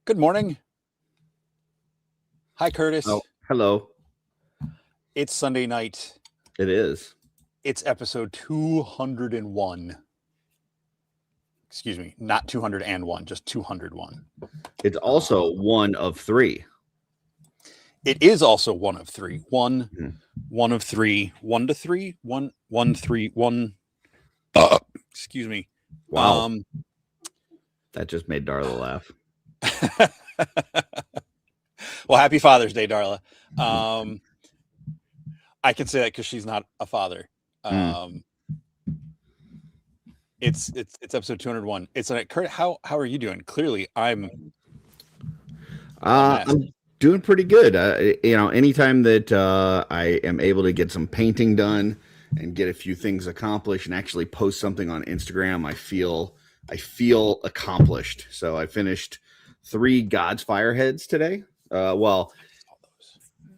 Good morning. Hi, Curtis. Oh, hello. It's Sunday night. It is. It's episode 201. Excuse me, not 201, just 201. It's also one of three. It is also one of three. One Mhm. of three. 1 to 3. 1, 3, 1. Excuse me. Wow. That just made Darla laugh. Well, happy Father's Day, Darla. I can say that because she's not a father. It's episode 201. It's like, Kurt, how are you doing? Clearly, I'm doing pretty good. Anytime that I am able to get some painting done and get a few things accomplished and actually post something on Instagram, I feel accomplished. So I finished 3 God's Fireheads today.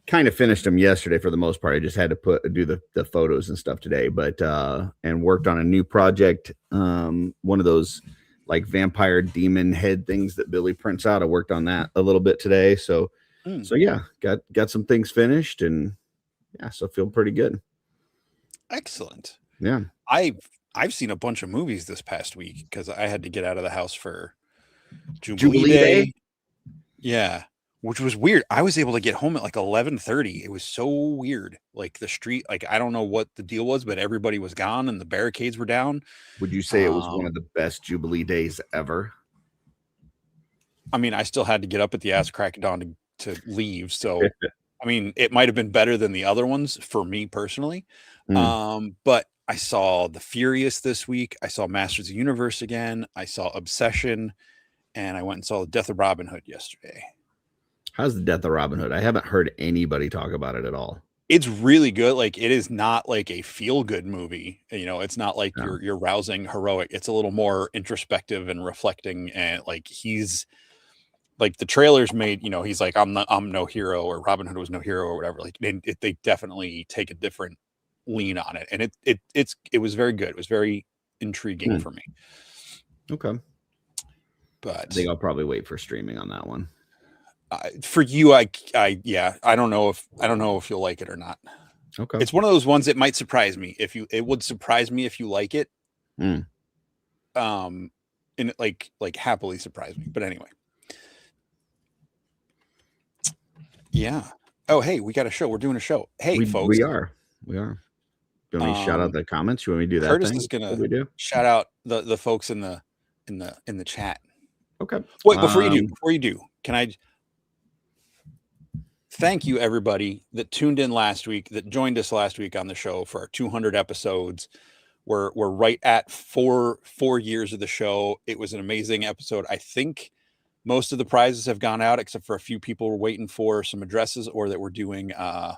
Kind of finished them yesterday for the most part. I just had to do the photos and stuff today, but and worked on a new project. One of those like vampire demon head things that Billy prints out. I worked on that a little bit today. So yeah, got some things finished, and yeah, so feel pretty good. Excellent. Yeah. I've seen a bunch of movies this past week because I had to get out of the house for Jubilee Day. Yeah, which was weird. I was able to get home at like 11:30. It was so weird. Like the street, like I don't know what the deal was, but everybody was gone and the barricades were down. Would you say it was one of the best Jubilee days ever? I mean, I still had to get up at the ass crack of dawn to leave. So, I mean, it might have been better than the other ones for me personally. But I saw The Furious this week. I saw Masters of the Universe again. I saw Obsession, and I went and saw The Death of Robin Hood yesterday. How's The Death of Robin Hood? I haven't heard anybody talk about it at all. It's really good. Like, it is not like a feel-good movie. You know, it's not like you're rousing heroic. It's a little more introspective and reflecting. And like he's like the trailers made, you know, he's like, I'm no hero, or Robin Hood was no hero, or whatever. Like they definitely take a different lean on it, and it was very good. It was very intriguing for me. Okay, but I think I'll probably wait for streaming on that one. For you, I don't know if you'll like it or not. Okay, it's one of those ones that might surprise me. It would surprise me if you like it. And it like happily surprise me. But anyway. Yeah. Oh, hey, we got a show. We're doing a show. Hey, folks. We are. Do you want me to shout out the comments? You want me to do that? Curtis is gonna shout out the folks in the chat. Okay. Wait, before you do, can I thank you everybody that tuned in last week, that joined us last week on the show for our 200 episodes. We're right at four years of the show. It was an amazing episode. I think most of the prizes have gone out, except for a few people were waiting for some addresses, or that we're doing. I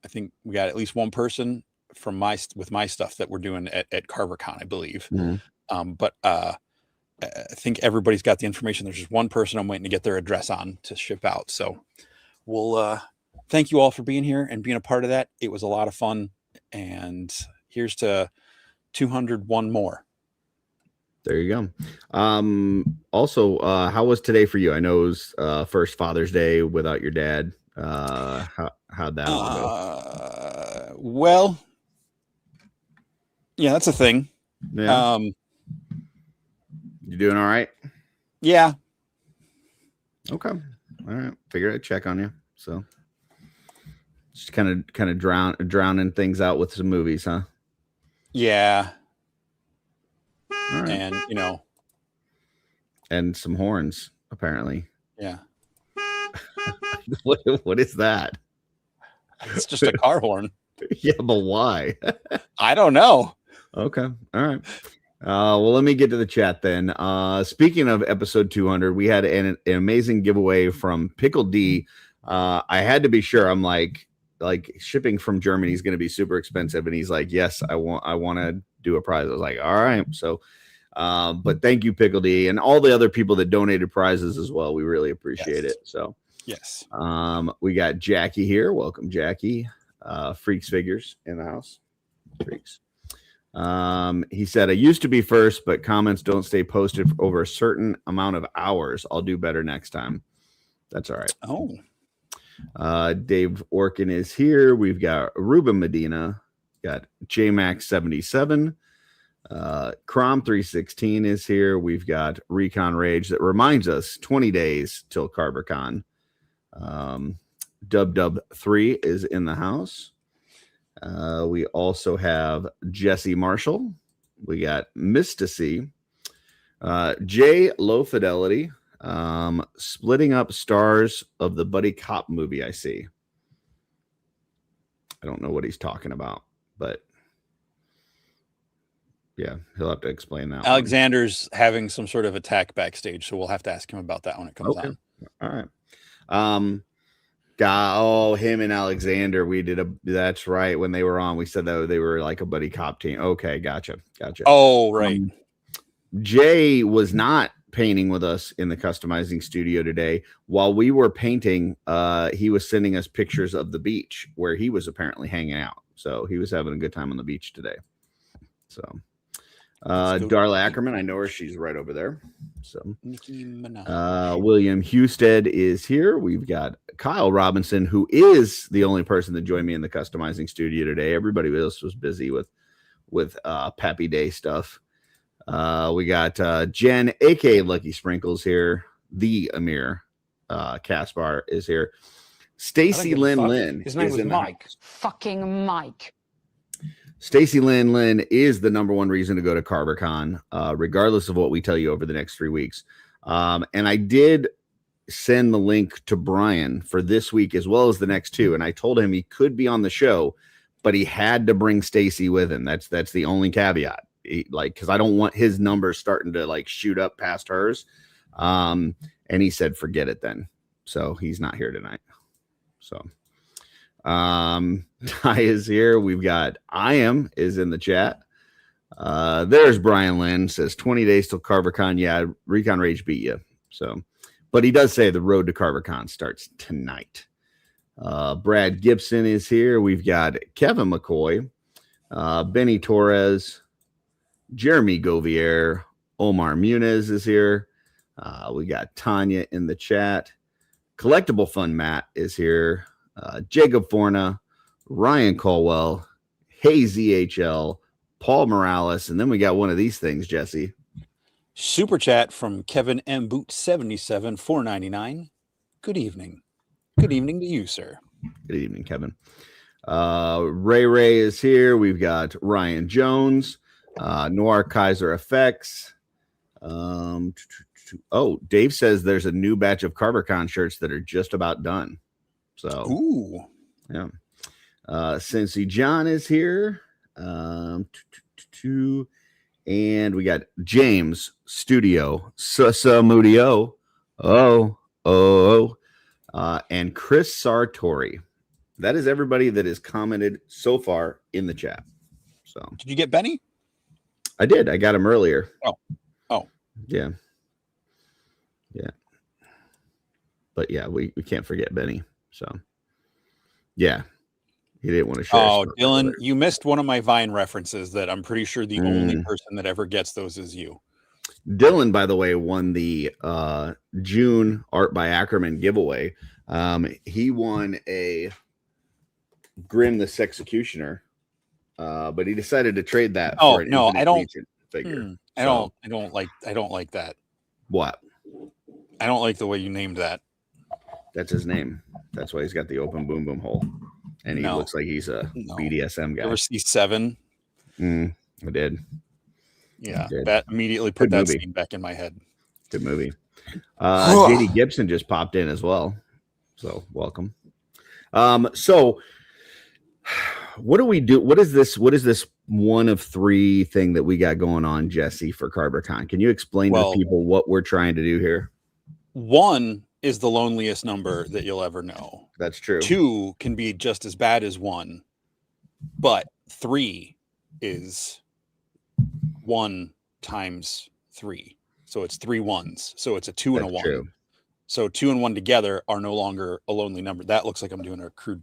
think we got at least one person from with my stuff that we're doing at Karvar Kon, I believe. But I think everybody's got the information. There's just one person I'm waiting to get their address on to ship out. So we'll thank you all for being here and being a part of that. It was a lot of fun. And here's to 201 more. There you go. Also, how was today for you? I know it was first Father's Day without your dad. How'd that all go? Well, yeah, that's a thing. Yeah. You doing all right? Yeah. Okay. All right. Figured I'd check on you. So just kind of drowning things out with some movies, huh? Yeah. All right. And and some horns, apparently. Yeah. What is that? It's just a car horn. Yeah, but why? I don't know. Okay. All right. Well, let me get to the chat then. Speaking of episode 200, we had an amazing giveaway from Pickle D. I had to be sure. I'm like shipping from Germany is going to be super expensive, and he's like, yes, I want to do a prize. I was like, all right. So, but thank you, Pickle D, and all the other people that donated prizes as well. We really appreciate it. So, yes. We got Jackie here. Welcome, Jackie. Freaks Figures in the house. Freaks. He said, I used to be first, but comments don't stay posted for over a certain amount of hours. I'll do better next time. That's all right. Oh. Dave Orkin is here. We've got Ruben Medina, got JMax77. Crom 316 is here. We've got Recon Rage that reminds us 20 days till Karvar Kon. Dub 3 is in the house. We also have Jesse Marshall. We got Mysticy. Jay Low Fidelity. Splitting up stars of the buddy cop movie. I see. I don't know what he's talking about, but yeah, he'll have to explain that. Alexander's having some sort of attack backstage, so we'll have to ask him about that when it comes on. All right. Him and Alexander, we did that's right. When they were on, we said that they were like a buddy cop team. Okay, gotcha. Oh, right. Jay was not painting with us in the customizing studio today. While we were painting, he was sending us pictures of the beach where he was apparently hanging out. So he was having a good time on the beach today. So Darla Ackerman, I know her. She's right over there. So William Husted is here. We've got Kyle Robinson, who is the only person that joined me in the customizing studio today. Everybody else was busy with Pappy Day stuff. We got Jen, aka Lucky Sprinkles, here. The Amir Caspar is here. Stacy Lynn. His name was Mike. Fucking Mike. Stacy Lynn is the number one reason to go to Karvar Kon, regardless of what we tell you over the next 3 weeks. And I did send the link to Brian for this week as well as the next 2. And I told him he could be on the show, but he had to bring Stacy with him. That's the only caveat. Because I don't want his numbers starting to like shoot up past hers. And he said, forget it then. So he's not here tonight. So Ty is here. We've got I am is in the chat. There's Brian Lynn says 20 days till Karvar Kon. Yeah, Recon Rage beat you. So, but he does say the road to Karvar Kon starts tonight. Brad Gibson is here. We've got Kevin McCoy, Benny Torres, Jeremy Govier, Omar Muniz is here. We got Tanya in the chat. Collectible Fun Matt is here. Jacob Forna, Ryan Colwell, Hey ZHL, Paul Morales, and then we got one of these things, Jesse. Super chat from Kevin M. Boot 77 $4.99. Good evening. Good evening to you, sir. Good evening, Kevin. Ray is here. We've got Ryan Jones, Noir Kaiser Effects. Dave says there's a new batch of Karvar Kon shirts that are just about done. So, ooh, yeah. Cincy John is here. And we got James Studio Sasamudio. And Chris Sartori. That is everybody that has commented so far in the chat. So, did you get Benny? I did. I got him earlier. Oh, yeah. But yeah, we can't forget Benny. So, yeah, he didn't want to share. Oh, Dylan, you missed one of my Vine references that I'm pretty sure the only person that ever gets those is you. Dylan, by the way, won the June Art by Ackerman giveaway. He won a Grim the Sexecutioner, but he decided to trade that. Oh for an no, I don't. Figure. I don't like that. What? I don't like the way you named that. That's his name. That's why he's got the open boom boom hole, and he looks like he's a BDSM guy. Ever see Seven? I did. Yeah, that immediately put that scene back in my head. Good movie. JD Gibson just popped in as well, so welcome. So what do we do? What is this one of 3 thing that we got going on, Jesse, for Karvar Kon? Can you explain to people what we're trying to do here? 1 is the loneliest number that you'll ever know. That's true. 2 can be just as bad as 1, but 3 is 1 times 3. So it's 3 ones. So it's a 2 and a 1. True. So 2 and 1 together are no longer a lonely number. That looks like I'm doing a crude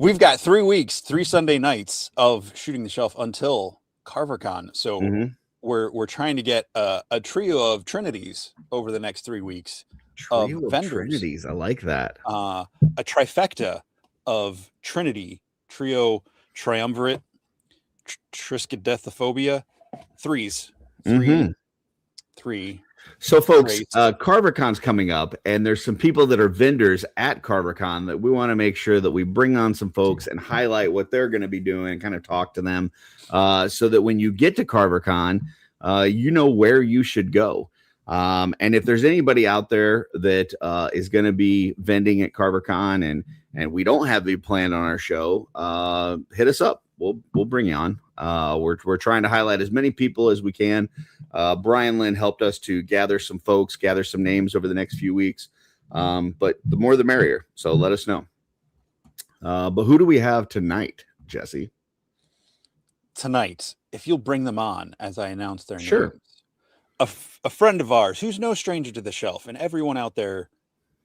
we've got 3 weeks, 3 Sunday nights of shooting the shelf until Karvar Kon. So we're trying to get a trio of Trinities over the next 3 weeks. Trio of vendors. Trinities. I like that. A trifecta of Trinity, trio, triumvirate, triskaidekaphobia, threes. Three. So, folks, Karvar Kon's coming up, and there's some people that are vendors at Karvar Kon that we want to make sure that we bring on some folks and highlight what they're going to be doing and kind of talk to them so that when you get to Karvar Kon, you know where you should go. And if there's anybody out there that is going to be vending at Karvar Kon and we don't have the plan on our show, hit us up. We'll bring you on. We're trying to highlight as many people as we can. Brian Lynn helped us to gather some folks, gather some names over the next few weeks. But the more the merrier. So let us know. But who do we have tonight, Jesse? Tonight, if you'll bring them on as I announce their Sure. names. A friend of ours who's no stranger to the shelf, and everyone out there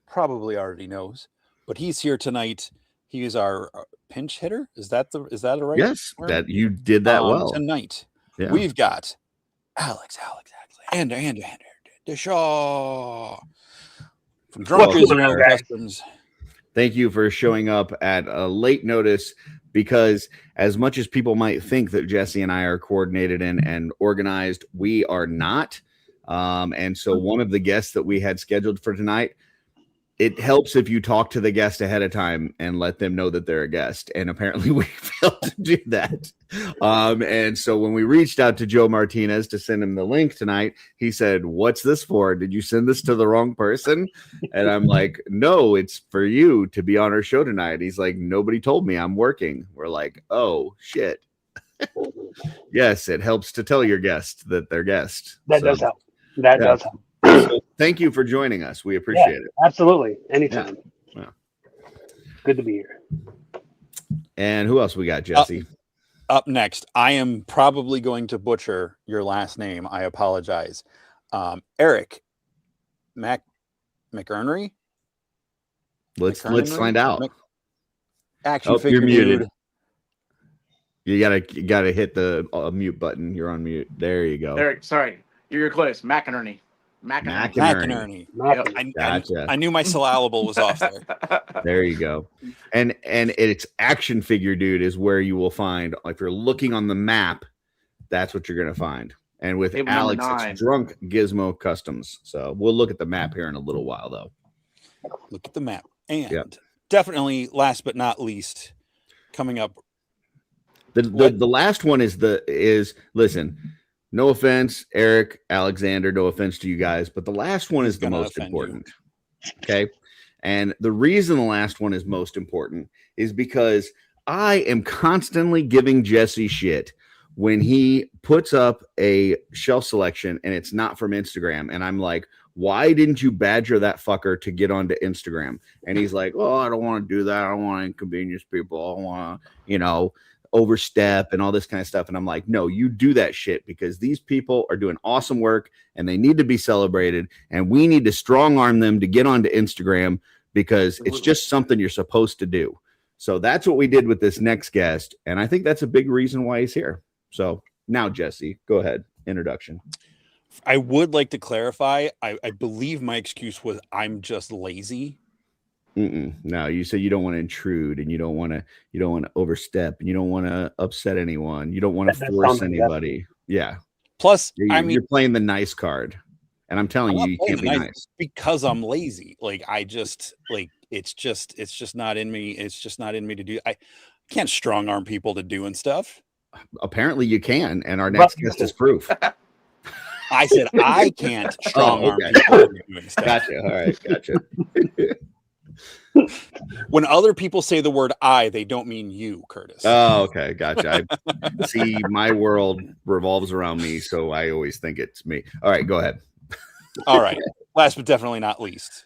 probably already knows, but he's here tonight. He is our pinch hitter. Is that a right? Yes, word? that you did that well. Tonight, Yeah. we've got Alex, and Deshaw from Drunk Gizmo Customs. Thank you for showing up at a late notice, because as much as people might think that Jesse and I are coordinated and organized, we are not. And so one of the guests that we had scheduled for tonight, it helps if you talk to the guest ahead of time and let them know that they're a guest. And apparently we failed to do that. And so when we reached out to Joe Martinez to send him the link tonight, he said, "What's this for? Did you send this to the wrong person?" And I'm like, "No, it's for you to be on our show tonight." He's like, "Nobody told me, I'm working." We're like, "Oh, shit." Yes, it helps to tell your guest that they're guests. That does help. That does help. So thank you for joining us. We appreciate it. Absolutely. Anytime. Yeah. Good to be here. And who else we got, Jesse? Up next, I am probably going to butcher your last name. I apologize. Eric McInereny. Let's find out. Action figure you're muted. dude. You gotta hit the mute button. You're on mute. There you go. Eric, sorry, you're close. McInereny. McInereny. Gotcha. I knew my syllable was off there. There you go. And it's action figure dude is where you will find, if you're looking on the map, that's what you're gonna find. And with Table Alex, number 9. it's Drunk Gizmo Customs. So we'll look at the map here in a little while, though. Look at the map. And definitely last but not least, coming up. The last one is listen, no offense, Eric, Alexander, no offense to you guys, but the last one is the most important. Okay. And the reason the last one is most important is because I am constantly giving Jesse shit when he puts up a shelf selection and it's not from Instagram. And I'm like, why didn't you badger that fucker to get onto Instagram? And he's like, "Oh, I don't want to do that. I don't want to inconvenience people. I don't want to, overstep and all this kind of stuff." And I'm like, "No, you do that shit, because these people are doing awesome work and they need to be celebrated. And we need to strong arm them to get onto Instagram, because it's just something you're supposed to do." So that's what we did with this next guest. And I think that's a big reason why he's here. So now, Jesse, go ahead. Introduction. I would like to clarify. I believe my excuse was I'm just lazy. No, you said you don't want to intrude, and you don't want to overstep, and you don't want to upset anyone. You don't want to force anybody. Yeah. Plus, you're playing the nice card, and I'm telling you can't be nice because I'm lazy. Like it's just not in me. It's just not in me to do. I can't strong arm people to doing stuff. Apparently you can, and our next guest is proof. I said I can't strong arm people to doing stuff. Gotcha. All right. Gotcha. When other people say the word "I," they don't mean you, Curtis. Oh, okay. Gotcha. I see, my world revolves around me, so I always think it's me. All right, go ahead. All right. Last but definitely not least,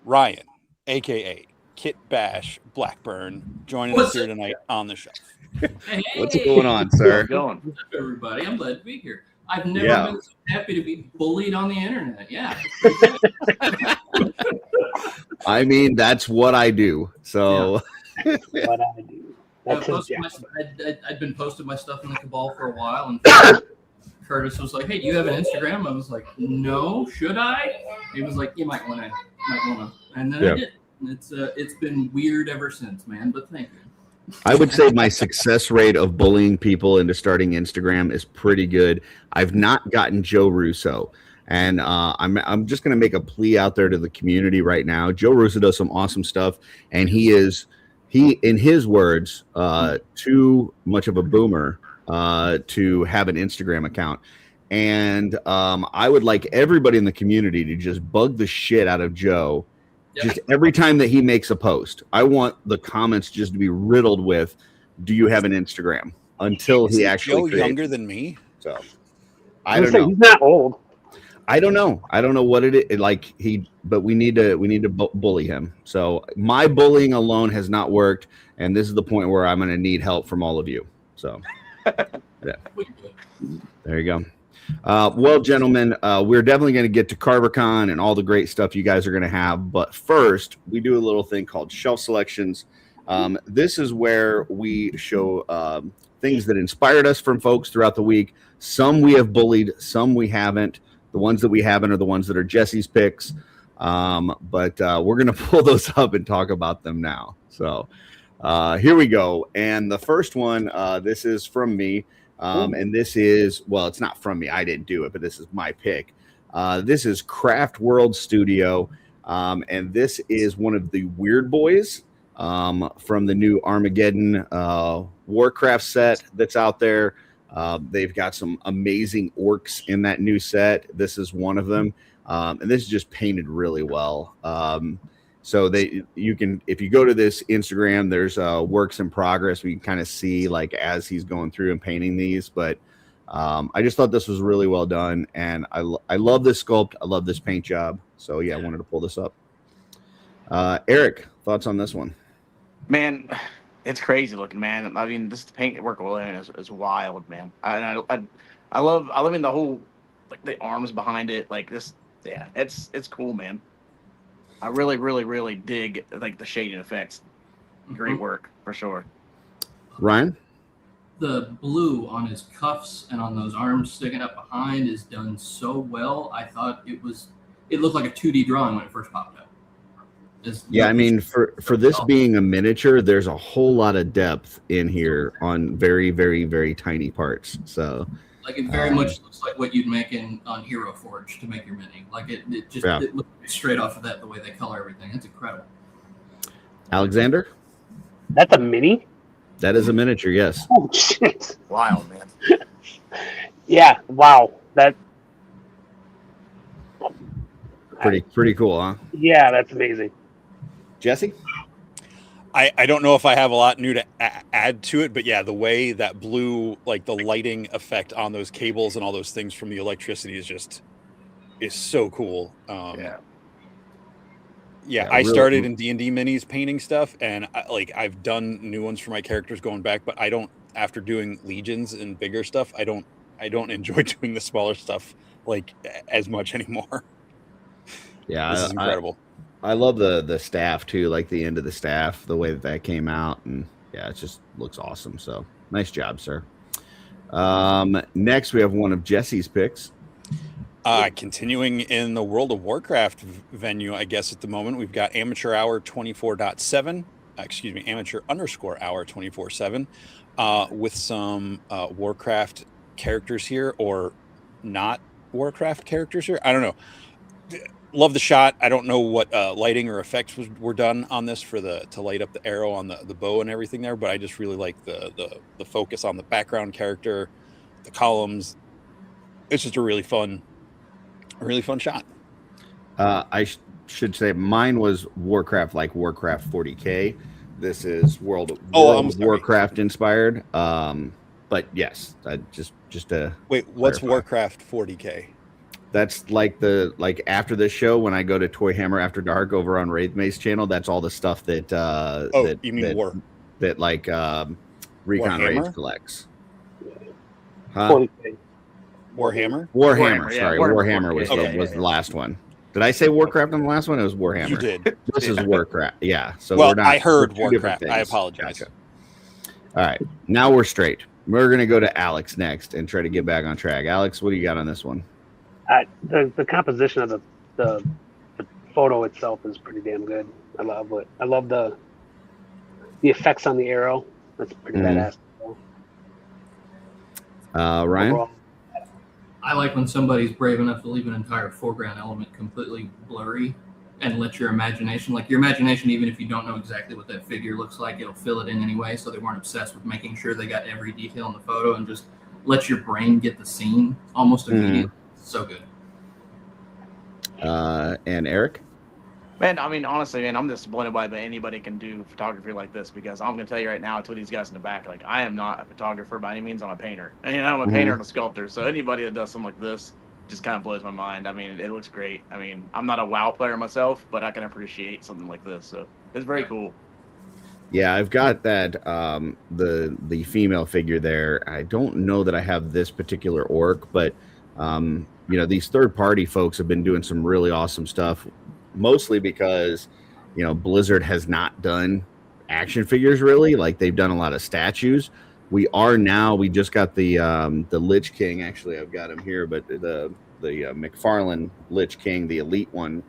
Ryan, aka KitbashBlackburn, joining us here tonight on the show. Hey, what's going on, sir? Going. What's up, everybody? I'm glad to be here. I've never been so happy to be bullied on the internet. Yeah. I mean, that's what I do. So what I do. That's his posted job. I'd been posting my stuff in the Cabal for a while, and Curtis was like, "Hey, do you have an Instagram?" I was like, "No, should I?" He was like, "You might wanna," and then I did. It's been weird ever since, man. But thank you. I would say my success rate of bullying people into starting Instagram is pretty good. I've not gotten Joe Russo, and I'm just going to make a plea out there to the community right now. Joe Russo does some awesome stuff, and he in his words too much of a boomer to have an Instagram account. And I would like everybody in the community to just bug the shit out of Joe. Just every time that he makes a post, I want the comments just to be riddled with, "Do you have an Instagram?" Until he actually Joe younger than me. So I don't know. He's not old. I don't know. I don't know what it is. Like but we need to bully him. So my bullying alone has not worked, and this is the point where I'm going to need help from all of you. So yeah, there you go. Well, gentlemen, we're definitely going to get to Karvar Kon and all the great stuff you guys are going to have. But first, we do a little thing called Shelf Selections. This is where we show things that inspired us from folks throughout the week. Some we have bullied, some we haven't. The ones that we haven't are the ones that are Jesse's picks. But we're going to pull those up and talk about them now. So here we go. And the first one, this is from me. And this is, well, it's not from me. I didn't do it, but this is my pick. This is Craft World Studio. And this is one of the Weird Boys from the new Armageddon Warcraft set that's out there. They've got some amazing orcs in that new set. This is one of them. And this is just painted really well. So you can, if you go to this Instagram, there's works in progress. We can kind of see like as he's going through and painting these. But I just thought this was really well done, and I love this sculpt. I love this paint job. So yeah, I wanted to pull this up. Eric, thoughts on this one? Man, it's crazy looking, man. I mean, this paint work is wild, man. I love the whole like the arms behind it, like this. Yeah, it's cool, man. I really, really, really dig like the shading effects. Great work for sure. Ryan? The blue on his cuffs and on those arms sticking up behind is done so well. I thought it looked like a 2D drawing when it first popped up. Yeah, I mean, for this being a miniature, there's a whole lot of depth in here on very, very, very tiny parts. So like it very much looks like what you'd make on Hero Forge to make your mini. Like it looks straight off of that, the way they color everything. It's incredible. Alexander? That's a mini? That is a miniature, yes. Oh, shit. Wild, man. Yeah, wow. That. Pretty cool, huh? Yeah, that's amazing. Jesse? I don't know if I have a lot new to add to it, but yeah, the way that blue, like the lighting effect on those cables and all those things from the electricity is so cool. Yeah, I really started cool. in D&D minis painting stuff, and I've done new ones for my characters going back, but I don't, after doing legions and bigger stuff, I don't enjoy doing the smaller stuff like as much anymore. Yeah, this is incredible. I love the staff too, like the end of the staff, the way that came out, and yeah, it just looks awesome. So nice job, sir. Next, we have one of Jesse's picks. Continuing in the World of Warcraft venue, I guess at the moment, we've got Amateur Hour 24.7, Amateur _ Hour 24/7, with some Warcraft characters here, or not Warcraft characters here. I don't know. Love the shot. I don't know what lighting or effects were done on this to light up the arrow on the bow and everything there, but I just really like the focus on the background character, the columns. It's just a really fun shot. I should say mine was Warcraft, like Warcraft 40K. This is World of Warcraft inspired. But yes, just a wait. What's Warcraft 40K? That's like after this show, when I go to Toy Hammer After Dark over on Wraith Mace channel, that's all the stuff that you mean War? That Recon Rage collects. Huh? Warhammer? Warhammer, sorry. Yeah, Warhammer was the last one. Did I say Warcraft on the last one? It was Warhammer. You did. This is Warcraft. Yeah. So Well, we're not, I heard we're two different Warcraft. I things. apologize. Gotcha. All right. Now we're straight. We're going to go to Alex next and try to get back on track. Alex, what do you got on this one? The composition of the photo itself is pretty damn good. I love it. I love the effects on the arrow. That's pretty badass. Ryan? Overall, I like when somebody's brave enough to leave an entire foreground element completely blurry and let your imagination, even if you don't know exactly what that figure looks like, it'll fill it in anyway. So they weren't obsessed with making sure they got every detail in the photo and just let your brain get the scene almost immediately. So good. And Eric? Man, I mean, honestly, man, I'm disappointed by that anybody can do photography like this, because I'm going to tell you right now, I told these guys in the back, like, I am not a photographer by any means. I'm a painter. And, I'm a painter and a sculptor. So anybody that does something like this just kind of blows my mind. I mean, it looks great. I mean, I'm not a WoW player myself, but I can appreciate something like this. So it's very cool. Yeah, I've got that, the female figure there. I don't know that I have this particular orc, but, these third-party folks have been doing some really awesome stuff, mostly because, Blizzard has not done action figures really. Like, they've done a lot of statues. We just got the Lich King. Actually, I've got him here, but the McFarlane Lich King, the elite one,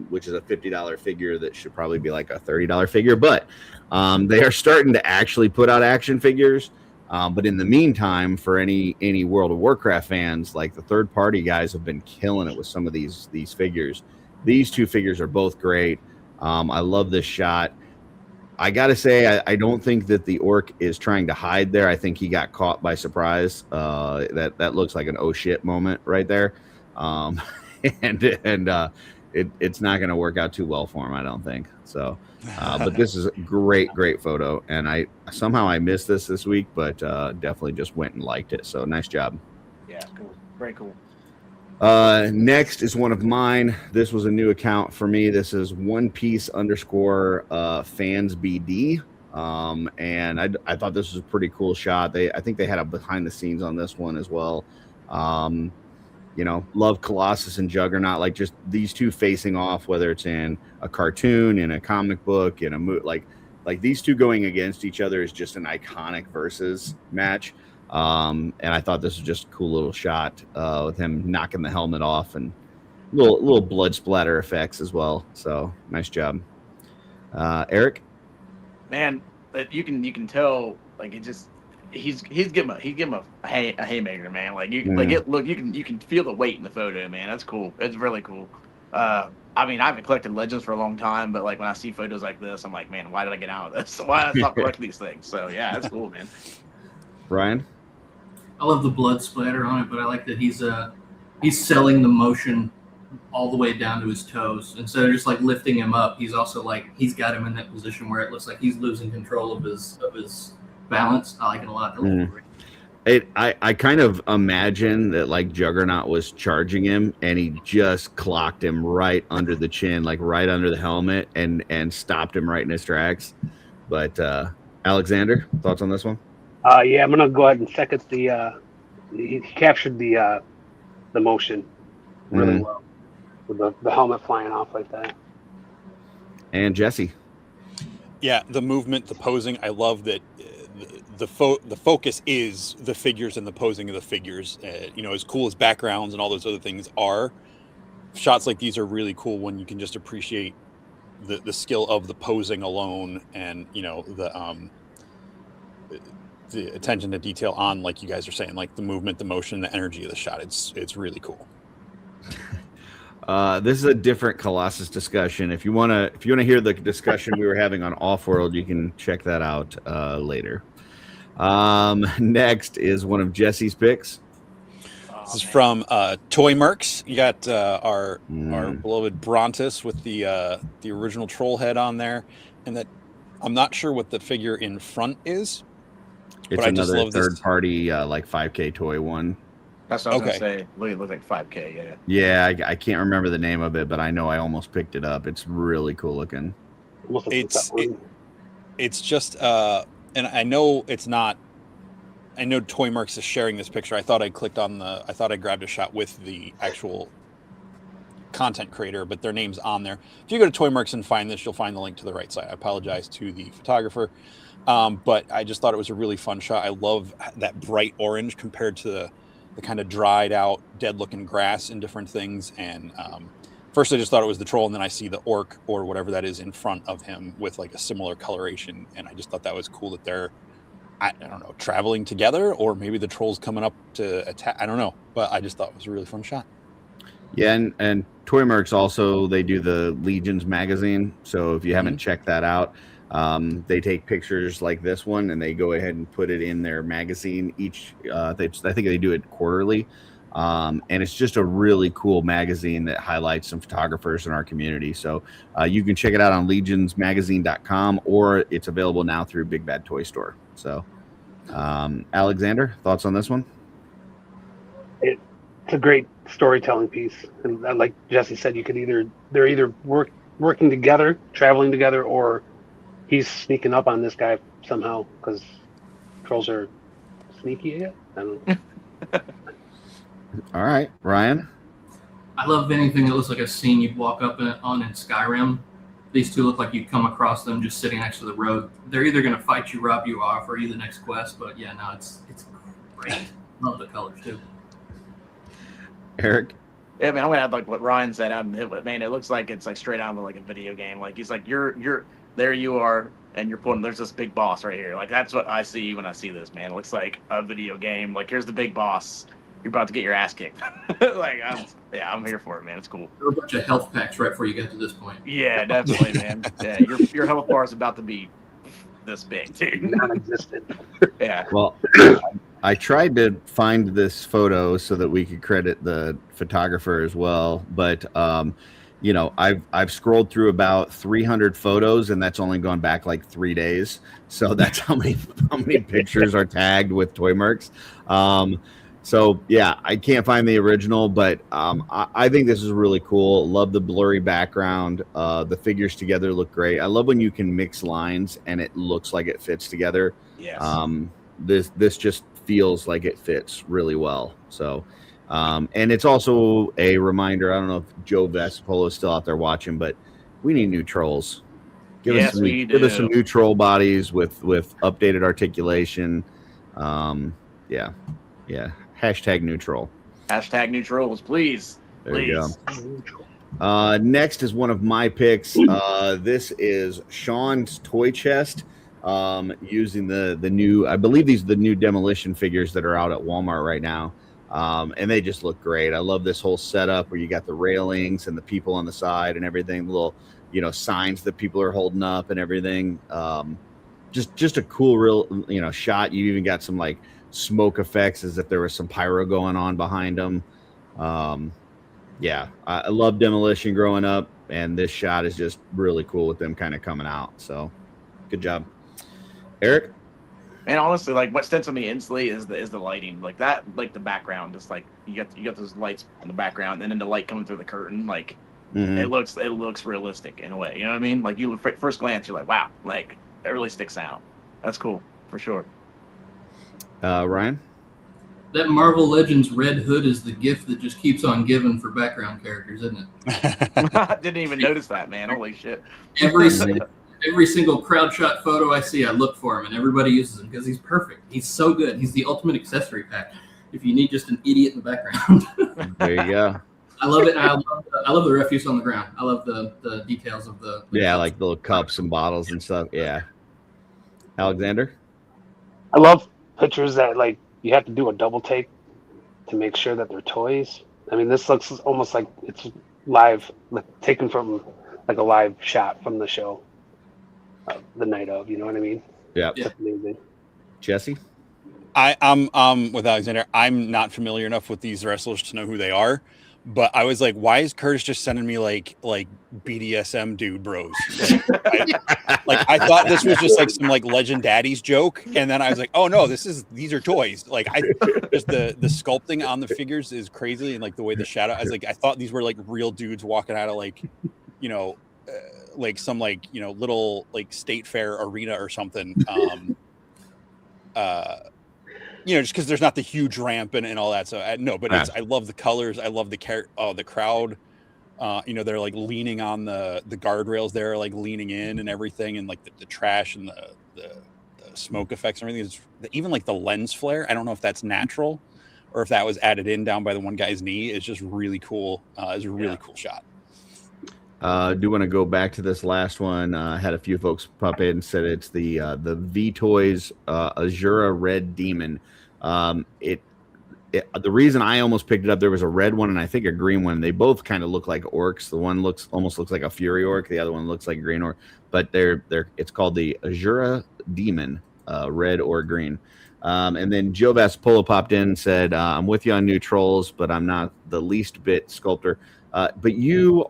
which is a $50 figure that should probably be like a $30 figure. But they are starting to actually put out action figures. But in the meantime, for any World of Warcraft fans, like, the third party guys have been killing it with some of these figures. These two figures are both great. I love this shot. I gotta say, I don't think that the orc is trying to hide there. I think he got caught by surprise. That looks like an oh shit moment right there. It's not going to work out too well for him, I don't think. So, but this is a great photo, and I missed this week, but definitely just went and liked it. So nice job. Yeah, cool. Very cool. Next is one of mine. This was a new account for me. This is #1piece_fansbd. And I thought this was a pretty cool shot. I think they had a behind the scenes on this one as well. Love Colossus and Juggernaut, like, just these two facing off, whether it's in a cartoon, in a comic book, in a movie, like these two going against each other is just an iconic versus match. And I thought this was just a cool little shot with him knocking the helmet off and little blood splatter effects as well. So nice job. Eric? Man, you can tell, like, it just he's giving a haymaker, man. Like, you can feel the weight in the photo, man. That's cool. It's really cool. I mean, I haven't collected Legends for a long time, but, like, when I see photos like this, I'm like, man, why did I get out of this? Why did I stop collecting these things? So yeah, that's cool, man. Ryan? I love the blood splatter on it, but I like that he's selling the motion all the way down to his toes. Instead of just, like, lifting him up, he's also, like, he's got him in that position where it looks like he's losing control of his balance. I like it a lot. I kind of imagine that, like, Juggernaut was charging him and he just clocked him right under the chin, like right under the helmet, and stopped him right in his tracks. But Alexander, thoughts on this one? Yeah, I'm gonna go ahead and second the. He captured the motion really well with the helmet flying off like that. And Jesse. Yeah, the movement, the posing. I love that. The focus is the figures and the posing of the figures. As cool as backgrounds and all those other things are, shots like these are really cool when you can just appreciate the skill of the posing alone, and the attention to detail on, like you guys are saying, like the movement, the motion, the energy of the shot. It's really cool. This is a different Colossus discussion. If you wanna hear the discussion we were having on Offworld, you can check that out later. Next is one of Jesse's picks. This is from Toy Mercs. You got our beloved Brontus with the original troll head on there, and that I'm not sure what the figure in front is. It's another third party like 5K toy one. That's what I was gonna say. It looked like 5K. Yeah. Yeah, I can't remember the name of it, but I know I almost picked it up. It's really cool looking. It's just and I know it's not. I know Toy Mercs is sharing this picture. I thought I grabbed a shot with the actual content creator, but their name's on there. If you go to Toymarks and find this, you'll find the link to the right site. I apologize to the photographer, but I just thought it was a really fun shot. I love that bright orange compared to the kind of dried out, dead looking grass and different things. And first I just thought it was the troll, and then I see the orc or whatever that is in front of him with like a similar coloration, and I just thought that was cool that they're, I don't know, traveling together, or maybe the troll's coming up to attack. I don't know, but I just thought it was a really fun shot. Yeah, and Toymarks also, they do the Legions magazine. So if you haven't checked that out, they take pictures like this one and they go ahead and put it in their magazine each. I think they do it quarterly, and it's just a really cool magazine that highlights some photographers in our community. So you can check it out on legionsmagazine.com, or it's available now through Big Bad Toy Store. So, Alexander, thoughts on this one? It's a great storytelling piece, and like Jesse said, they're either working together, traveling together, or he's sneaking up on this guy somehow, because trolls are sneaky. I guess. I don't know. All right, Ryan. I love anything that looks like a scene you'd walk up on in Skyrim. These two look like you'd come across them just sitting next to the road. They're either going to fight you, rob you, or offer you the next quest. But yeah, no, it's great. Love the colors too. Eric. Yeah, man, I'm gonna add like what Ryan said. Man, it looks like it's like straight out of like a video game. Like he's like, you're there, you are, and you're pulling. There's this big boss right here. Like that's what I see when I see this, man. It looks like a video game. Like here's the big boss. You're about to get your ass kicked. Like I'm here for it, man. It's cool. There were a bunch of health packs right before you got to this point. Yeah, definitely, man. Yeah, your health bar is about to be this big, dude. Non-existent. Yeah. Well, I tried to find this photo so that we could credit the photographer as well, but you know, I've scrolled through about 300 photos, and that's only gone back like 3 days. So that's how many pictures are tagged with Toymarks. So yeah, I can't find the original, but I think this is really cool. Love the blurry background. The figures together look great. I love when you can mix lines and it looks like it fits together. Yes. This just feels like it fits really well. So, and it's also a reminder. I don't know if Joe Vespolo is still out there watching, but we need new trolls. Give us some new troll bodies with updated articulation. Yeah. Hashtag new troll. Hashtag new trolls, please. There you go. Next is one of my picks. This is Sean's toy chest. Using the new, I believe these are the new demolition figures that are out at Walmart right now. And they just look great. I love this whole setup where you got the railings and the people on the side and everything, the little, signs that people are holding up and everything. Just a cool, real, shot. You even got some like smoke effects as if there was some pyro going on behind them. Yeah, I love demolition growing up, and this shot is just really cool with them kind of coming out. So good job, Eric. And honestly, like what stints on me instantly is the lighting, like that, like the background. Just like you got those lights in the background, and then the light coming through the curtain, like it looks realistic in a way. You know what I mean? Like you first glance, you're like, wow, like it really sticks out. That's cool for sure. Ryan. That Marvel Legends red hood is the gift that just keeps on giving for background characters, isn't it? I didn't even notice that, man. Holy shit. Every single crowd shot photo I see, I look for him, and everybody uses him because he's perfect. He's so good. He's the ultimate accessory pack if you need just an idiot in the background. There you go. I love it. I love the refuse on the ground. I love the details of the like the little cups and bottles and stuff. Yeah. Alexander. I love pictures that like you have to do a double take to make sure that they're toys. I mean, this looks almost like it's live, like taken from like a live shot from the show, the night of. You know what I mean? Yeah. That's amazing. Jesse. I'm with Alexander. I'm not familiar enough with these wrestlers to know who they are, but I was like, why is Curtis just sending me like BDSM dude bros? I thought this was just like some like Legend Daddies joke, and then I was like, oh no, these are toys. Like just the sculpting on the figures is crazy, and like the way the shadow. I thought these were like real dudes walking out of like, like some like little like state fair arena or something. Just because there's not the huge ramp and all that. So no, but I love the colors. I love the crowd. They're like leaning on the guardrails there, like leaning in and everything, and like the trash and the smoke effects and everything. Even like the lens flare. I don't know if that's natural or if that was added in down by the one guy's knee. It's just really cool. It's a really cool shot. Do want to go back to this last one. Had a few folks pop in and said it's the V-Toys Azura Red Demon. The reason I almost picked it up, there was a red one and I think a green one. They both kind of look like orcs. The one almost looks like a Fury Orc. The other one looks like a green orc. But it's called the Azura Demon, red or green. And then Joe Vaspolo popped in and said, I'm with you on new trolls, but I'm not the least bit sculptor. But you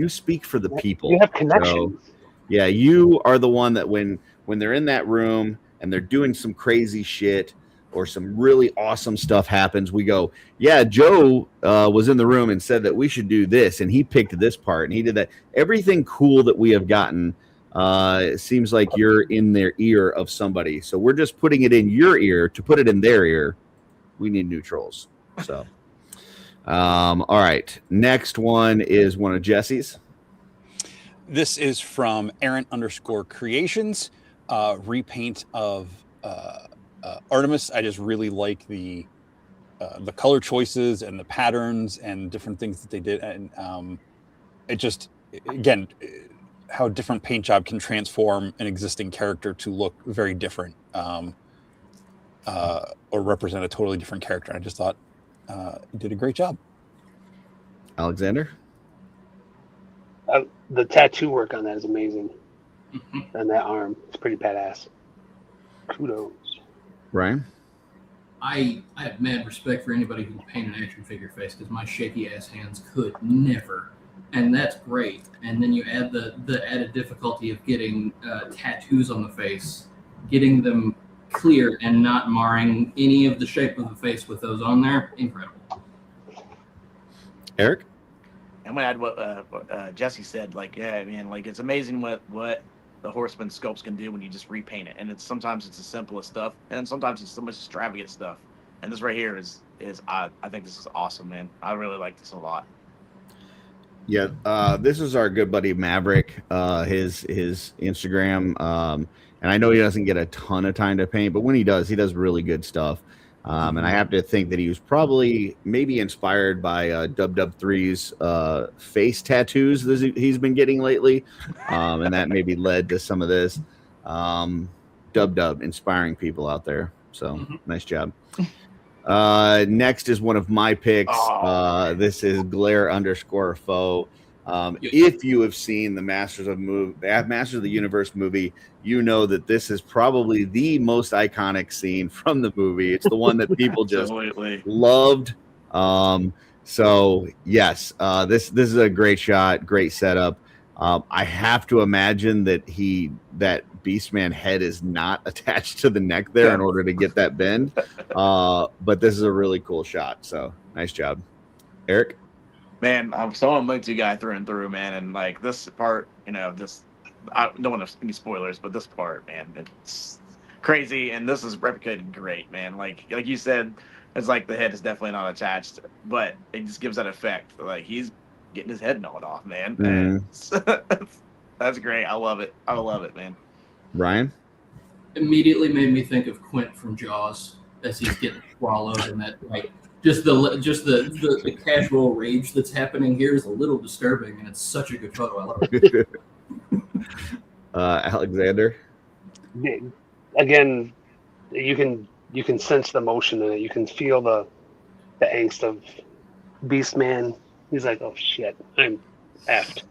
speak for the people. You have connections. So, yeah, you are the one that when they're in that room and they're doing some crazy shit or some really awesome stuff happens, we go, yeah, Joe was in the room and said that we should do this, and he picked this part, and he did that. Everything cool that we have gotten, it seems like you're in their ear of somebody. So we're just putting it in your ear to put it in their ear. We need new trolls. So, all right. Next one is one of Jesse's. This is from Aaron_Creations, repaint of Artemis. I just really like the color choices and the patterns and different things that they did, and it just, again, how a different paint job can transform an existing character to look very different, or represent a totally different character. I just thought he did a great job. Alexander? The tattoo work on that is amazing. On that arm, it's pretty badass. Kudos. Ryan? I have mad respect for anybody who can paint an action figure face, because my shaky ass hands could never. And that's great. And then you add the added difficulty of getting tattoos on the face, getting them clear and not marring any of the shape of the face with those on there. Incredible. Eric? I'm gonna add what Jesse said. Like, yeah, man, like it's amazing what the Horseman sculpts can do when you just repaint it. And sometimes it's the simplest stuff, and sometimes it's so much extravagant stuff. And this right here is I think this is awesome, man. I really like this a lot. Yeah, this is our good buddy Maverick. His Instagram, and I know he doesn't get a ton of time to paint, but when he does really good stuff. And I have to think that he was probably maybe inspired by Dub3's face tattoos that he's been getting lately, and that maybe led to some of this. Dub inspiring people out there. So nice job. Next is one of my picks. This is Glare_Foe. If you have seen the Masters of the Universe movie, you know that this is probably the most iconic scene from the movie. It's the one that people just loved. So yes, this is a great shot, great setup. I have to imagine that Beastman head is not attached to the neck there in order to get that bend. But this is a really cool shot. So nice job, Eric. Man, I'm so into you guy through and through, man. And like this part, I don't want to any spoilers, but this part, man, it's crazy. And this is replicated great, man. Like you said, it's like the head is definitely not attached, but it just gives that effect. Like he's getting his head gnawed off, man. That's great. I love it. I love it, man. Ryan? Immediately made me think of Quint from Jaws as he's getting swallowed, and that like just the casual rage that's happening here is a little disturbing, and it's such a good photo. I love it. Alexander? Again, you can sense the emotion in it. You can feel the angst of Beastman. He's like, oh shit, I'm effed.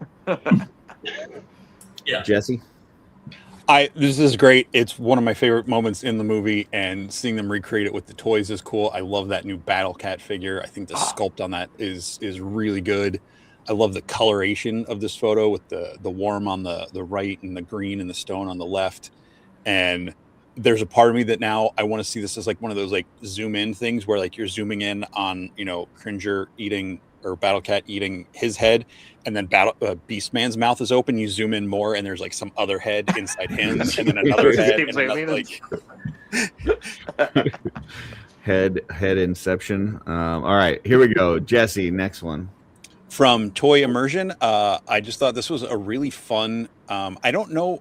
Yeah. Jesse? This is great. It's one of my favorite moments in the movie, and seeing them recreate it with the toys is cool. I love that new Battle Cat figure. I think the sculpt on that is really good. I love the coloration of this photo with the warm on the right and the green and the stone on the left. And there's a part of me that now I want to see this as like one of those like zoom in things where like you're zooming in on, Cringer eating or Battle Cat eating his head, and then Beastman's mouth is open. You zoom in more, and there's like some other head inside him, and then another head, and another, like head inception. All right, here we go. Jesse, next one. From Toy Immersion, I just thought this was a really fun. I don't know.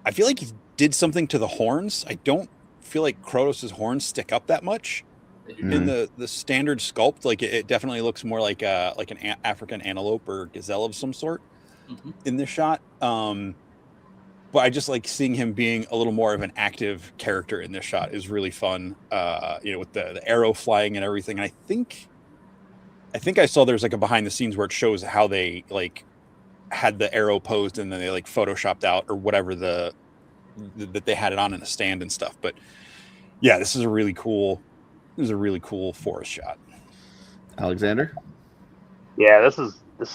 I feel like he did something to the horns. I don't feel like Kratos' horns stick up that much in the standard sculpt. Like it definitely looks more like an African antelope or gazelle of some sort in this shot. But I just like seeing him being a little more of an active character in this shot is really fun. With the arrow flying and everything. And I think I saw there's like a behind the scenes where it shows how they like had the arrow posed and then they like photoshopped out or whatever that they had it on in a stand and stuff. But yeah, this is a really cool forest shot. Alexander? Yeah, this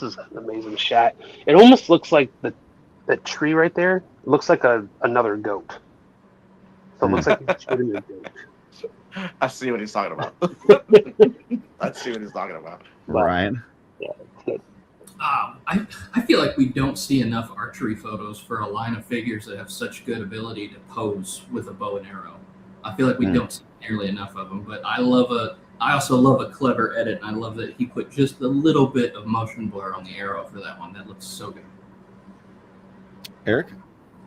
is an amazing shot. It almost looks like the tree right there looks like another goat. So it looks like he's shooting a goat. I see what he's talking about. I see what he's talking about. Ryan? Yeah, it's good. I feel like we don't see enough archery photos for a line of figures that have such good ability to pose with a bow and arrow. I feel like we don't see nearly enough of them, but I also love a clever edit, and I love that he put just a little bit of motion blur on the arrow for that one. That looks so good. Eric?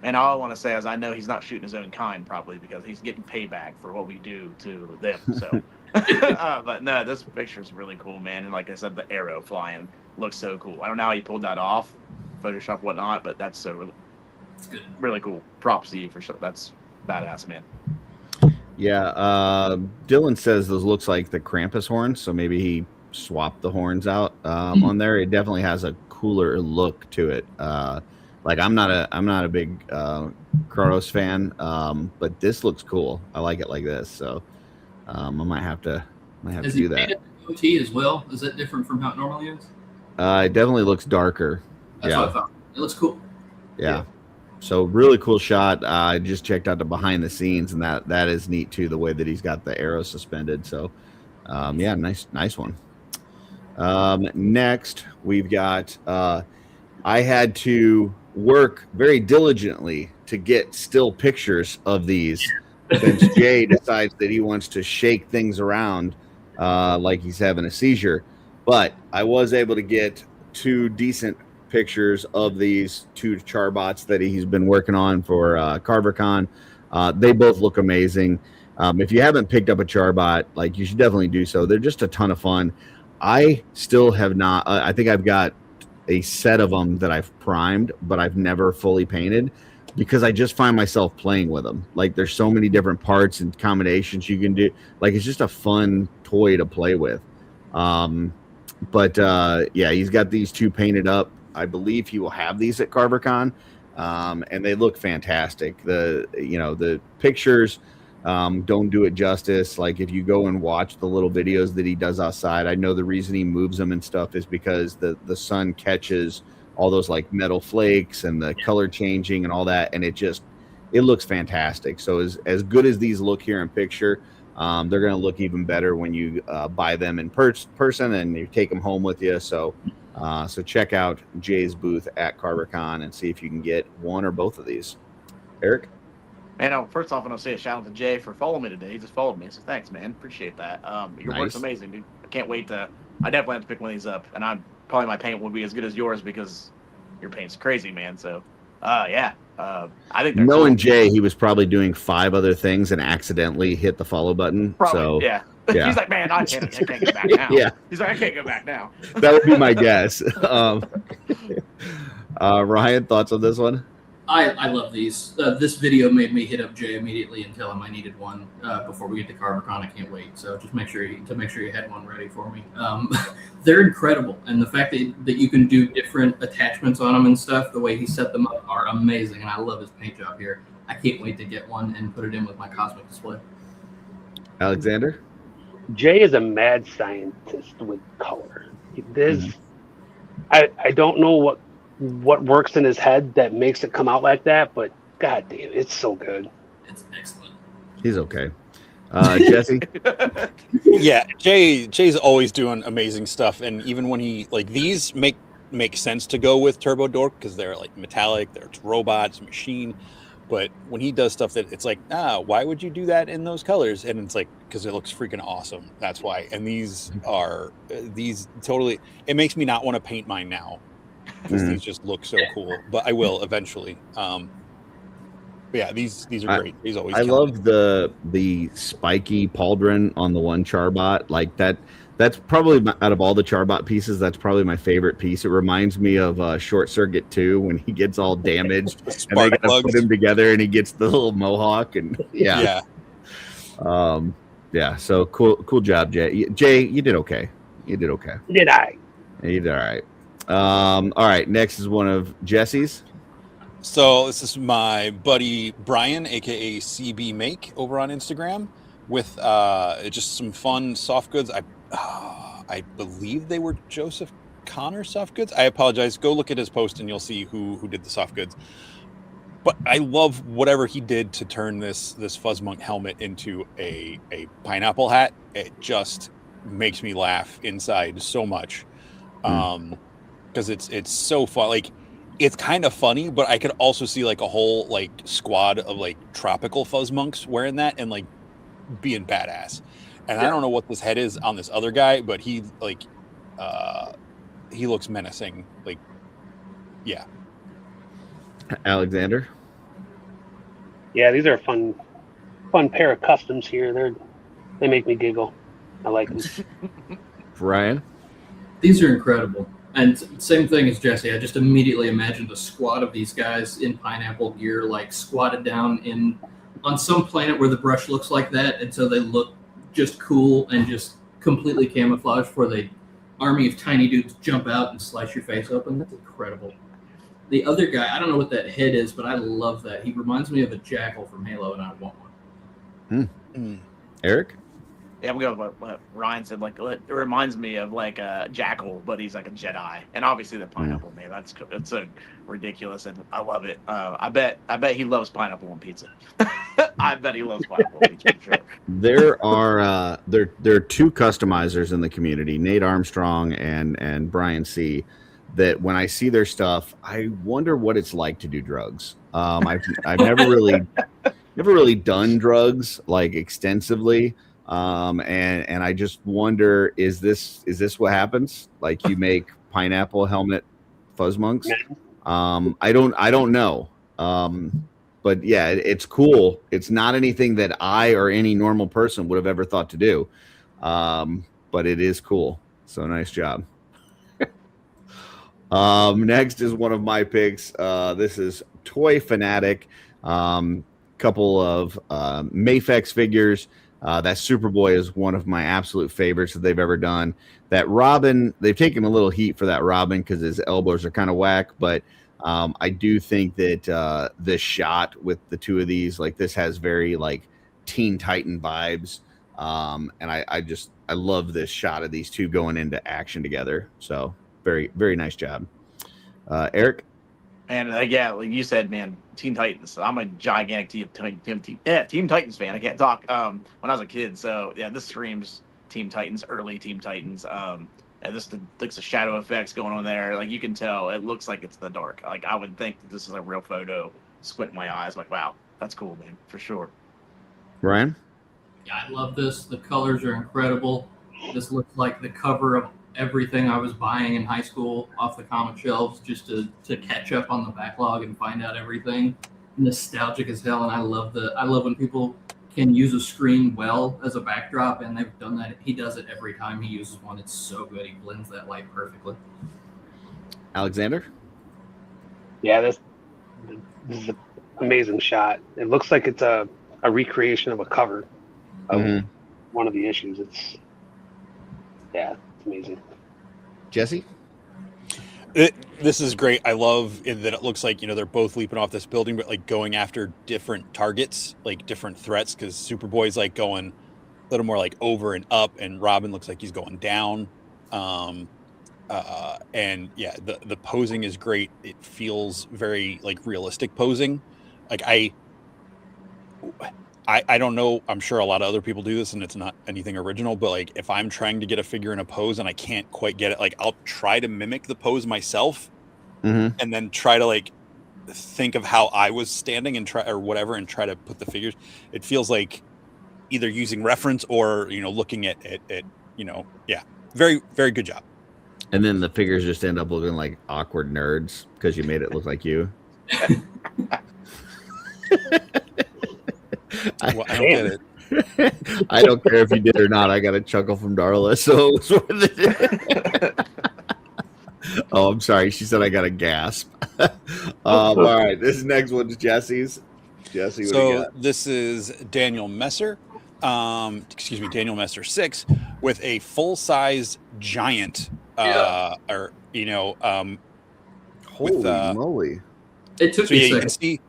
And all I want to say is I know he's not shooting his own kind probably because he's getting payback for what we do to them. So, but no, this picture is really cool, man. And like I said, the arrow flying looks so cool. I don't know how he pulled that off, Photoshop, whatnot, but that's really cool. Props to you for sure. That's badass, man. Yeah, Dylan says those looks like the Krampus horns, so maybe he swapped the horns out on there. It definitely has a cooler look to it. Like I'm not a big Kratos fan, but this looks cool. I like it like this, so I might have to do that. Painted the goatee as well? Is that different from how it normally is? It definitely looks darker. That's what I thought. It looks cool. Yeah. So really cool shot. I just checked out the behind the scenes, and that is neat too. The way that he's got the arrow suspended. So yeah, nice one. Next we've got. I had to work very diligently to get still pictures of these since Jay decides that he wants to shake things around like he's having a seizure. But I was able to get 2 decent pictures of these 2 charbots that he's been working on for Karvar Kon. They both look amazing. If you haven't picked up a charbot, like you should definitely do so. They're just a ton of fun. I still have not. I think I've got a set of them that I've primed, but I've never fully painted because I just find myself playing with them. Like there's so many different parts and combinations you can do. Like it's just a fun toy to play with. But yeah, he's got these 2 painted up. I believe he will have these at Karvar Kon, and they look fantastic. The pictures don't do it justice. Like if you go and watch the little videos that he does outside, I know the reason he moves them and stuff is because the sun catches all those like metal flakes and the color changing and all that, and it looks fantastic. So as good as these look here in picture, they're going to look even better when you buy them in person and you take them home with you. So check out Jay's booth at Karvar Kon and see if you can get one or both of these. Eric? Man, first off, I want to say a shout out to Jay for following me today. He just followed me, so thanks, man. Appreciate that. Your work's amazing, dude. I can't wait I definitely have to pick one of these up, and probably my paint will be as good as yours because your paint's crazy, man. So, yeah. I think knowing Jay, he was probably doing 5 other things and accidentally hit the follow button. Probably, so yeah. He's like, man, I can't go back now. Yeah. He's like, I can't go back now. That would be my guess. Ryan, thoughts on this one? I love these. This video made me hit up Jay immediately and tell him I needed one before we get to Karvar Kon. I can't wait. So just make sure you had one ready for me. They're incredible, and the fact that you can do different attachments on them and stuff, the way he set them up are amazing, and I love his paint job here. I can't wait to get one and put it in with my cosmic display. Alexander? Jay is a mad scientist with color. I don't know what works in his head that makes it come out like that, but god damn, it's so good. It's excellent. He's okay. Jesse? Yeah, Jay's always doing amazing stuff, and even when he like these make sense to go with Turbo Dork because they're like metallic, they're robots, machine. But when he does stuff that it's like, why would you do that in those colors? And it's like, because it looks freaking awesome. That's why. And these totally, it makes me not want to paint mine now because these just look so cool. But I will eventually. But yeah, these are great. These always. I love the spiky pauldron on the one Charbot like that. That's probably out of all the Charbot pieces, that's probably my favorite piece. It reminds me of Short Circuit 2 when he gets all damaged and they got to put him together and he gets the little mohawk and yeah. So cool job, Jay. Jay, you did okay. Did I? You did all right. All right, next is one of Jesse's. So this is my buddy Brian, aka CB Make, over on Instagram with just some fun soft goods. I believe they were Joseph Connor soft goods. I apologize. Go look at his post and you'll see who did the soft goods. But I love whatever he did to turn this Fuzzmonk helmet into a pineapple hat. It just makes me laugh inside so much. Because it's so fun. Like, it's kind of funny, but I could also see like a whole like squad of like tropical Fuzzmonks wearing that and like being badass. And I don't know what this head is on this other guy, but he like he looks menacing. Like, yeah. Alexander. Yeah, these are a fun pair of customs here. They make me giggle. I like them. Ryan. These are incredible. And same thing as Jesse. I just immediately imagined a squad of these guys in pineapple gear, like squatted down on some planet where the brush looks like that, and so they look just cool and just completely camouflaged for the army of tiny dudes jump out and slice your face open. That's incredible. The other guy, I don't know what that head is, but I love that. He reminds me of a jackal from Halo, and I want one. Eric? Yeah, I'm going with what Ryan said. Like, it reminds me of like a jackal, but he's like a Jedi, and obviously the pineapple man. It's so ridiculous, and I love it. I bet he loves pineapple on pizza. I bet he loves pineapple on pizza for sure. There are two customizers in the community, Nate Armstrong and Brian C. That when I see their stuff, I wonder what it's like to do drugs. I've never really done drugs like extensively. And I just wonder, is this what happens? Like you make pineapple helmet Fuzzmonks? I don't know. But yeah, it's cool. It's not anything that I or any normal person would have ever thought to do. But it is cool. So nice job. Next is one of my picks. This is Toy Fanatic. Couple of Mafex figures. That Superboy is one of my absolute favorites that they've ever done. That Robin, they've taken a little heat for that Robin because his elbows are kind of whack, but I do think that this shot with the two of these, like this has very like Teen Titan vibes. And I love this shot of these two going into action together. So very, very nice job. Eric? And yeah, like you said, man, Teen Titans. I'm a gigantic Team Titans fan. I can't talk. When I was a kid, so yeah, this screams Team Titans, early Team Titans. And this looks the shadow effects going on there. Like you can tell, it looks like it's the dark. Like I would think that this is a real photo. Squint my eyes, like wow, that's cool, man, for sure. Ryan? Yeah, I love this. The colors are incredible. This looks like the cover of everything I was buying in high school off the comic shelves just to catch up on the backlog and find out everything. Nostalgic as hell, and I love when people can use a screen well as a backdrop, and they've done that. He does it every time he uses one. It's so good. He blends that light perfectly. Alexander? Yeah, this is an amazing shot. It looks like it's a recreation of a cover of one of the issues. It's amazing. Jesse? This is great. I love that it looks like, they're both leaping off this building, but like going after different targets, like different threats, because Superboy's like going a little more like over and up, and Robin looks like he's going down. And yeah, the posing is great. It feels very like realistic posing. Like I don't know. I'm sure a lot of other people do this and it's not anything original, but like if I'm trying to get a figure in a pose and I can't quite get it, like I'll try to mimic the pose myself and then try to like think of how I was standing and try to put the figures, it feels like either using reference or looking at very, very good job. And then the figures just end up looking like awkward nerds because you made it look like you. Well, I don't get it. I don't care if you did or not. I got a chuckle from Darla, so it was worth it. Oh, I'm sorry. She said I got a gasp. All right. This next one's Jesse's. Jesse, what do you got? This is Daniel Messer. Daniel Messer 6 with a full-size giant. Holy moly! It took So me yeah, a you can second. see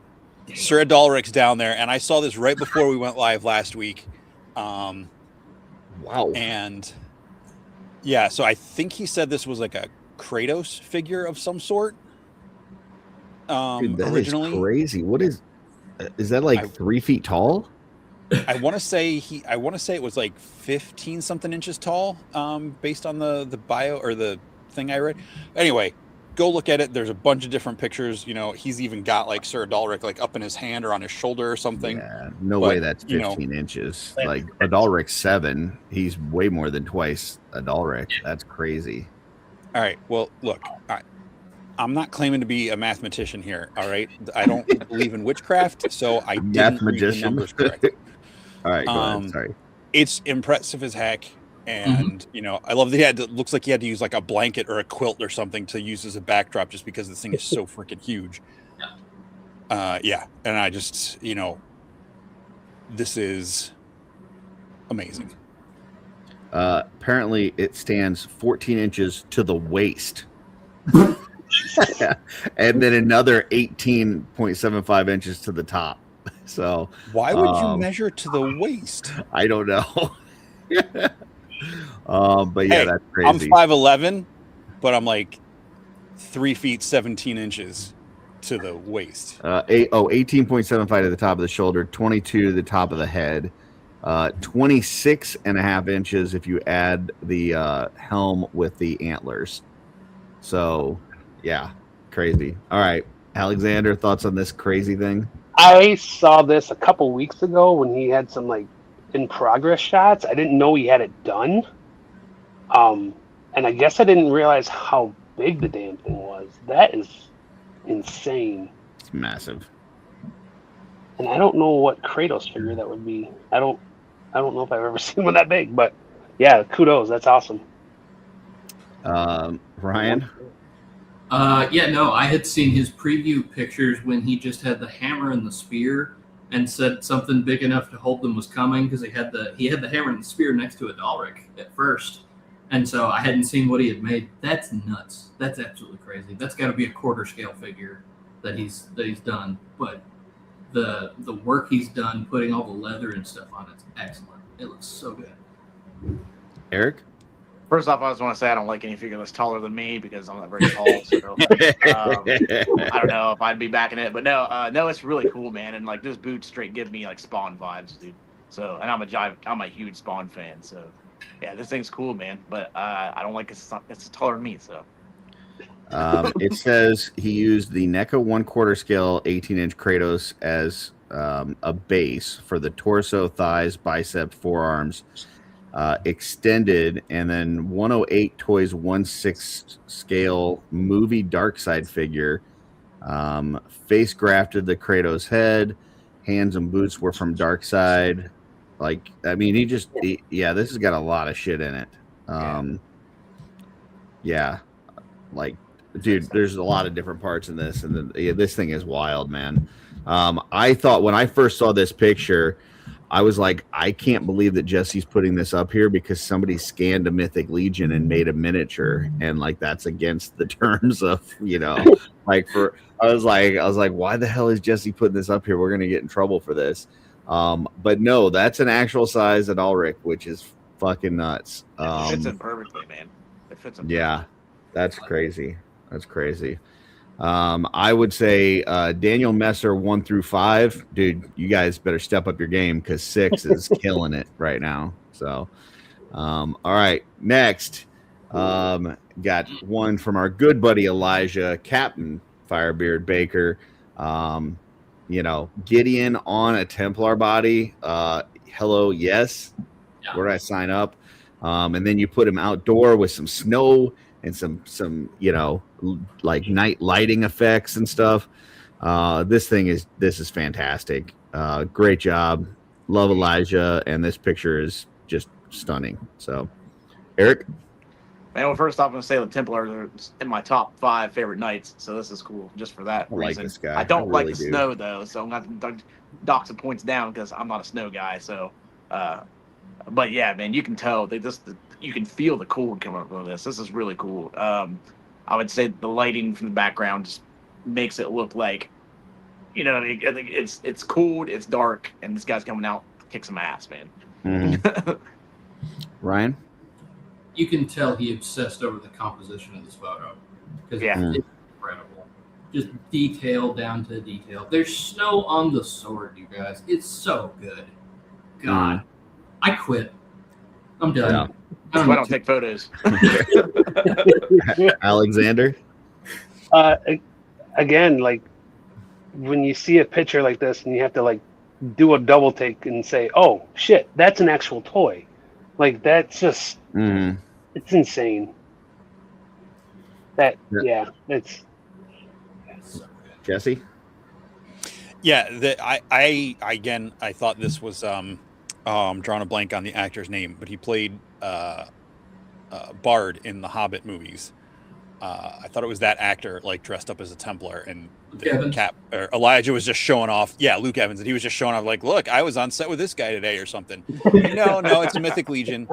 Sir Adalric's down there, and I saw this right before we went live last week. Wow! And yeah, so I think he said this was like a Kratos figure of some sort. Dude, that Originally, is crazy. What is that like 3 feet tall? I want to say it was like 15 something inches tall, based on the bio or the thing I read. Anyway, go look at it. There's a bunch of different pictures. He's even got like Sir Adalric like up in his hand or on his shoulder or something. Yeah, no But, way that's 15 inches. Like Adalric's 7. He's way more than twice Adalric. That's crazy. All right. Well, look, I'm not claiming to be a mathematician here. All right. I don't believe in witchcraft, so I didn't read the numbers correctly. All right, go ahead. Sorry. It's impressive as heck. And, I love that looks like he had to use like a blanket or a quilt or something to use as a backdrop just because this thing is so freaking huge. Yeah. And I just, this is amazing. Apparently it stands 14 inches to the waist. And then another 18.75 inches to the top. So why would you measure to the waist? I don't know. But yeah, Hey, that's crazy. I'm 5'11", but I'm like 3 feet 17 inches to the waist. 18.75 to the top of the shoulder, 22 to the top of the head, 26 and a half inches if you add the helm with the antlers. So yeah, crazy. All right, Alexander, thoughts on this crazy thing? I saw this a couple weeks ago when he had some like in progress shots. I didn't know he had it done. And I guess I didn't realize how big the damn thing was. That is insane. It's massive. And I don't know what Kratos figure that would be. I don't know if I've ever seen one that big, but yeah, kudos. That's awesome. Ryan? I had seen his preview pictures when he just had the hammer and the spear and said something big enough to hold them was coming because he had the hammer and the spear next to Adalric at first. And so I hadn't seen what he had made. That's nuts. That's absolutely crazy. That's got to be a quarter scale figure that he's done. But the work he's done putting all the leather and stuff on it's excellent. It looks so good. Eric? First off, I just want to say I don't like any figure that's taller than me because I'm not very tall. So I don't know if I'd be backing it, but no, it's really cool, man. And like those boots straight give me like Spawn vibes, dude. So, and I'm a huge Spawn fan. So, yeah, this thing's cool, man. But I don't like it's taller than me. So. It says he used the NECA 1/4 scale 18-inch Kratos as a base for the torso, thighs, bicep, forearms. Extended, and then 108 Toys 1/6 scale movie Darkseid figure. Face grafted the Kratos head. Hands and boots were from Darkseid. Like, I mean, this has got a lot of shit in it. Yeah, like, dude, there's a lot of different parts in this, and this thing is wild, man. I thought when I first saw this picture, I was like, I can't believe that Jesse's putting this up here because somebody scanned a Mythic Legion and made a miniature, and like that's against the terms of, like I was like, why the hell is Jesse putting this up here? We're gonna get in trouble for this. But no, that's an actual size at Ulrich, which is fucking nuts. It fits in perfectly, man. It fits in. Yeah, that's crazy. That's crazy. I would say Daniel Messer 1 through 5, dude. You guys better step up your game because 6 is killing it right now. So, all right, next, got one from our good buddy Elijah, Captain Firebeard Baker. Gideon on a Templar body. Hello, yes. Yeah. Where do I sign up? And then you put him outdoor with some snow and some like night lighting effects and stuff. This is fantastic. Great job. Love Elijah, and this picture is just stunning. So, Eric? Man, well, first off, I'm going to say the Templars are in my top 5 favorite knights, so this is cool just for that I like reason. this guy. I don't I like really the do. snow, though, so I'm going to dock some points down because I'm not a snow guy. So, but yeah, man, you can tell you can feel the cold coming up from this. This is really cool. I would say the lighting from the background just makes it look like, I think it's cold, it's dark, and this guy's coming out to kick some ass, man. Mhm. Ryan? You can tell he obsessed over the composition of this photo because it's incredible. Just detail down to detail. There's snow on the sword, you guys. It's so good. God, I quit. I'm done. Yeah. That's why I don't take photos. Alexander? Again, like when you see a picture like this and you have to like do a double take and say, "Oh shit, that's an actual toy," like that's just it's insane. It's Jesse? Yeah, I thought this was drawing a blank on the actor's name, but he played Bard in the Hobbit movies. I thought it was that actor, like dressed up as a Templar, and Elijah was just showing off. Yeah, Luke Evans, and he was just showing off, like, look, I was on set with this guy today or something. No, it's a Mythic Legion.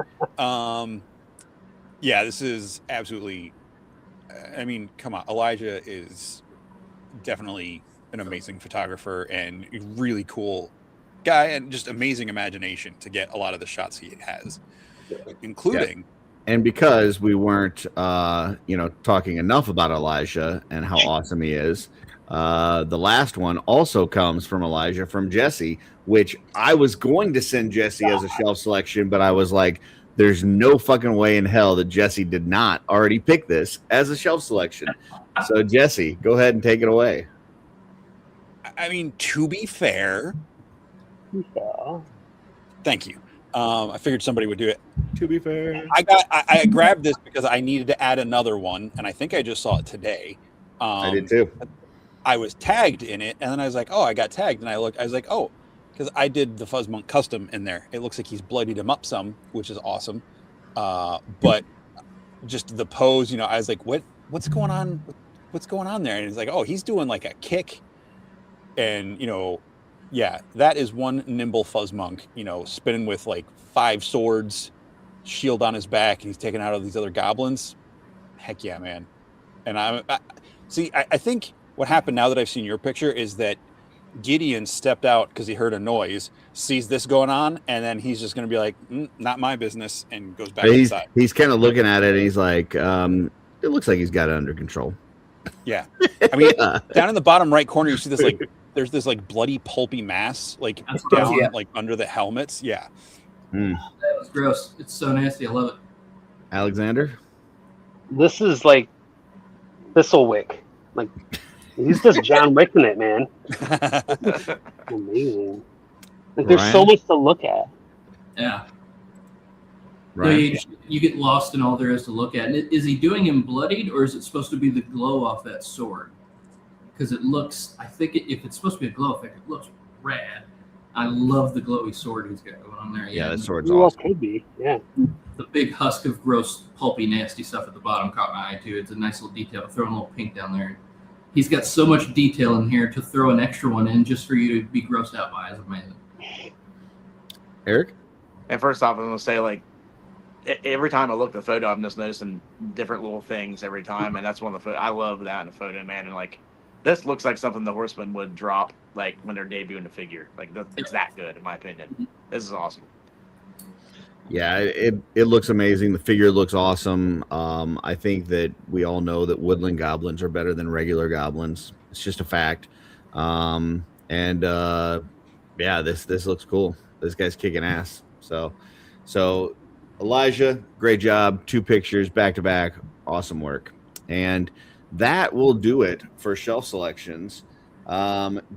Yeah, this is absolutely. I mean, come on, Elijah is definitely an amazing photographer and a really cool guy, and just amazing imagination to get a lot of the shots he has, including. Yeah. And because we weren't, talking enough about Elijah and how awesome he is, the last one also comes from Elijah from Jesse, which I was going to send Jesse as a shelf selection, but I was like, there's no fucking way in hell that Jesse did not already pick this as a shelf selection. So, Jesse, go ahead and take it away. I mean, to be fair, thank you. I figured somebody would do it. To be fair, I grabbed this because I needed to add another one, and I think I just saw it today. I did too. I was tagged in it, and then I was like, "Oh, I got tagged," and I was like, "Oh," because I did the Fuzzmonk custom in there. It looks like he's bloodied him up some, which is awesome. But just the pose, I was like, "What's going on? What's going on there?" And it's like, "Oh, he's doing like a kick," and yeah, that is one nimble Fuzzmonk, spinning with like 5 swords, shield on his back, and he's taking out all these other goblins. Heck yeah, man. And I think what happened now that I've seen your picture is that Gideon stepped out because he heard a noise, sees this going on, and then he's just going to be like, not my business, and goes back inside. He's kind of looking at it, and he's like, it looks like he's got it under control. Yeah. I mean, down in the bottom right corner, you see this like, there's this like bloody pulpy mass like down like under the helmets. Yeah. That was gross. It's so nasty. I love it. Alexander? This is like Thistlewick. Like he's just John Wick in it, man. Amazing. Like there's so much to look at. Yeah. Right. You get lost in all there is to look at. And is he doing him bloodied, or is it supposed to be the glow off that sword? Because it looks, I think if it's supposed to be a glow effect, it looks rad. I love the glowy sword he's got going on there. Yeah, that sword's Well, awesome. could be. Yeah. The big husk of gross, pulpy, nasty stuff at the bottom caught my eye too. It's a nice little detail. Throwing a little pink down there. He's got so much detail in here to throw an extra one in just for you to be grossed out by. It's amazing. Eric? And first off, I'm going to say, like, every time I look at the photo, I'm just noticing different little things every time. And that's one of the I love that in a photo, man. And, like, this looks like something the Horsemen would drop, like, when they're debuting a figure. Like, it's that good, in my opinion. This is awesome. Yeah, it looks amazing. The figure looks awesome. I think that we all know that woodland goblins are better than regular goblins. It's just a fact. Yeah, this looks cool. This guy's kicking ass. So Elijah, great job. 2 pictures back to back. Awesome work. And that will do it for shelf selections.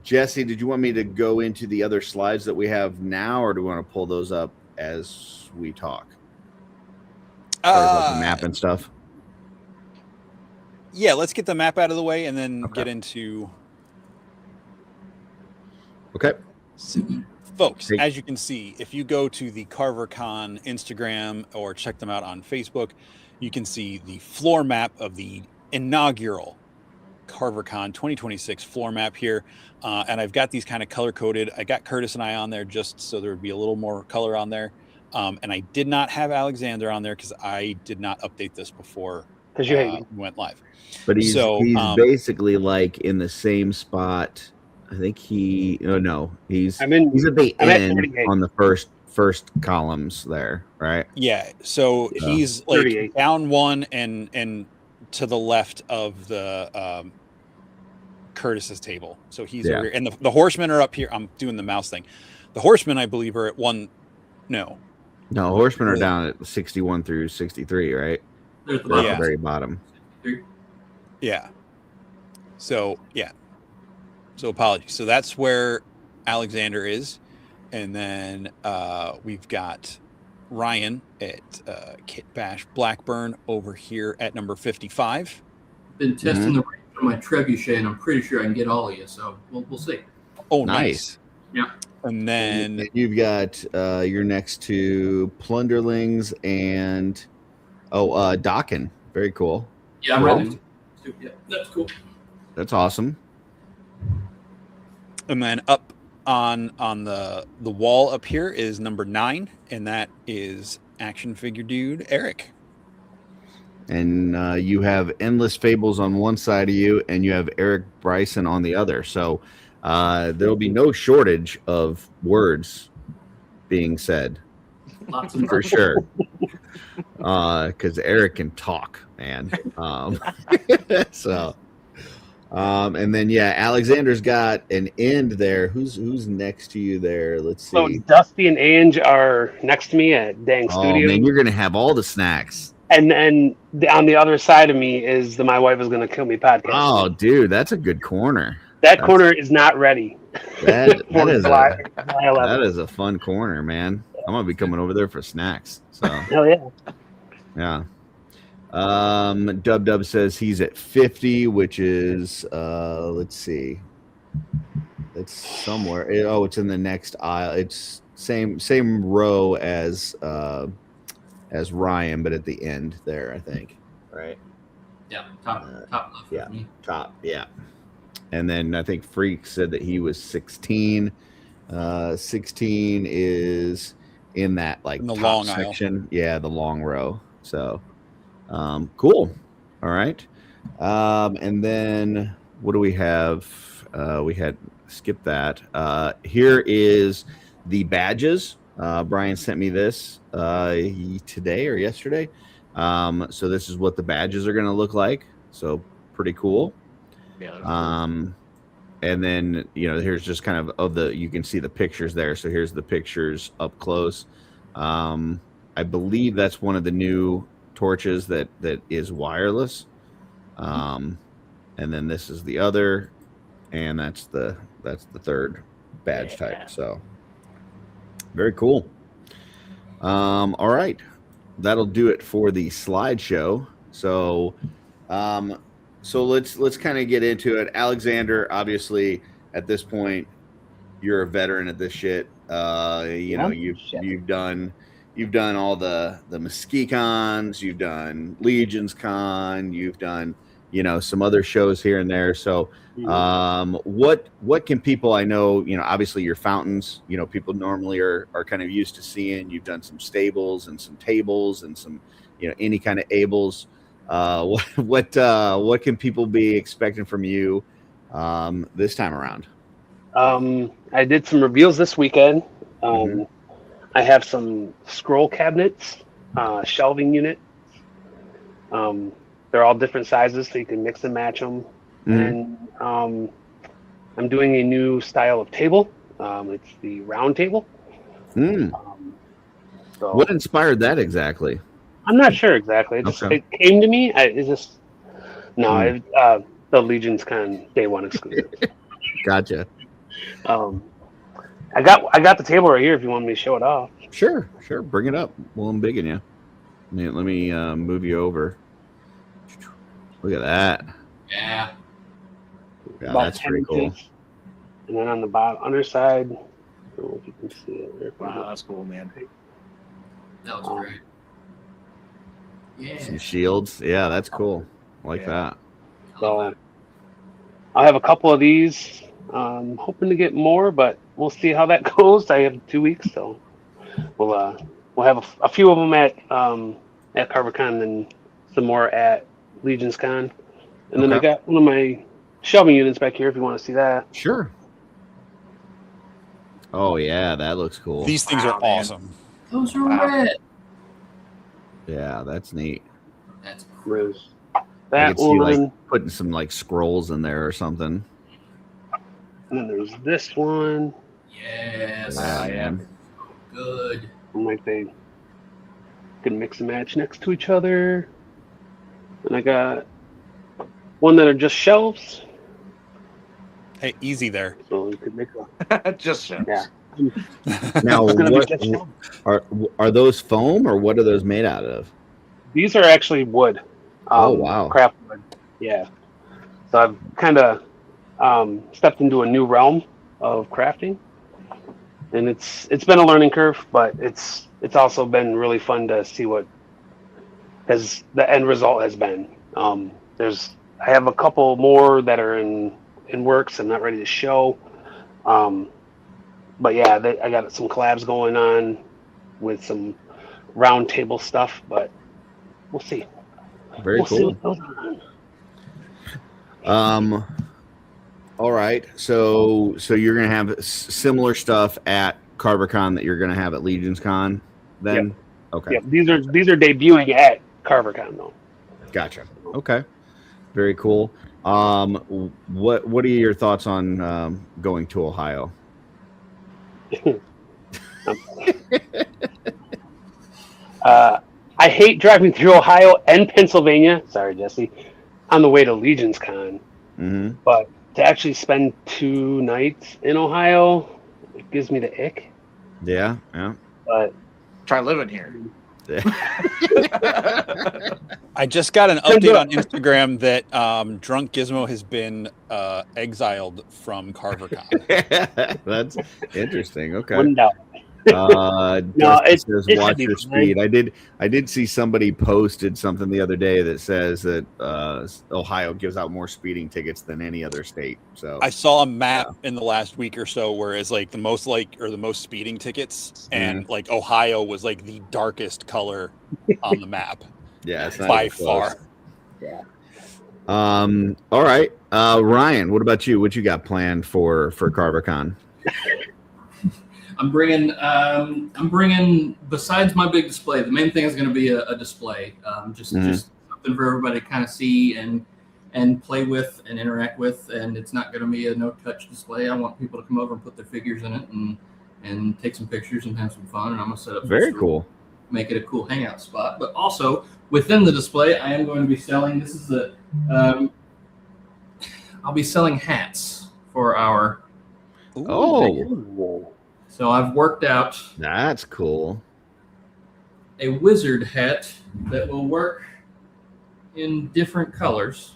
Jesse, did you want me to go into the other slides that we have now, or do we want to pull those up as we talk? As far as like the map and stuff. Yeah, let's get the map out of the way and then Okay. get into. Okay. Folks, Hey. as you can see, if you go to the Karvar Kon Instagram or check them out on Facebook, you can see the floor map of the inaugural Karvar Kon 2026 floor map here. And I've got these kind of color coded. I got Curtis and I on there just so there would be a little more color on there. And I did not have Alexander on there because I did not update this before Because you hate me. we went live. But he's basically like in the same spot. I think he's at the end on the first columns there, right? Yeah. So he's like 38. down one and to the left of the Curtis's table. So he's over here. And the horsemen are up here. I'm doing the mouse thing. The horsemen, I believe, are at one. No, horsemen are down at 61 through 63, right? There's the They're at bottom. the very bottom. Yeah. So yeah. So apologies. So that's where Alexander is, and then we've got Ryan at KitbashBlackburn over here at number 55. Been testing the range on my trebuchet, and I'm pretty sure I can get all of you. So we'll see. Oh, nice. Yeah. And then you've got you're next to Plunderlings and Dokken. Very cool. Yeah, I'm ready. Yeah, that's cool. That's awesome. And then up on the wall up here is number 9, and that is action figure dude Eric. And you have Endless Fables on one side of you, and you have Eric Bryson on the other. So there'll be no shortage of words being said. Lots of For sure. Because Eric can talk, man. And then Alexander's got an end there. Who's next to you there? Let's see. So Dusty and Ange are next to me at Dang Oh Studio. man, you're gonna have all the snacks. And then on the other side of me is the My Wife Is Gonna Kill Me podcast. Oh, dude, that's a good corner. That corner is not ready. That is July 11th. that is a fun corner, man. I'm gonna be coming over there for snacks. So Hell yeah. yeah. Dub says he's at 50, which is let's see. It's somewhere. It's in the next aisle. It's same row as Ryan, but at the end there, I think. Right? Yeah, top left. Yeah. For me. Top, yeah. And then I think Freak said that he was 16. 16 is in that like in the top long section. aisle. Yeah, the long row. So cool. All right. And then what do we have? We had skipped that. Here is the badges. Brian sent me this today or yesterday. So this is what the badges are going to look like. So pretty cool. Yeah. And then, here's just kind of you can see the pictures there. So here's the pictures up close. I believe that's one of the new torches that is wireless. And then this is the other, and that's the third badge type. So very cool. All right. That'll do it for the slideshow. So let's kind of get into it. Alexander, obviously, at this point, you're a veteran at this shit. You've done all the Mesquite cons, you've done Legion's Con, you've done some other shows here and there. So what can people, I know, obviously your fountains, people normally are kind of used to seeing. You've done some stables and some tables and some any kind of ables. What can people be expecting from you this time around? I did some reveals this weekend. I have some scroll cabinets, shelving units. They're all different sizes, so you can mix and match them. And I'm doing a new style of table. It's the round table. So What inspired that exactly? I'm not sure exactly. It came to me. The Legion's Con Day 1 exclusive. Gotcha. I got the table right here if you want me to show it off. Sure. Bring it up. Well, I'm bigging you. Let me move you over. Look at that. Yeah. Yeah, About that's 10 pretty cool. inches. And then on the bottom underside, I don't know if you can see it there. Wow, that's cool, man. That was great. Yeah. Some shields. Yeah, that's cool. I like that. So I'll have a couple of these. Hoping to get more, but we'll see how that goes. I have 2 weeks, so we'll have a few of them at Karvar Kon and some more at Legion's Con. And then I got one of my shelving units back here if you want to see that. Sure. Oh yeah, that looks cool. These things are awesome. Those are red. Yeah, that's neat. That's Riz. I That could see one. like putting some like scrolls in there or something. And then there's this one. yes. Wow, yeah. Good. And like they can mix and match next to each other. And I got one that are just shelves. Hey, easy there. So you could make a Just shows. yeah. Now, It's gonna be what just shelves. are those foam or what are those made out of? These are actually wood. Oh, wow. Craft wood. Yeah. So I've kind of stepped into a new realm of crafting, and it's been a learning curve, but it's also been really fun to see what the end result has been. I have a couple more that are in works. I'm not ready to show. But yeah, I got some collabs going on with some round table stuff, but we'll see. Very We'll see cool. what goes on. All right. So you're gonna have similar stuff at Karvar Kon that you're gonna have at Legion's Con, then? Yep. Okay. Yeah, these are debuting at Karvar Kon though. Gotcha. Okay. Very cool. What are your thoughts on going to Ohio? I hate driving through Ohio and Pennsylvania. Sorry, Jesse. On the way to Legion's Con, Mm-hmm. but to actually spend 2 nights in Ohio, it gives me the ick. Yeah. But Try living here. I just got an update on Instagram that Drunk Gizmo has been exiled from Karvar Kon. That's interesting. Okay. one doubt. No, it says should watch be your fine. speed. I did see somebody posted something the other day that says that Ohio gives out more speeding tickets than any other state. So I saw a map in the last week or so where it's like the most speeding tickets, and like Ohio was like the darkest color on the map. yeah, it's not by even close. far. Yeah. All right. Ryan, what about you? What you got planned for Karvar Kon? I'm bringing besides my big display, the main thing is going to be a display, just something for everybody to kind of see and play with and interact with. And it's not going to be a no touch display. I want people to come over and put their figures in it and take some pictures and have some fun. And I'm going to set up Very cool. Make it a cool hangout spot. But also within the display, I am going to be selling. This is I'll be selling hats for our. Oh. So I've worked out That's cool. a wizard hat that will work in different colors,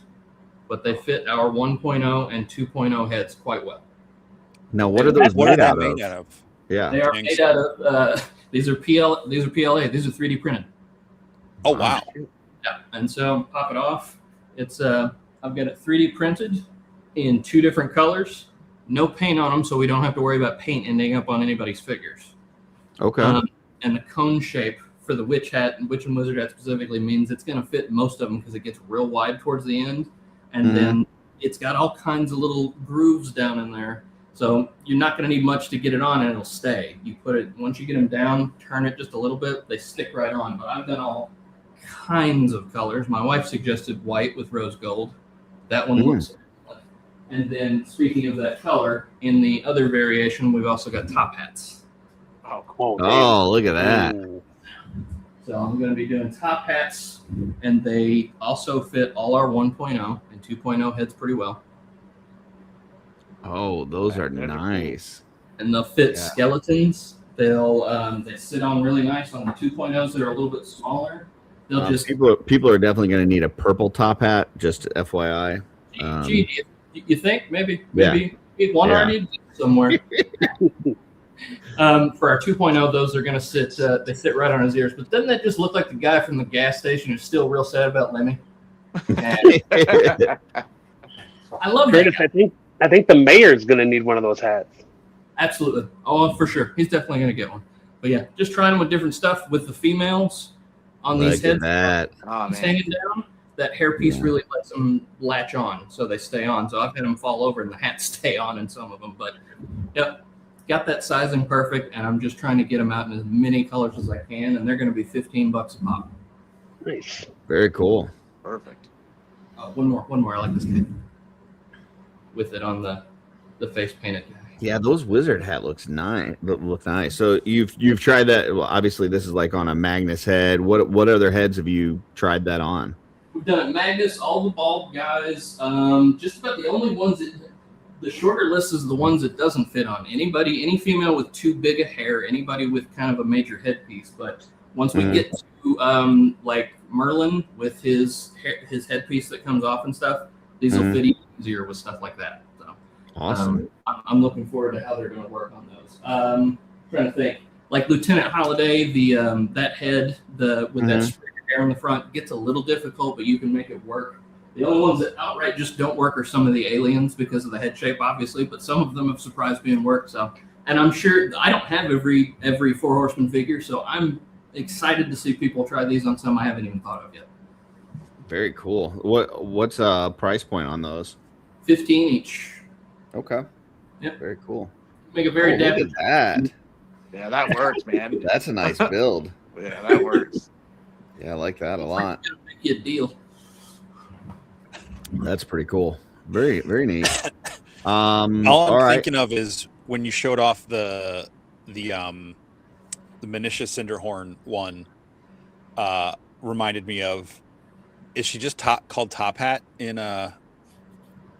but they fit our 1.0 and 2.0 heads quite well. Now, what are those What are made they out made of? out of? Yeah. They are Thanks. made out of these are PLA, these are 3D printed. Oh wow! Yeah, and so pop it off. It's I've got it 3D printed in 2 different colors. No paint on them, so we don't have to worry about paint ending up on anybody's figures. Okay. And the cone shape for the witch hat and witch and wizard hat specifically means it's going to fit most of them because it gets real wide towards the end, and then it's got all kinds of little grooves down in there. So you're not going to need much to get it on, and it'll stay. You put it once you get them down, turn it just a little bit, they stick right on. But I've done all kinds of colors. My wife suggested white with rose gold. That one looks. And then, speaking of that color, in the other variation, we've also got top hats. Oh, cool. Oh, look at that. So I'm going to be doing top hats, and they also fit all our 1.0 and 2.0 heads pretty well. Oh, those are Those are cool. nice. And they'll fit Yeah. skeletons. They sit on really nice on the 2.0s that are a little bit smaller. They'll just people are definitely going to need a purple top hat. Just FYI. Gee, you think maybe one Yeah. already somewhere. For our 2.0, those are going to sit. They sit right on his ears. But doesn't that just look like the guy from the gas station who's still real sad about Lemmy? And I love that Curtis, guy. I think the mayor's going to need one of those hats. Absolutely. Oh, for sure. He's definitely going to get one. But yeah, just trying them with different stuff with the females on these Look at heads. that. Oh, man. Hanging down. That hairpiece really lets them latch on, so they stay on. So I've had them fall over and the hats stay on in some of them. But yep, got that sizing perfect, and I'm just trying to get them out in as many colors as I can, and they're going to be $15 a pop. Nice. Very cool. Perfect. One more. I like this kid with it on the face painted guy. Yeah, those wizard hat looks nice. Look nice. So you've tried that. Well, obviously this is like on a Magnus head. What other heads have you tried that on? We've done it Magnus, all the bald guys. Just about the only ones that the shorter list is the ones that doesn't fit on anybody, any female with too big a hair, anybody with kind of a major headpiece. But once we get to like Merlin with his headpiece that comes off and stuff, these will fit easier with stuff like that. So Awesome. I'm looking forward to how they're going to work on those. Trying to think, like Lieutenant Holiday, the that head with that straight hair in the front gets a little difficult, but you can make it work. The only ones that outright just don't work are some of the aliens because of the head shape, obviously, but some of them have surprised being worked. So, and I'm sure I don't have every Four Horsemen figure, so I'm excited to see people try these on some I haven't even thought of yet. Very cool. What's price point on those? 15 each. Okay. Yep. Very cool. Make a very Look at that. Yeah, that works, man. That's a nice build. Yeah, that works. Yeah, I like that a lot. Make you a deal. That's pretty cool. Very, very neat. All I'm all right. thinking of is when you showed off the Manisha Cinderhorn one. Reminded me of. Is she just called Top Hat in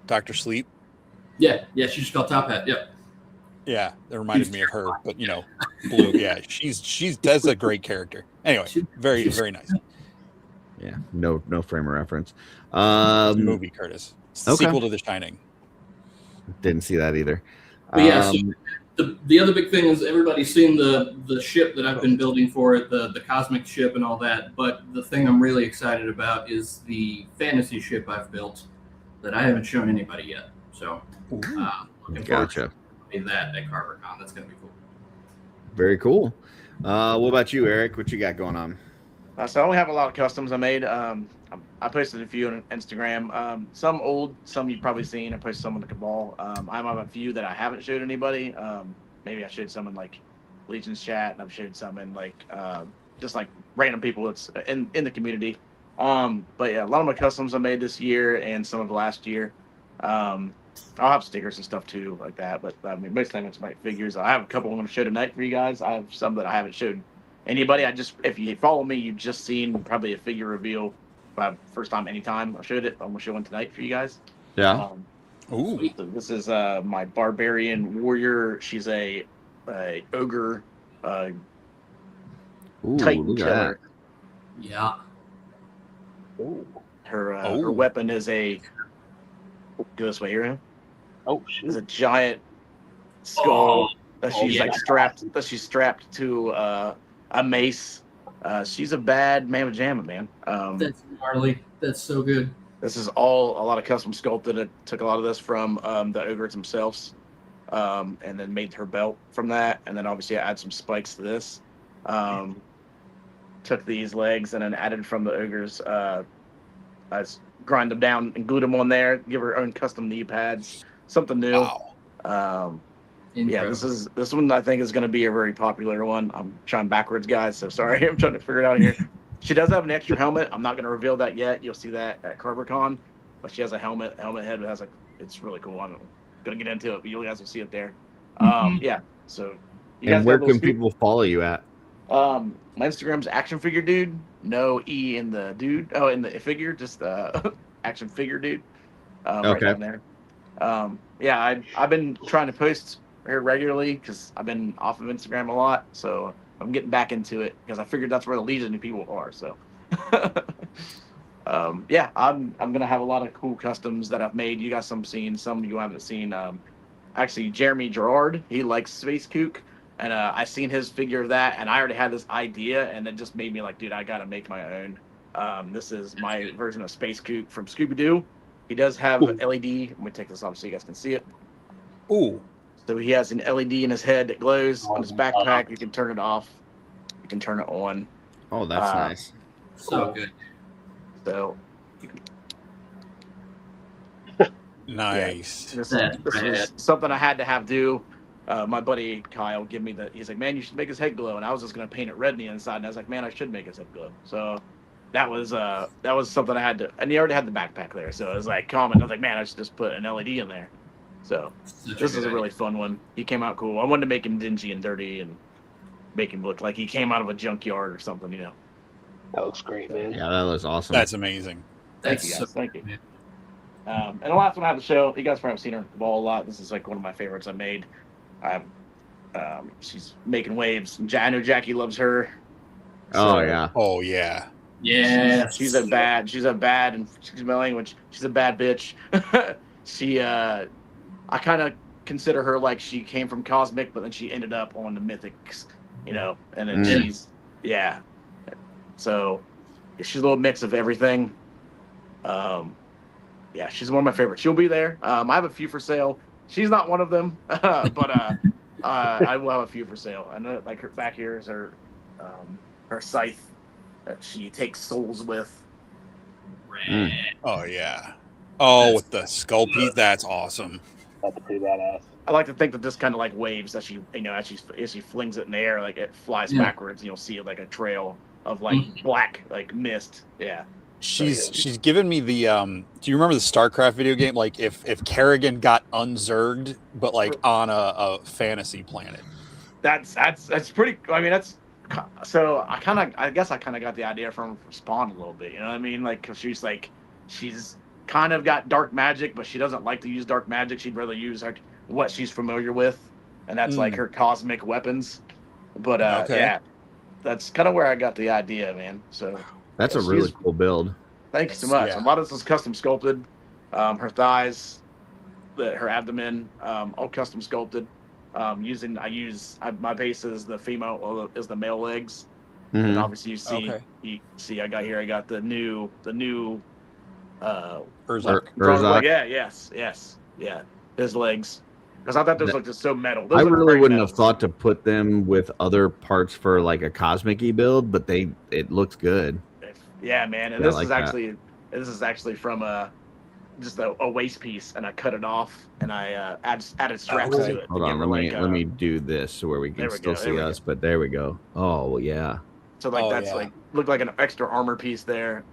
Dr. Sleep? Yeah, she's just called Top Hat. Yep. Yeah, that reminded me of her, but blue. Yeah, that's a great character. Anyway, very, very nice. Yeah, no frame of reference. Movie, Curtis. It's the sequel to The Shining. Didn't see that either. But yeah, so the other big thing is everybody's seen the ship that I've been building for it, the cosmic ship and all that. But the thing I'm really excited about is the fantasy ship I've built that I haven't shown anybody yet. So looking forward to that at Karvar Kon. That's going to be cool. Very cool. What about you, Eric? What you got going on? So I only have a lot of customs I made. I posted a few on Instagram. Some old, some you've probably seen. I posted some on the Cabal. I have a few that I haven't showed anybody. Maybe I showed some in like Legion's chat, and I've showed some in like just like random people that's in the community. But yeah, a lot of my customs I made this year and some of last year. I'll have stickers and stuff too, like that. But I mean, most of the time it's my figures. I have a couple I'm going to show tonight for you guys. I have some that I haven't showed anybody. If you follow me, you've just seen probably a figure reveal. First time, anytime I showed it. I'm gonna show one tonight for you guys. Yeah. So this is my barbarian warrior. She's a ogre Titan killer. Yeah. Her weapon is a. Go this way, here. Oh shoot! Is a giant skull that she's strapped to a mace. She's a bad mamma jamma, man. That's gnarly. That's so good. This is all a lot of custom sculpted. I took a lot of this from the ogres themselves, and then made her belt from that. And then obviously I add some spikes to this. Took these legs and then added from the ogres. I grind them down and glued them on there. Give her own custom knee pads. Something new. Wow. Yeah, this one I think is going to be a very popular one. I'm trying backwards, guys, so sorry. I'm trying to figure it out here. She does have an extra helmet. I'm not going to reveal that yet. You'll see that at Karvar Kon. But she has a helmet head that has it's really cool. I'm going to get into it, but you guys will see it there. Yeah, so. And where can people follow you at? My Instagram's Action Figure Dude. No E in the dude. Oh, in the figure, just Action Figure Dude. Okay. Right down there. Yeah, I've been trying to post here regularly because I've been off of Instagram a lot, so I'm getting back into it because I figured that's where the legion of people are. So, yeah, I'm gonna have a lot of cool customs that I've made. You got some seen, some you haven't seen. Actually, Jeremy Gerard, he likes Space Kook, and I seen his figure of that, and I already had this idea, and it just made me like, dude, I gotta make my own. This is my version of Space Kook from Scooby Doo. He does have LED. Let me take this off so you guys can see it. Ooh. So he has an LED in his head that glows. On his backpack, you can turn it off. You can turn it on. Oh, that's nice. So good. So Nice. this was something I had to have do. My buddy Kyle gave me he's like, man, you should make his head glow. And I was just gonna paint it red on the inside. And I was like, man, I should make his head glow. So that was something I had to, and he already had the backpack there. So it was like common. I was like, man, I should just put an LED in there. So this is a really fun one. He came out cool. I wanted to make him dingy and dirty and make him look like he came out of a junkyard or something, you know. That looks great, man. Yeah, that looks awesome. That's amazing. Thank you, guys. Thank you. And the last one I have to show, you guys probably have seen her ball a lot. This is like one of my favorites I made. She's making waves. I know Jackie loves her. Oh yeah. Oh yeah. Yeah. She's a bad, and excuse my language, she's a bad bitch. I kind of consider her like she came from Cosmic, but then she ended up on the Mythics, you know, and then so she's a little mix of everything. Yeah, she's one of my favorites. She'll be there. I have a few for sale. She's not one of them, but I will have a few for sale. I know, like her back here is her scythe that she takes souls with. Oh yeah. Oh, with the skull piece, that's awesome. That's pretty badass. I like to think that this kind of like waves that she, you know, as she flings it in the air, like it flies backwards, and you'll see like a trail of like black like mist. Yeah. She's given me the do you remember the StarCraft video game? Like if Kerrigan got unzerged, but like on a fantasy planet. That's pretty. I mean, that's so. I guess I kind of got the idea from Spawn a little bit. You know what I mean? Like, 'cause she's kind of got dark magic, but she doesn't like to use dark magic. She'd rather use what she's familiar with, and that's like her cosmic weapons. But yeah, that's kind of where I got the idea, man. So that's a really cool build. Thank you so much. Yeah. A lot of this is custom sculpted. Her thighs, her abdomen, all custom sculpted. My base is the female, is the male legs, and obviously you see I got the new Urzak. Yeah, his legs, because I thought those looked just so metal. I really wouldn't have thought to put them with other parts for like a cosmic-y build, but it looks good. Yeah, man, and this is actually from just a waist piece, and I cut it off, and I added straps to it. Hold on, let me do this so where we can still see us. But there we go. Oh well, yeah. So like like looked like an extra armor piece there.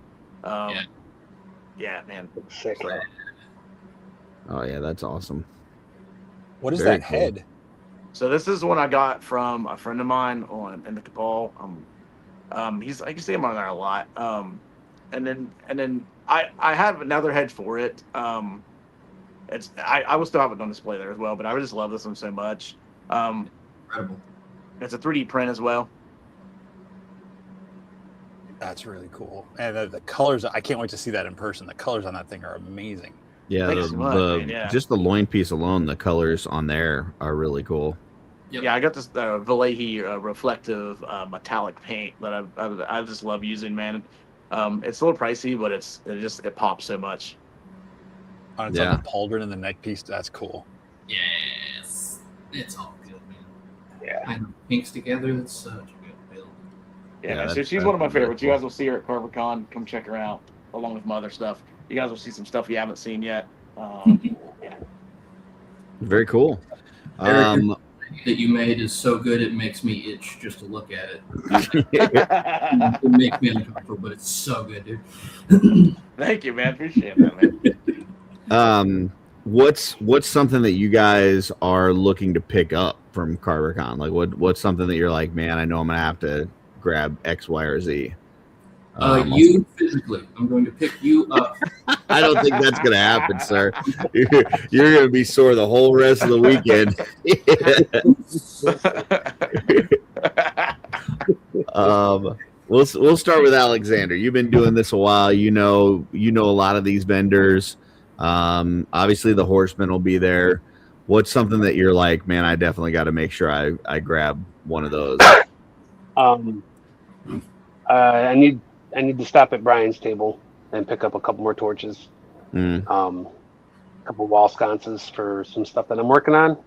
Yeah, man. Sick. Oh yeah, that's awesome. What is Very that cool. head? So this is one I got from a friend of mine in the Cabal. I can see him on there a lot. And then I have another head for it. I will still have it on display there as well, but I just love this one so much. Incredible. It's a 3D print as well. That's really cool. And the colors, I can't wait to see that in person. The colors on that thing are amazing. Yeah, Thanks so much, man, just the loin piece alone, the colors on there are really cool. Yep. Yeah, I got this Vallejo reflective metallic paint that I just love using, man. It's a little pricey, but it pops so much. On its like the pauldron and the neck piece, that's cool. Yes, it's all good, man. Yeah, And pinks together, it's such a good build. Yeah, so she's one of my favorites. You guys will see her at Karvar Kon. Come check her out, along with my other stuff. You guys will see some stuff you haven't seen yet. Yeah. Very cool. Eric, that you made is so good it makes me itch just to look at it. It makes me uncomfortable, but it's so good, dude. Thank you, man. Appreciate that, man. What's something that you guys are looking to pick up from Karvar Kon? Like what's something that you're like, man, I know I'm gonna have to grab X, Y, or Z? You physically. I'm going to pick you up. I don't think that's going to happen, sir. You're going to be sore the whole rest of the weekend. We'll start with Alexander. You've been doing this a while. You know a lot of these vendors. Obviously, the Horsemen will be there. What's something that you're like, man, I definitely got to make sure I grab one of those? I need to stop at Brian's table and pick up a couple more torches. A couple wall sconces for some stuff that I'm working on.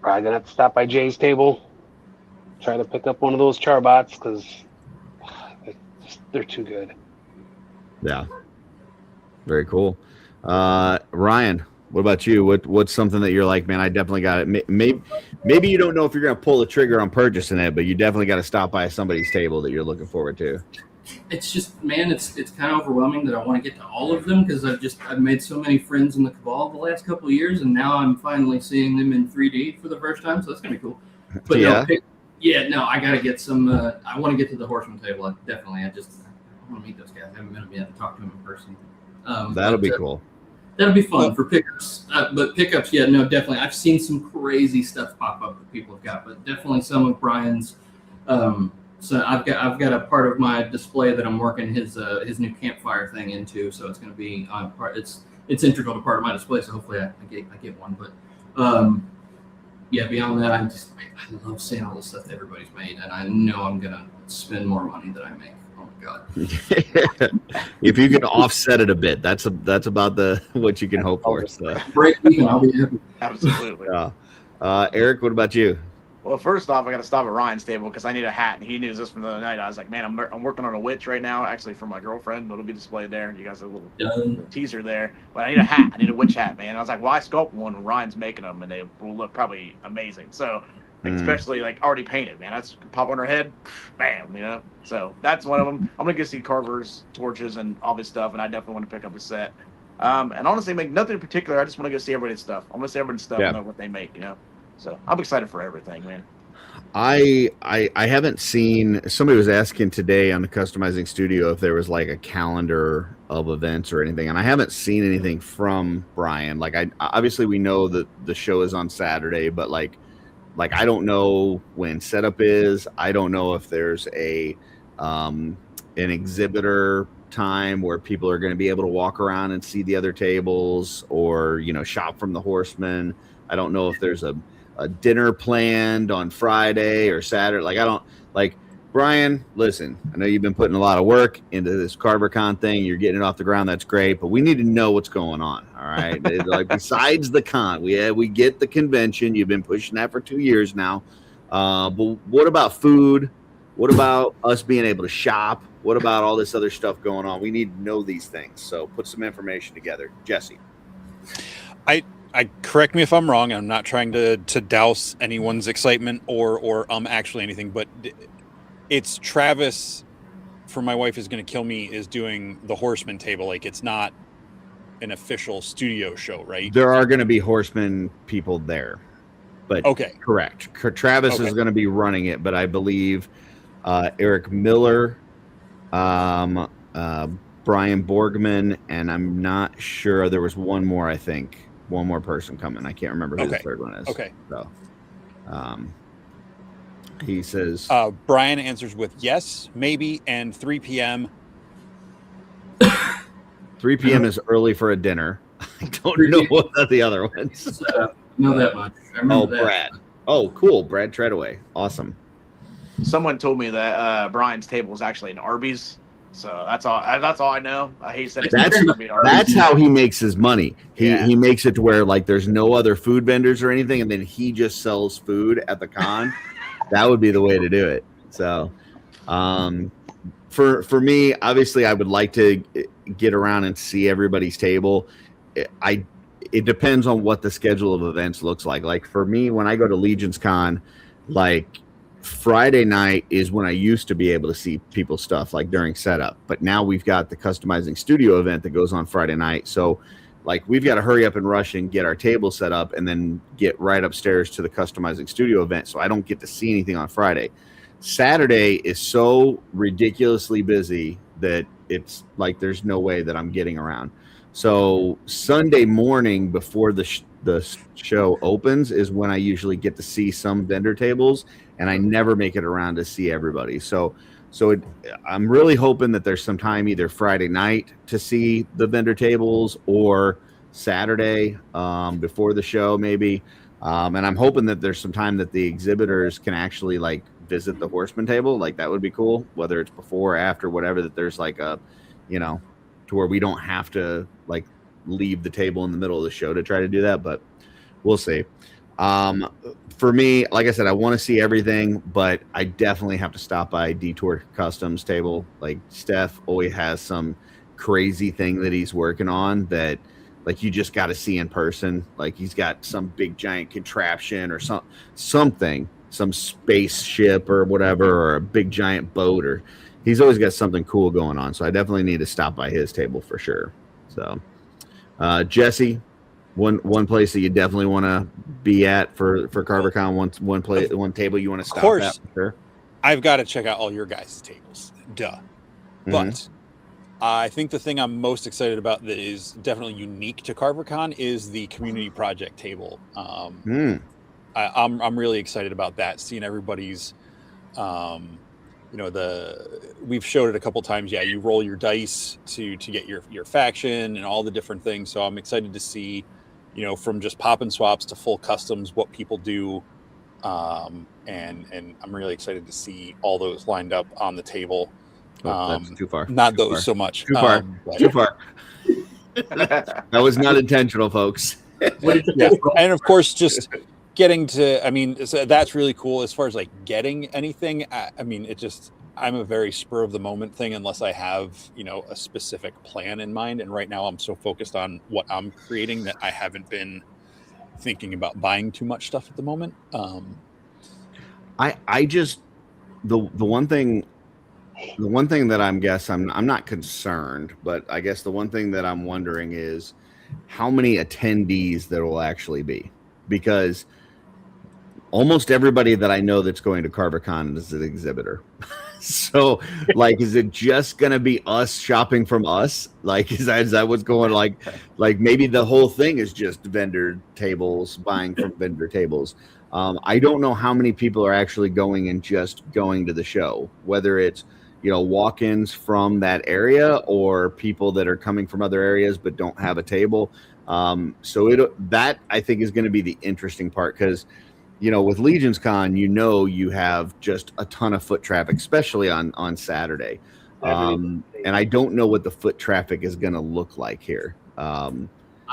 Probably gonna have to stop by Jay's table, try to pick up one of those charbots because they're too good. Yeah, very cool. Ryan, what about you? What's something that you're like, man, I definitely got it. Maybe you don't know if you're gonna pull the trigger on purchasing it, but you definitely got to stop by somebody's table that you're looking forward to. It's just, man, it's kind of overwhelming that I want to get to all of them because I've made so many friends in the Cabal the last couple of years, and now I'm finally seeing them in 3D for the first time, so that's gonna be cool. But I gotta get some. I want to get to the Horseman table. I want to meet those guys. I haven't met them yet to talk to them in person. That'll be cool. That'll be fun for pickups. But pickups, yeah, no, definitely. I've seen some crazy stuff pop up that people have got, but definitely some of Brian's. So I've got a part of my display that I'm working his new campfire thing into. So it's going to be part. It's integral to part of my display. So hopefully I get one. But yeah, beyond that, I love seeing all the stuff that everybody's made, and I know I'm gonna spend more money than I make. Oh my god! If you can offset it a bit, that's about what you can hope for. So. Break even, I'll be happy. Absolutely. Eric, what about you? Well, first off, I got to stop at Ryan's table because I need a hat, and he knew this from the other night. I was like, man, I'm working on a witch right now, actually for my girlfriend. It'll be displayed there. You guys have a little teaser there. But I need a hat. I need a witch hat, man. I was like, well, I sculpt one when Ryan's making them, and they will look probably amazing. So, especially like already painted, man. That's pop on her head, bam, you know. So that's one of them. I'm gonna go see Carver's torches and all this stuff, and I definitely want to pick up a set. And honestly, make nothing in particular. I just want to go see everybody's stuff. I want to see everybody's stuff and know what they make, you know. So I'm excited for everything, man. I haven't seen. Somebody was asking today on the customizing studio if there was like a calendar of events or anything, and I haven't seen anything from Brian. Like obviously we know that the show is on Saturday, but like I don't know when setup is. I don't know if there's an exhibitor time where people are going to be able to walk around and see the other tables or shop from the Horsemen. I don't know if there's a dinner planned on Friday or Saturday. Brian, listen, I know you've been putting a lot of work into this Karvar Kon thing. You're getting it off the ground. That's great. But we need to know what's going on. All right. Besides the con, we get the convention. You've been pushing that for 2 years now. But what about food? What about us being able to shop? What about all this other stuff going on? We need to know these things. So put some information together. Jesse. I correct me if I'm wrong. I'm not trying to douse anyone's excitement or actually anything, but it's Travis from My Wife Is Going to Kill Me is doing the Horseman table. Like it's not an official studio show, right? There are going to be Horseman people there, but okay, correct. Travis is going to be running it, but I believe Eric Miller, Brian Borgman, and I'm not sure there was one more. I think. One more person coming. I can't remember who the third one is. Okay. So, he says... Brian answers with yes, maybe, and 3 p.m. 3 p.m. is early for a dinner. I don't know what the other ones. Know that much. I remember that. Brad. Oh, cool. Brad Treadaway. Awesome. Someone told me that Brian's table is actually an Arby's. So that's all I know. He said that's how he makes his money. He makes it to where like there's no other food vendors or anything, and then he just sells food at the con. That would be the way to do it. So, for me, obviously, I would like to get around and see everybody's table. It depends on what the schedule of events looks like. Like for me, when I go to Legion's Con, like Friday night is when I used to be able to see people's stuff like during setup, but now we've got the customizing studio event that goes on Friday night. So like we've got to hurry up and rush and get our table set up and then get right upstairs to the customizing studio event. So I don't get to see anything on Friday. Saturday is so ridiculously busy that it's like there's no way that I'm getting around. So Sunday morning before the show opens is when I usually get to see some vendor tables, and I never make it around to see everybody. So I'm really hoping that there's some time either Friday night to see the vendor tables or Saturday before the show maybe. And I'm hoping that there's some time that the exhibitors can actually like visit the horseman table. Like that would be cool, whether it's before or after, whatever, that there's like a, you know, to where we don't have to like leave the table in the middle of the show to try to do that, but we'll see. For me, like I said, I want to see everything, but I definitely have to stop by Detour Customs table. Like Steph always has some crazy thing that he's working on that like you just got to see in person. Like he's got some big giant contraption or something, some spaceship or whatever, or a big giant boat, or he's always got something cool going on. So I definitely need to stop by his table for sure. So Jesse, one place that you definitely want to be at for Karvar Kon, one table you want to stop of course, at. Sure. I've got to check out all your guys' tables. Duh. But I think the thing I'm most excited about that is definitely unique to Karvar Kon is the community project table. I'm really excited about that. Seeing everybody's, we've showed it a couple times. Yeah, you roll your dice to get your faction and all the different things. So I'm excited to see, from just pop and swaps to full customs, what people do. And I'm really excited to see all those lined up on the table. That's too far. Not too those far. so much. Too far. Too far. That was not intentional, folks. Yeah. And of course, just getting to, so that's really cool as far as like getting anything. I'm a very spur of the moment thing unless I have, a specific plan in mind. And right now I'm so focused on what I'm creating that I haven't been thinking about buying too much stuff at the moment. I just, the one thing that I'm not concerned, but I guess the one thing that I'm wondering is how many attendees there will actually be, because almost everybody that I know that's going to Karvar Kon is an exhibitor. So like, is it just going to be us shopping from us? Like, is that what's going, like maybe the whole thing is just vendor tables, buying from vendor tables. I don't know how many people are actually going to the show, whether it's, walk-ins from that area or people that are coming from other areas but don't have a table. So that I think is going to be the interesting part, because with Legions Con, you have just a ton of foot traffic, especially on Saturday. And I don't know what the foot traffic is going to look like here. I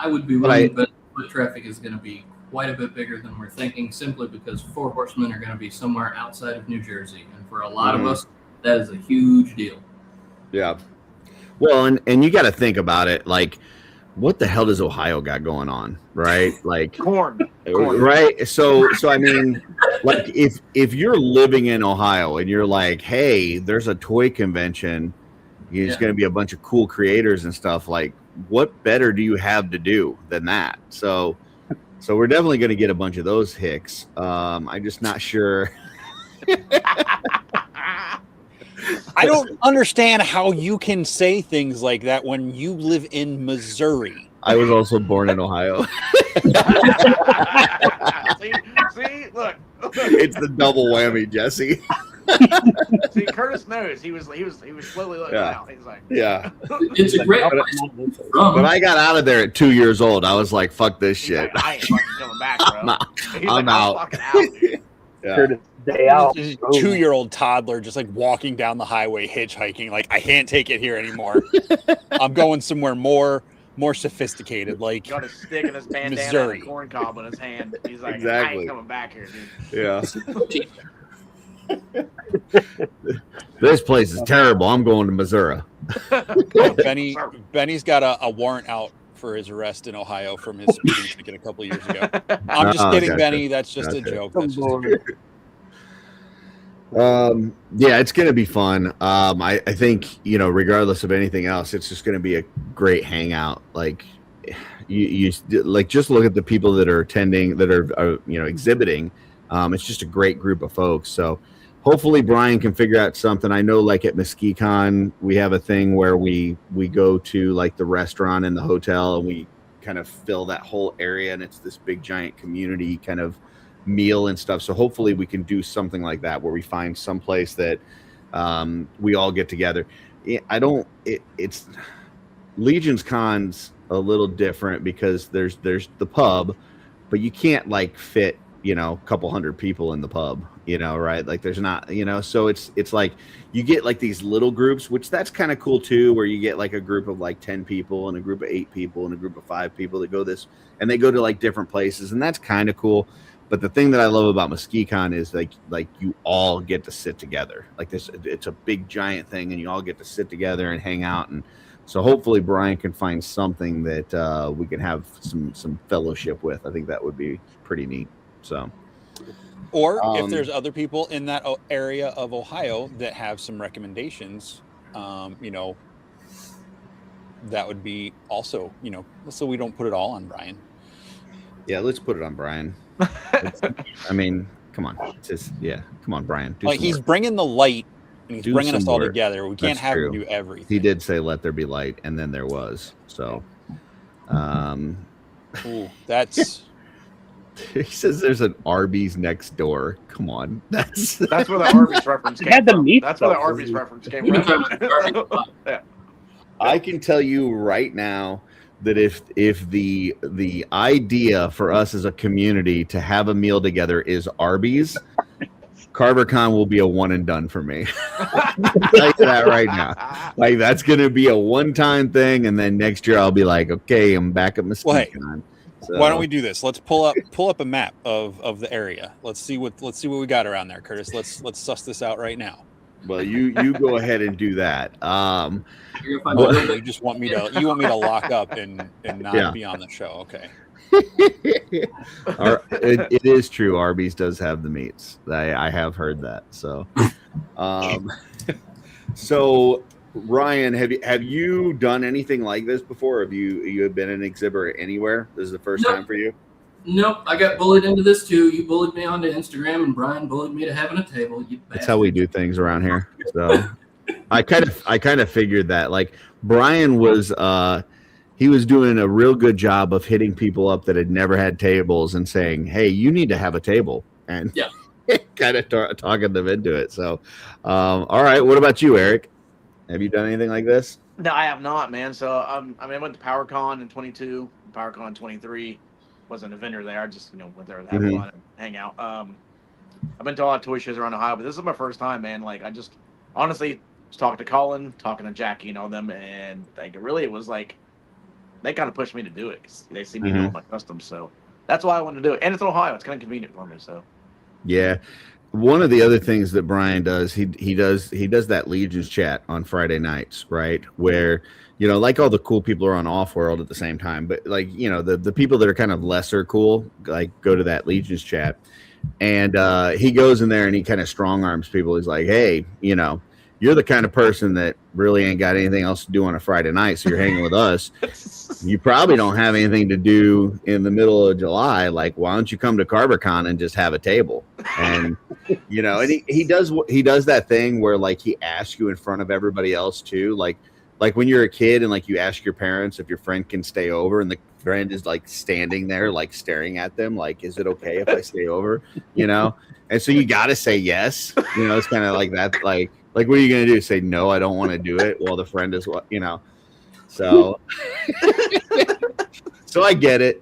would be willing to bet foot traffic is going to be quite a bit bigger than we're thinking, simply because Four Horsemen are going to be somewhere outside of New Jersey. And for a lot of us, that is a huge deal. Yeah. Well, and you got to think about it. Like, what the hell does Ohio got going on? Right. Like corn. Right. So I mean, like if you're living in Ohio and you're like, hey, there's a toy convention, there's going to be a bunch of cool creators and stuff. Like, what better do you have to do than that? So we're definitely going to get a bunch of those hicks. I'm just not sure. I don't understand how you can say things like that when you live in Missouri. I was also born in Ohio. see, look. It's the double whammy, Jesse. See, Curtis knows. He was slowly looking out. He's like, yeah. It's a great place. When I got out of there at 2 years old, I was like, fuck this shit. Like, I ain't fucking coming back, bro. I'm out. Fucking out, dude. Yeah. Curtis, day out. 2-year-old toddler just like walking down the highway hitchhiking, like, I can't take it here anymore. I'm going somewhere more sophisticated, like got a stick in his bandana Missouri. and a corn cob in his hand. He's like, Exactly. I ain't coming back here, dude. Yeah. This place is terrible. I'm going to Missouri. Benny's got a warrant out for his arrest in Ohio from his speeding ticket a couple years ago. I'm just kidding, gotcha. Benny. That's just a joke. That's just a joke. Yeah, it's going to be fun. I think, regardless of anything else, it's just going to be a great hangout. Like you like, just look at the people that are attending, that are exhibiting. It's just a great group of folks. So hopefully Brian can figure out something. I know like at MesquiCon, we have a thing where we go to like the restaurant and the hotel and we kind of fill that whole area and it's this big giant community kind of meal and stuff. So hopefully we can do something like that where we find some place that we all get together. It's Legion's Con's a little different because there's the pub, but you can't like fit, you know, a couple hundred people in the pub, you know, right? Like there's not, you know, so it's like you get like these little groups, which that's kind of cool too, where you get like a group of like 10 people and a group of 8 people and a group of 5 people that go this, and they go to like different places, and that's kind of cool. But the thing that I love about MesquiCon is like you all get to sit together. Like this, it's a big giant thing, and you all get to sit together and hang out. And so hopefully Brian can find something that we can have some fellowship with. I think that would be pretty neat. So, or if there's other people in that area of Ohio that have some recommendations, you know, that would be also, you know, so we don't put it all on Brian. Yeah, let's put it on Brian. I mean, come on. It's just, yeah, come on, Brian. He's bringing the light and he's bringing us all together. We can't have him do everything. He did say, "Let there be light," and then there was. So, ooh, that's. He says there's an Arby's next door. Come on, that's where the Arby's reference came from. That's where the Arby's reference came from. Yeah. I can tell you right now that if the idea for us as a community to have a meal together is Arby's, Karvar Kon will be a one and done for me. I'll tell you that right now. Like that's gonna be a one-time thing, and then next year I'll be like, okay, I'm back at MesquiCon. So, why don't we do this? Let's pull up a map of the area. Let's see what we got around there, Curtis. Let's suss this out right now. Well, you go ahead and do that. You just want me to lock up and not be on the show. Okay. It is true. Arby's does have the meats. I have heard that. So, so Ryan, have you done anything like this before? Have you been an exhibitor anywhere? This is the first time for you? Nope, I got bullied into this too. You bullied me onto Instagram, and Brian bullied me to having a table. That's how we do things around here. So I kind of figured that. Like Brian was, he was doing a real good job of hitting people up that had never had tables and saying, "Hey, you need to have a table," and kind of talking them into it. So, all right, what about you, Eric? Have you done anything like this? No, I have not, man. So I went to PowerCon in 22, PowerCon in 23. Wasn't a vendor there. I just went there to have fun and hang out. I've been to a lot of toy shows around Ohio, but this is my first time, man. Like I just honestly was talking to Colin, talking to Jackie, them, and like it was like they kind of pushed me to do it because they see me doing my customs. So that's why I wanted to do it, and it's in Ohio. It's kind of convenient for me. So yeah. One of the other things that Brian does, he does that Legion's chat on Friday nights, right? Where like all the cool people are on Off-World at the same time, but like the people that are kind of lesser cool, like go to that Legion's chat, and he goes in there and he kind of strong arms people. He's like, "Hey, you're the kind of person that really ain't got anything else to do on a Friday night, so you're hanging with us. You probably don't have anything to do in the middle of July. Like, why don't you come to Karvar Kon and just have a table?" And and he does that thing where like he asks you in front of everybody else too, like when you're a kid and like you ask your parents if your friend can stay over, and the friend is like standing there like staring at them, like, "Is it okay if I stay over?" And so you got to say yes. It's kind of like that, like what are you going to do? Say, "No, I don't want to do it." Well, the friend is so so I get it,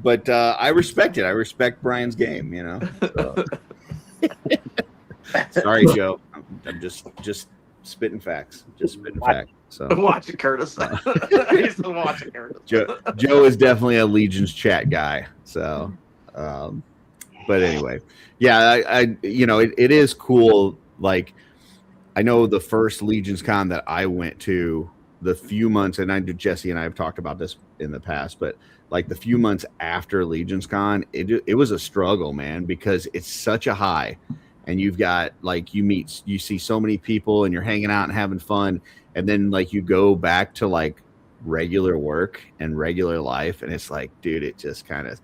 but I respect it. I respect Brian's game, so. Sorry, Joe. I'm just spitting facts. So watching Curtis. He's still watching Curtis. Joe is definitely a Legion's chat guy. So, but anyway, yeah, I it is cool. Like, I know the first Legion's Con that I went to, the few months, and I do, Jesse and I have talked about this in the past, but like the few months after Legion's Con, it was a struggle, man, because it's such a high, and you've got like you see so many people, and you're hanging out and having fun, and then like you go back to like regular work and regular life, and it's like, dude, it just kind of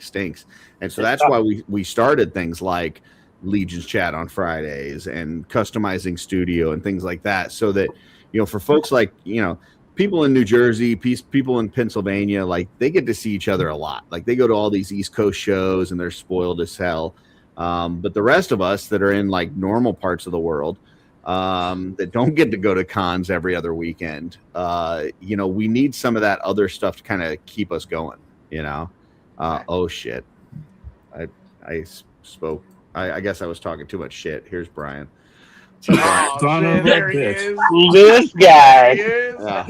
stinks. And so that's why we started things like Legion's chat on Fridays and customizing studio and things like that, so that for folks like people in New Jersey, people in Pennsylvania, like they get to see each other a lot. Like they go to all these East Coast shows and they're spoiled as hell. But the rest of us that are in like normal parts of the world, that don't get to go to cons every other weekend, we need some of that other stuff to kind of keep us going. Oh shit! I spoke. I guess I was talking too much shit. Here's Brian. Oh, shit, there he is. This guy. Yeah.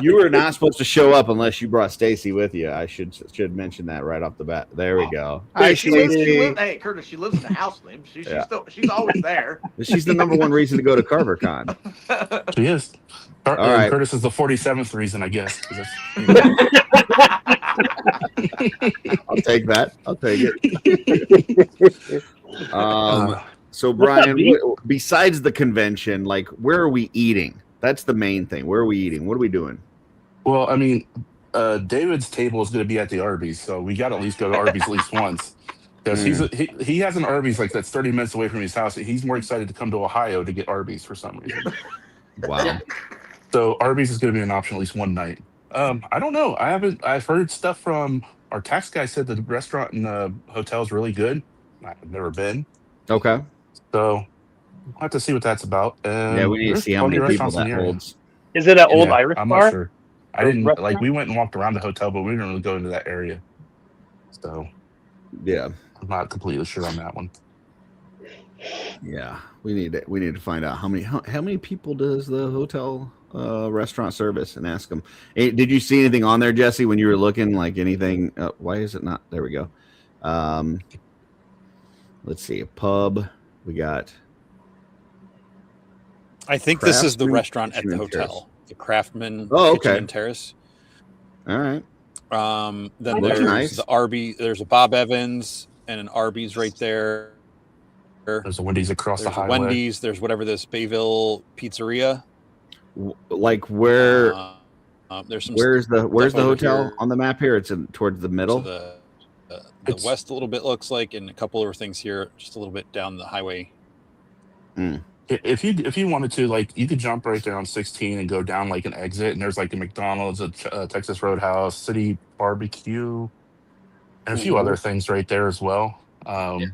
You were not supposed to show up unless you brought Stacy with you. I should mention that right off the bat. There we go. Hi, Stacy. Hey, Curtis, she lives in the house, Liam. She's always there. She's the number one reason to go to Karvar Kon. She is. All right. Curtis is the 47th reason, I guess. I'll take that. I'll take it. So Brian, besides the convention, like where are we eating? That's the main thing. Where are we eating? What are we doing? Well, I mean, David's table is going to be at the Arby's, so we got to at least go to Arby's at least once. Because he has an Arby's like that's 30 minutes away from his house. He's more excited to come to Ohio to get Arby's for some reason. Wow. So Arby's is going to be an option at least one night. I don't know. I've heard stuff from our tax guy said that the restaurant and the hotel is really good. I've never been. Okay. So we'll have to see what that's about. Yeah, we need to see how many people that holds. Is it an old Irish I'm bar? not sure. I didn't restaurant? we went and walked around the hotel, but we didn't really go into that area. So yeah, I'm not completely sure on that one. Yeah, we need to find out how many people does the hotel restaurant service and ask them. Hey, did you see anything on there, Jesse, when you were looking? Like anything? Why is it not? There we go. Let's see, a pub. We got. I think this is the restaurant at the hotel, the Craftsman Kitchen and Terrace. All right. Then there's the Arby's. There's a Bob Evans and an Arby's right there. There's a Wendy's across the highway. Wendy's. There's whatever this Bayville Pizzeria. Like where? There's some. Where's the hotel here on the map here? It's towards the middle. So the west a little bit looks like, and a couple of things here, just a little bit down the highway. If you wanted to, like, you could jump right there on 16 and go down like an exit, and there's like a McDonald's, a Texas Roadhouse, City Barbecue, and a few other things right there as well. And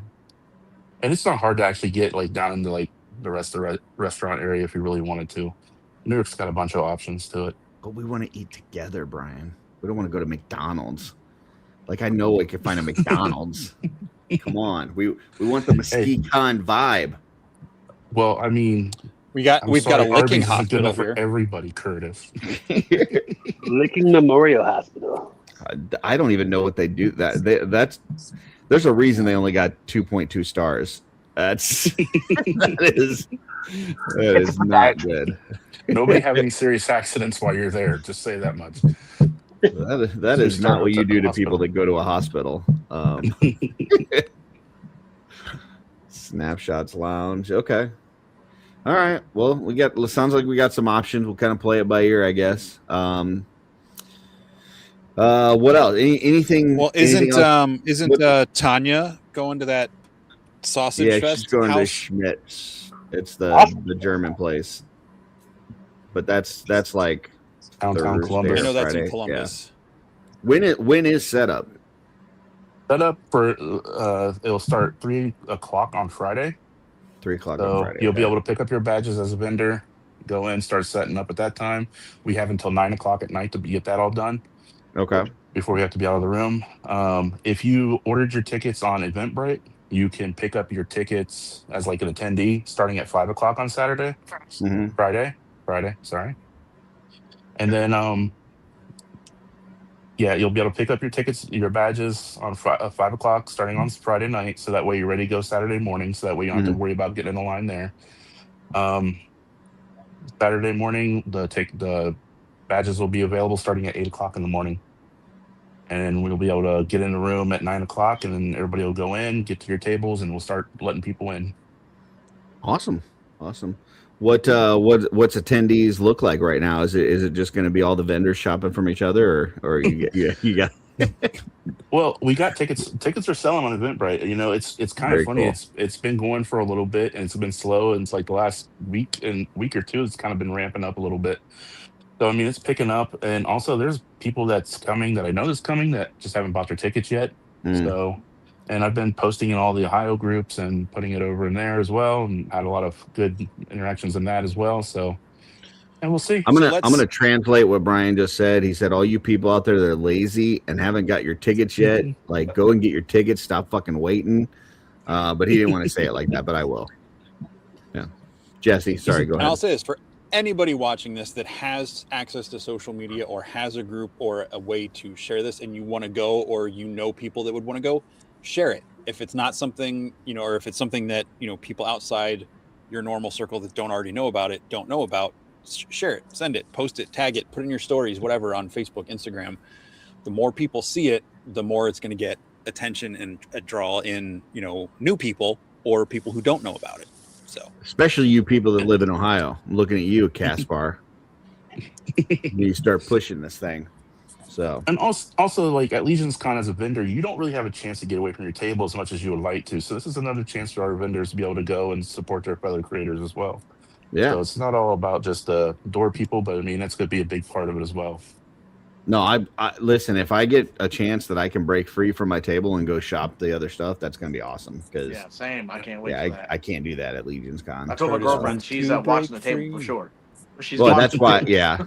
it's not hard to actually get like down into like the rest of the restaurant area if you really wanted to. New York's got a bunch of options to it. But we want to eat together, Brian. We don't want to go to McDonald's. Like, I know we could find a McDonald's. Come on, we want the Mesquite Con vibe. Well, I mean, we've got a licking hospital for everybody, Curtis. Licking Memorial Hospital. I don't even know what they do. There's a reason they only got 2.2 stars. That is not good. Nobody have any serious accidents while you're there. Just say that much. That is not what you do to people that go to a hospital. Snapshots Lounge. Okay. All right. Well, sounds like we got some options. We'll kind of play it by ear, I guess. What else? Anything? Well, isn't Tanya going to that sausage fest? She's going to Schmidt's. It's the German place. But that's like downtown Columbus. I know that's in Columbus. Yeah. When is setup? Setup for it'll start 3 o'clock on Friday. 3 o'clock on Friday. You'll be able to pick up your badges as a vendor, go in, start setting up at that time. We have until 9 o'clock at night to get that all done. Okay. Before we have to be out of the room. If you ordered your tickets on Eventbrite, you can pick up your tickets as like an attendee starting at 5 o'clock on Saturday. Friday, sorry. And then, you'll be able to pick up your tickets, your badges on 5 o'clock starting on Friday night. So that way you're ready to go Saturday morning. So that way you don't have to worry about getting in the line there. Saturday morning, the badges will be available starting at 8 o'clock in the morning. And we'll be able to get in the room at 9 o'clock, and then everybody will go in, get to your tables, and we'll start letting people in. Awesome. What's attendees look like right now? Is it just going to be all the vendors shopping from each other, or you got Well, we got tickets. Tickets are selling on Eventbrite. You know, it's kind of Very funny. cool. It's been going for a little bit, and it's been slow. And it's like the last week or two, it's kind of been ramping up a little bit. So I mean, it's picking up, and also there's people that's coming that I know is coming that just haven't bought their tickets yet. Mm. So, and I've been posting in all the Ohio groups and putting it over in there as well, and had a lot of good interactions in that as well. So, and we'll see. I'm So gonna I'm gonna translate what Brian just said. He said, "All you people out there that are lazy and haven't got your tickets yet, like go and get your tickets. Stop fucking waiting." But he didn't want to say it like that, but I will. Yeah, Jesse, sorry, go And I'll ahead. say this for anybody watching this that has access to social media or has a group or a way to share this, and you want to go, or you know people that would want to go, share it. If it's not something, or if it's something that people outside your normal circle that don't already know about it don't know about, share it, send it, post it, tag it, put in your stories, whatever, on Facebook, Instagram. The more people see it, the more it's going to get attention and draw in new people or people who don't know about it. So Especially you people that live in Ohio. I'm looking at you, Caspar. You start pushing this thing. So, And also, like at Legion's Con as a vendor, you don't really have a chance to get away from your table as much as you would like to. So this is another chance for our vendors to be able to go and support their fellow creators as well. yeah. So it's not all about just the door people, but I mean that's going to be a big part of it as well. No, I listen. If I get a chance that I can break free from my table and go shop the other stuff, that's going to be awesome. Because Yeah, same. I can't wait for yeah, that. I can't do that at Legion's Con. I told my Curtis girlfriend wants she's to watching the break table for free. sure. She's Well, watching that's the why. table. Yeah,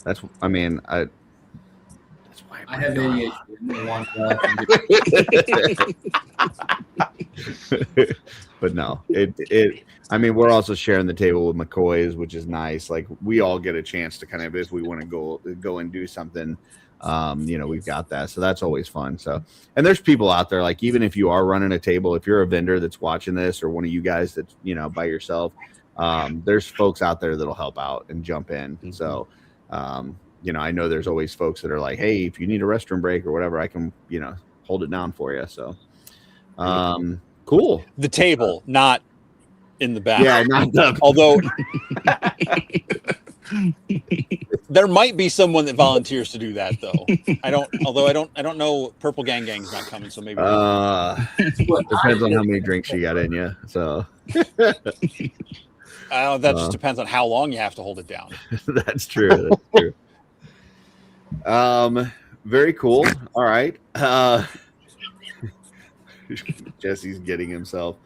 that's. I mean, that's why. I have ADHD. I want But no, it. I mean, we're also sharing the table with McCoy's, which is nice. Like we all get a chance to kind of, if we want to go and do something, we've got that. So that's always fun. So, and there's people out there, like even if you are running a table, if you're a vendor that's watching this, or one of you guys that's by yourself, there's folks out there that'll help out and jump in. Mm-hmm. So, I know there's always folks that are like, hey, if you need a restroom break or whatever, I can, hold it down for you. So, cool. the table, not in the back. Yeah, not the. Although there might be someone that volunteers to do that, though. I don't know. Purple Gang's not coming, so maybe. Depends on how many drinks you got in you. So That just depends on how long you have to hold it down. that's true. That's true. Very cool. All right. Jesse's getting himself.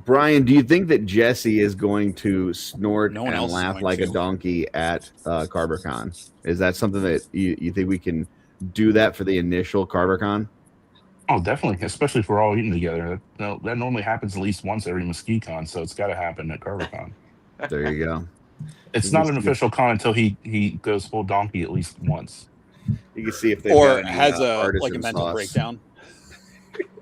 Brian, do you think that Jesse is going to snort No one and else is laugh going like a to. donkey at Karvar Kon? Is that something that you think we can do that for the initial Karvar Kon? Oh, definitely, especially if we're all eating together. That normally happens at least once every Mesquite Con, so it's got to happen at Karvar Kon. There you go. It's not an official con until he goes full donkey at least once. You can see if they Or has a mental sauce. breakdown.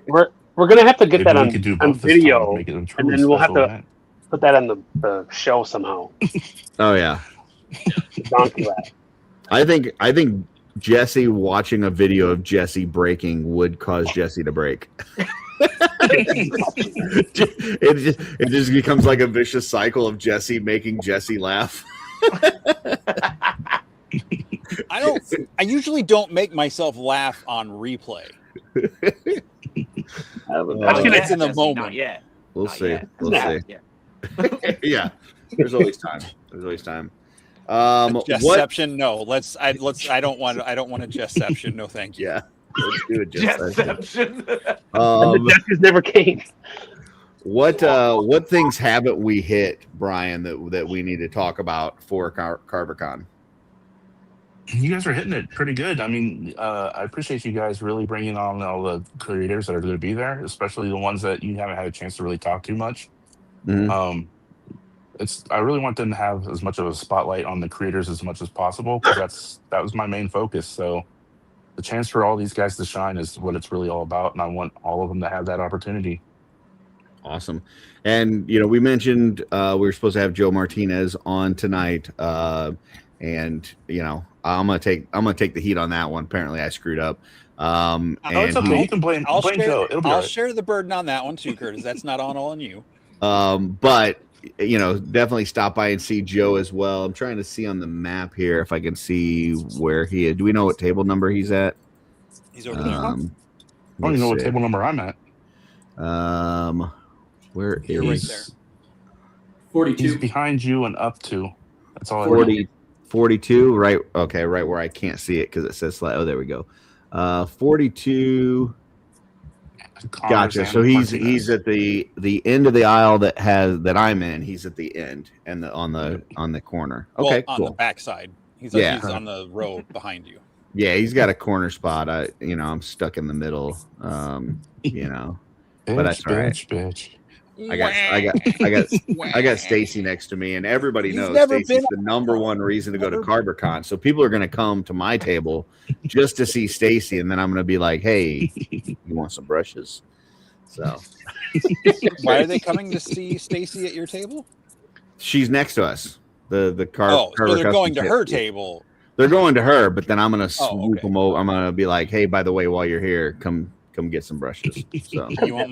We're gonna have to get Maybe that we on, could do on both this video, time, make it a and truly then we'll have special to event. put that on the show somehow. Oh yeah. The donkey laugh. I think Jesse watching a video of Jesse breaking would cause Jesse to break. it just becomes like a vicious cycle of Jesse making Jesse laugh. I usually don't make myself laugh on replay. That's gonna It's in the Jesse, moment. Not yet. We'll Not see. yet. We'll Not see. yet. Yeah. There's always time. What? Jestception? No. I don't want a jestception. No, thank you. Yeah. Let's do it. Jestception. And the Jesse's never came. What things haven't we hit, Brian, that we need to talk about for Karvar Kon? You guys are hitting it pretty good. I mean, I appreciate you guys really bringing on all the creators that are going to be there, especially the ones that you haven't had a chance to really talk to much. Mhm. I really want them to have as much of a spotlight on the creators as much as possible, because that was my main focus. So the chance for all these guys to shine is what it's really all about, and I want all of them to have that opportunity. Awesome. And we mentioned we were supposed to have Joe Martinez on tonight, and I'm gonna take the heat on that one. Apparently, I screwed up. Oh, it's okay. You can blame Joe. It'll be all I'll right. share the burden on that one too, Curtis. That's not all on you. But definitely stop by and see Joe as well. I'm trying to see on the map here if I can see where he is. Do we know what table number he's at? He's over there. I don't even know what table number I'm at. Where You're right is there. 42. He's behind you and up to. That's all. 40, 42? Right. Okay, right where I can't see it because it says oh, there we go. 42. Gotcha. So he's at the end of the aisle that I'm in. He's at the end and on the corner. Okay, on cool. the backside. He's on the row behind you. Yeah, he's got a corner spot. I'm stuck in the middle. But that's all right. Bitch. I got Stacy next to me, and everybody knows Stacy's the number one reason to go to Karvar Kon. So people are going to come to my table just to see Stacy, and then I'm going to be like, "Hey, you want some brushes?" So why are they coming to see Stacy at your table? She's next to us. The car. Oh, so they're going to her table. They're going to her, but then I'm going to swoop them over. I'm going to be like, "Hey, by the way, while you're here, come get some brushes." So you want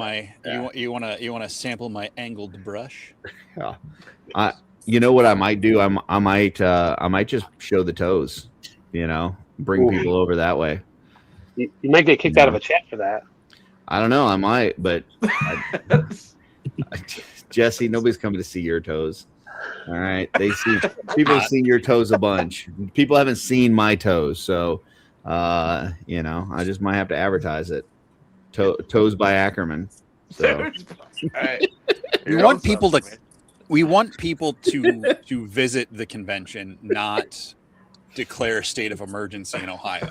you want to sample my angled brush? Yeah. You know what I might do? I might just show the toes. Bring people over that way. You might get kicked out of a chat for that. I don't know. I might, but Jesse, nobody's coming to see your toes. All right, people have seen your toes a bunch. People haven't seen my toes, so I just might have to advertise it. Toes by Ackerman. So Right. we want people to visit the convention, not declare a state of emergency in Ohio.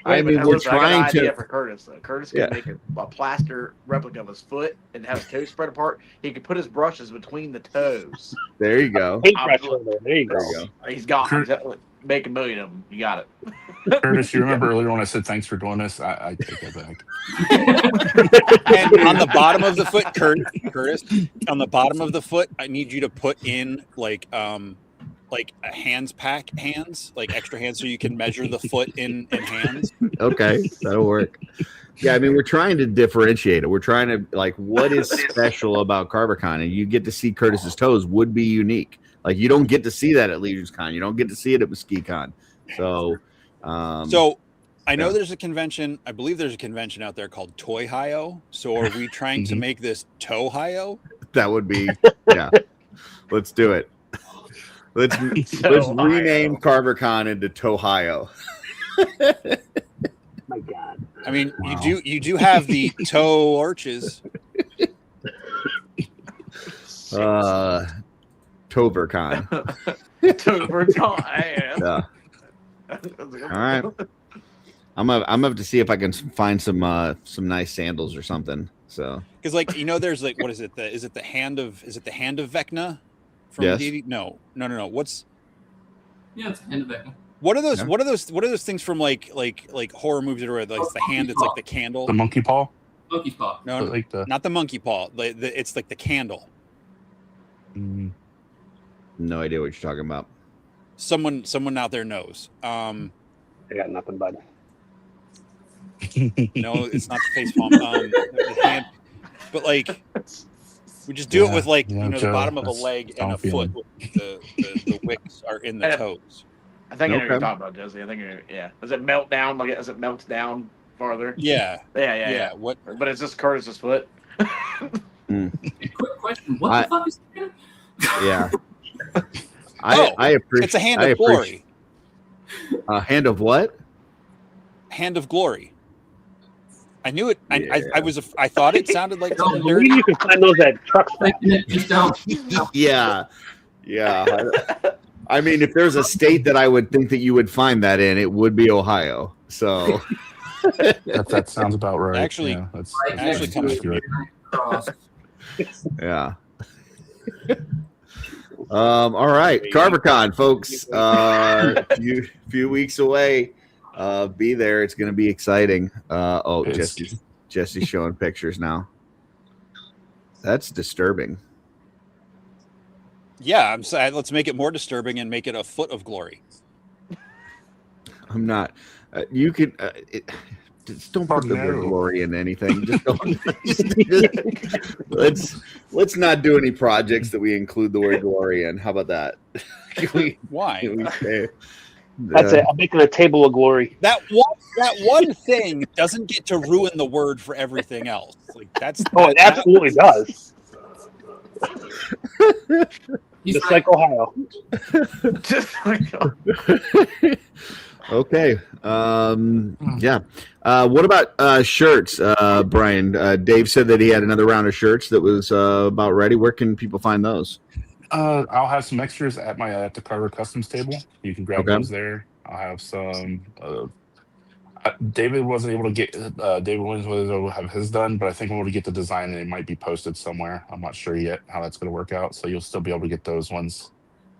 I mean, we're trying to. For Curtis, though. Curtis could make a plaster replica of his foot and have his toes spread apart. He could put his brushes between the toes. There you go. There you go. He's got make a million of them. You got it. Curtis, you remember earlier when I said thanks for doing this? I take that back. And on the bottom of the foot, Curtis, on the bottom of the foot, I need you to put in like a hands, like extra hands, so you can measure the foot in hands. Okay, that'll work. Yeah, I mean, we're trying to differentiate it. We're trying to what is special about Karvar Kon, and you get to see Curtis's toes would be unique. Like you don't get to see that at Leisure Con. You don't get to see it at Mesquite Con. So, I know there's a convention. I believe there's a convention out there called Toy-Hio. So are we trying to make this Toe-Hio? That would be Let's do it. Let's rename Karvar Kon into Toe-Hio. My God. I mean, you do have the toe arches. Tover Con. Tover Con. Yeah. All right. I'm gonna have to see if I can find some nice sandals or something. So because there's what is it? Is it the hand of Vecna from yes. No. What's it's the hand of Vecna. What are those? Yeah. What are those things from like horror movies or like the hand? It's like the candle. The monkey paw. Monkey paw. No, not the monkey paw. It's like the candle. No idea what you're talking about. Someone out there knows. I got nothing, bud. No, it's not the face palm. The hand, but we just do it with the bottom of a leg and a foot. The wicks are in the toes. I think I know what you're talking about, Jesse. I think does it melt down? As it melts down farther? Yeah. What? But it's just Curtis's foot. Quick question: what the fuck is that? Yeah. I appreciate. It's a hand of glory. A hand of what? Hand of glory. I knew it. I thought it sounded like something Maybe dirty. you can find those at truck stops. Yeah. I mean, if there's a state that I would think that you would find that in, it would be Ohio. So that sounds about right. Actually, that's comes from yeah. All right, Karvar Kon, folks. Few weeks away. Be there. It's going to be exciting. Jesse's showing pictures now. That's disturbing. Yeah, I'm saying let's make it more disturbing and make it a foot of glory. I'm not. You could. Just don't put the word no. glory in anything. Just don't. Let's not do any projects that we include the word glory in. How about that? Why? Can we say, That's it. I'm making a table of glory. That one thing doesn't get to ruin the word for everything else. Like that's Oh, it absolutely does. He's Just right. like Ohio. Just like Okay. Yeah. What about shirts, Brian? Dave said that he had another round of shirts that was about ready. Where can people find those? I'll have some extras at the Karvar Customs table. You can grab Okay. those there. I'll have some. David wasn't able to get. David Williams was able to have his done, but I think I'm able to get the design, and it might be posted somewhere. I'm not sure yet how that's going to work out. So you'll still be able to get those ones.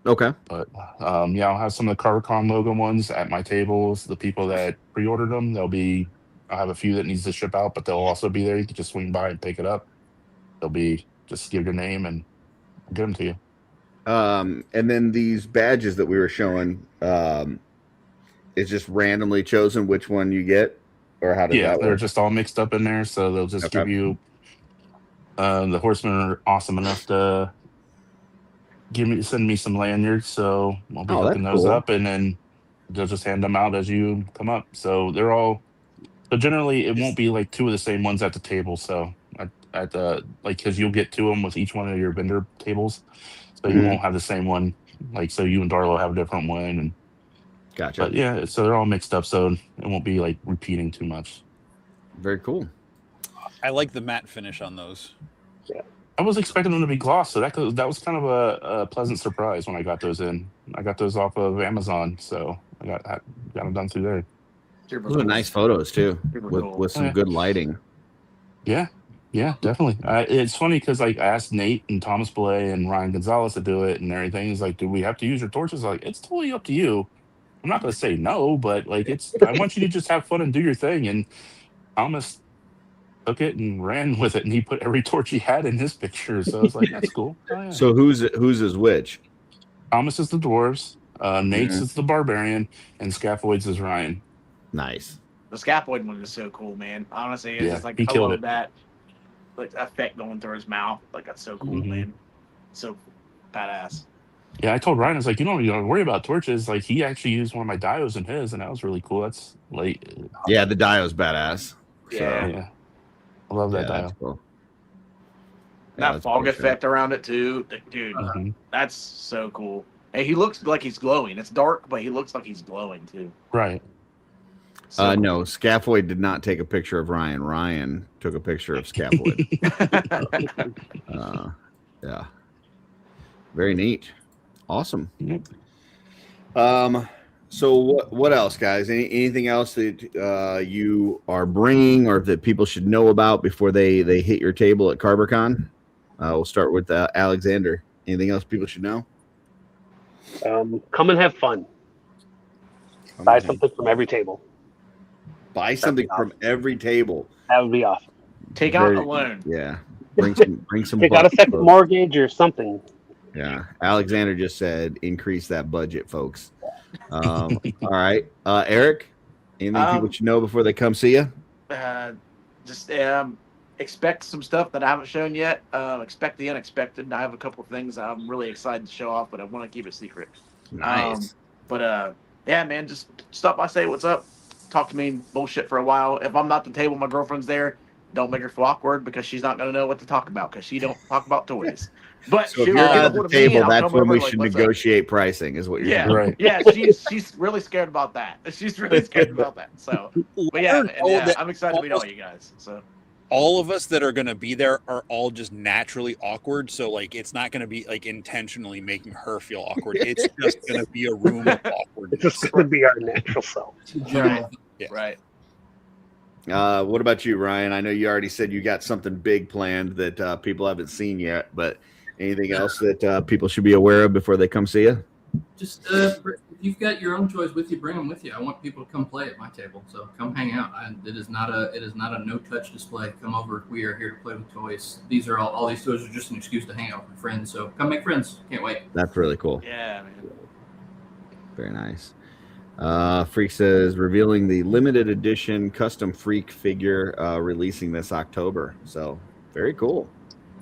Okay. But yeah, I'll have some of the Karvar Kon logo ones at my tables. The people that pre-ordered them, I'll have a few that needs to ship out, but they'll also be there. You can just swing by and pick it up. They'll be just give your name and I'll get them to you. And then these badges that we were showing, is just randomly chosen which one you get, or how does Yeah, that they're work? just all mixed up in there, so they'll just Okay. give you. The horsemen are awesome enough to send me some lanyards, so I'll be hooking that's those cool. up, and then they'll just hand them out as you come up. So they're all. So generally, it won't be like two of the same ones at the table. So at the because you'll get two of them with each one of your vendor tables, so you Mhm. won't have the same one. Like so, you and Darlo have a different one, and Gotcha. but yeah, so they're all mixed up, so it won't be like repeating too much. Very cool. I like the matte finish on those. I was expecting them to be gloss, so that was kind of a pleasant surprise when I got those in. I got those off of Amazon, so I got them done through there. super Those are cool. nice photos too, Super with cool. with some Yeah. good lighting. Yeah, definitely. It's funny because like I asked Nate and Thomas Belay and Ryan Gonzalez to do it and everything. He's like, "Do we have to use your torches?" Like, it's totally up to you. I'm not going to say no, but like I want you to just have fun and do your thing. And Thomas took it and ran with it, and he put every torch he had in his picture. So I was like, "That's cool." Oh, yeah. So who's is which? Thomas is the dwarves, Nate's Mhm. is the barbarian, and Scaphoids is Ryan. Nice. The scaphoid one is so cool, man. Honestly, it's Yeah, just like he I killed love it. that like effect going through his mouth. Like that's so cool, Mhm. man. So badass. Yeah, I told Ryan, I was like, you don't worry about torches. Like he actually used one of my diodes in his, and that was really cool. That's like, Yeah, the dio's badass. Yeah. yeah, I love that that's dio. cool. That that's fog pretty effect around it too, dude. Mhm. That's so cool. Hey, he looks like he's glowing. It's dark, but he looks like he's glowing too. Right. So cool. No, Scaphoid did not take a picture of Ryan. Ryan took a picture of Scaphoid. Yeah. Very neat. Awesome. Yep. So what else, guys? Anything else that you are bringing or that people should know about before they hit your table at Karvar Kon? We'll start with Alexander. Anything else people should know? Come and have fun. Buy something from every table. Buy something from every table. That would be awesome. Take out a loan. Yeah. Bring some Take out a bucks, second folks. mortgage or something. Yeah. Alexander just said increase that budget, folks. All right. Eric, anything people should know before they come see you? Just expect some stuff that I haven't shown yet. Expect the unexpected. I have a couple of things I'm really excited to show off, but I want to keep it secret. Nice. Yeah, man, just stop by, say what's up, talk to me bullshit for a while. If I'm not at the table, my girlfriend's there. Don't make her feel awkward because she's not going to know what to talk about because she don't talk about toys. But So if she'll you're get not a at the hold of me and table, I'll that's come when over we like, should "What's up?" negotiate pricing, is what you're Yeah, saying. Right. yeah, she's really scared about that. She's really scared about that. So, but yeah, man, yeah, I'm excited to meet all you guys. So. All of us that are going to be there are all just naturally awkward. So like, it's not going to be like intentionally making her feel awkward. It's just going to be a room of awkwardness. It's just going to be our natural self. Right. Yeah. Right. What about you, Ryan? I know you already said you got something big planned that people haven't seen yet, but anything else that people should be aware of before they come see you? Just if you've got your own toys with you, bring them with you. I want people to come play at my table, so come hang out. It is not a no-touch display. Come over. We are here to play with toys. These are all these toys are just an excuse to hang out with my friends. So come make friends. Can't wait. That's really cool. Yeah, man. Very nice. Freak says revealing the limited edition custom Freak figure releasing this October. So very cool.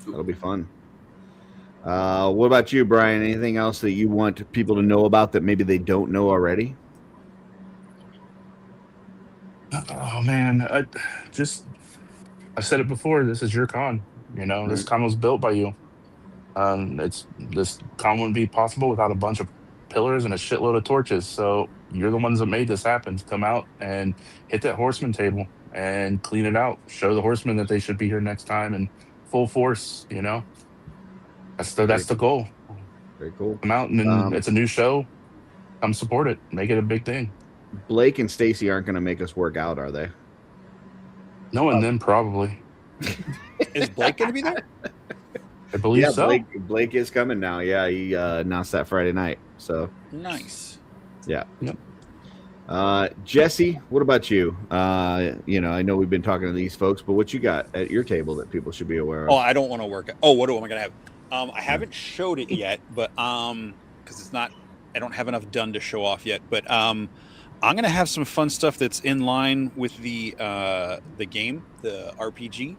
That'll be fun. What about you, Brian? Anything else that you want people to know about that maybe they don't know already? Oh man, I said it before. This is your con. This con was built by you. This con wouldn't be possible without a bunch of pillars and a shitload of torches. So you're the ones that made this happen. Come out and hit that horseman table and clean it out. Show the horsemen that they should be here next time in full force. That's the goal. Very cool. Come out and it's a new show. Come support it. Make it a big thing. Blake and Stacy aren't going to make us work out, are they? No, and then probably. Is Blake going to be there? I believe so. Blake is coming now. Yeah, he announced that Friday night. So nice. Yeah. Yep. Jesse, what about you? I know we've been talking to these folks, but what you got at your table that people should be aware of? Oh, I don't want to work. Oh, what am I going to have? I haven't showed it yet, but because it's not, I don't have enough done to show off yet. But I'm going to have some fun stuff that's in line with the game, the RPG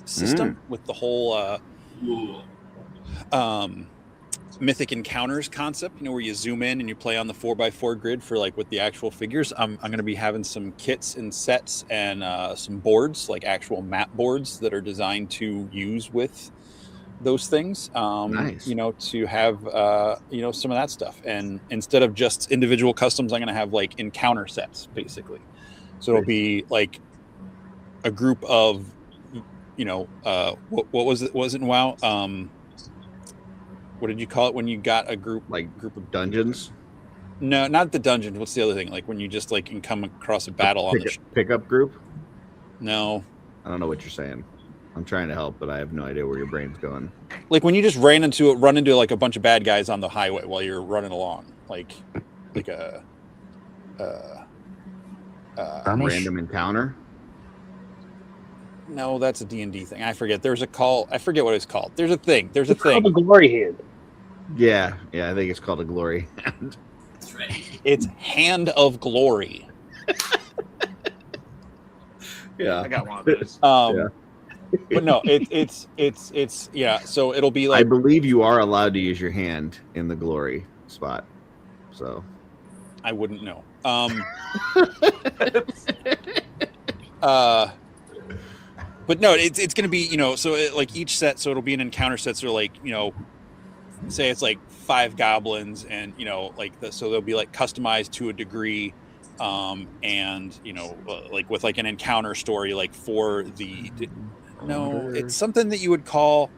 system, with the whole mythic encounters concept, where you zoom in and you play on the 4x4 grid for with the actual figures. I'm going to be having some kits and sets and some boards, like actual map boards that are designed to use with those things. Nice. To have some of that stuff, and instead of just individual customs, I'm going to have encounter sets basically. So it'll be a group of what was it? Was it in WoW? What did you call it when you got a group of dungeons? No, not the dungeons. What's the other thing? When you just can come across a battle on the pickup group? No, I don't know what you're saying. I'm trying to help, but I have no idea where your brain's going. When you just run into a bunch of bad guys on the highway while you're running along, like a random encounter. No, that's a D&D thing. I forget. There's a call. I forget what it's called. There's a thing. It's called a glory hand. Yeah, I think it's called a glory hand. That's right. It's Hand of Glory. Yeah, I got one of those. But no, it's yeah. So it'll be I believe you are allowed to use your hand in the glory spot. So I wouldn't know. But no, it's going to be, so each set, so it'll be an encounter set. So say it's 5 goblins and, so they'll be customized to a degree. And, with an encounter story, for the, no, it's something that you would call,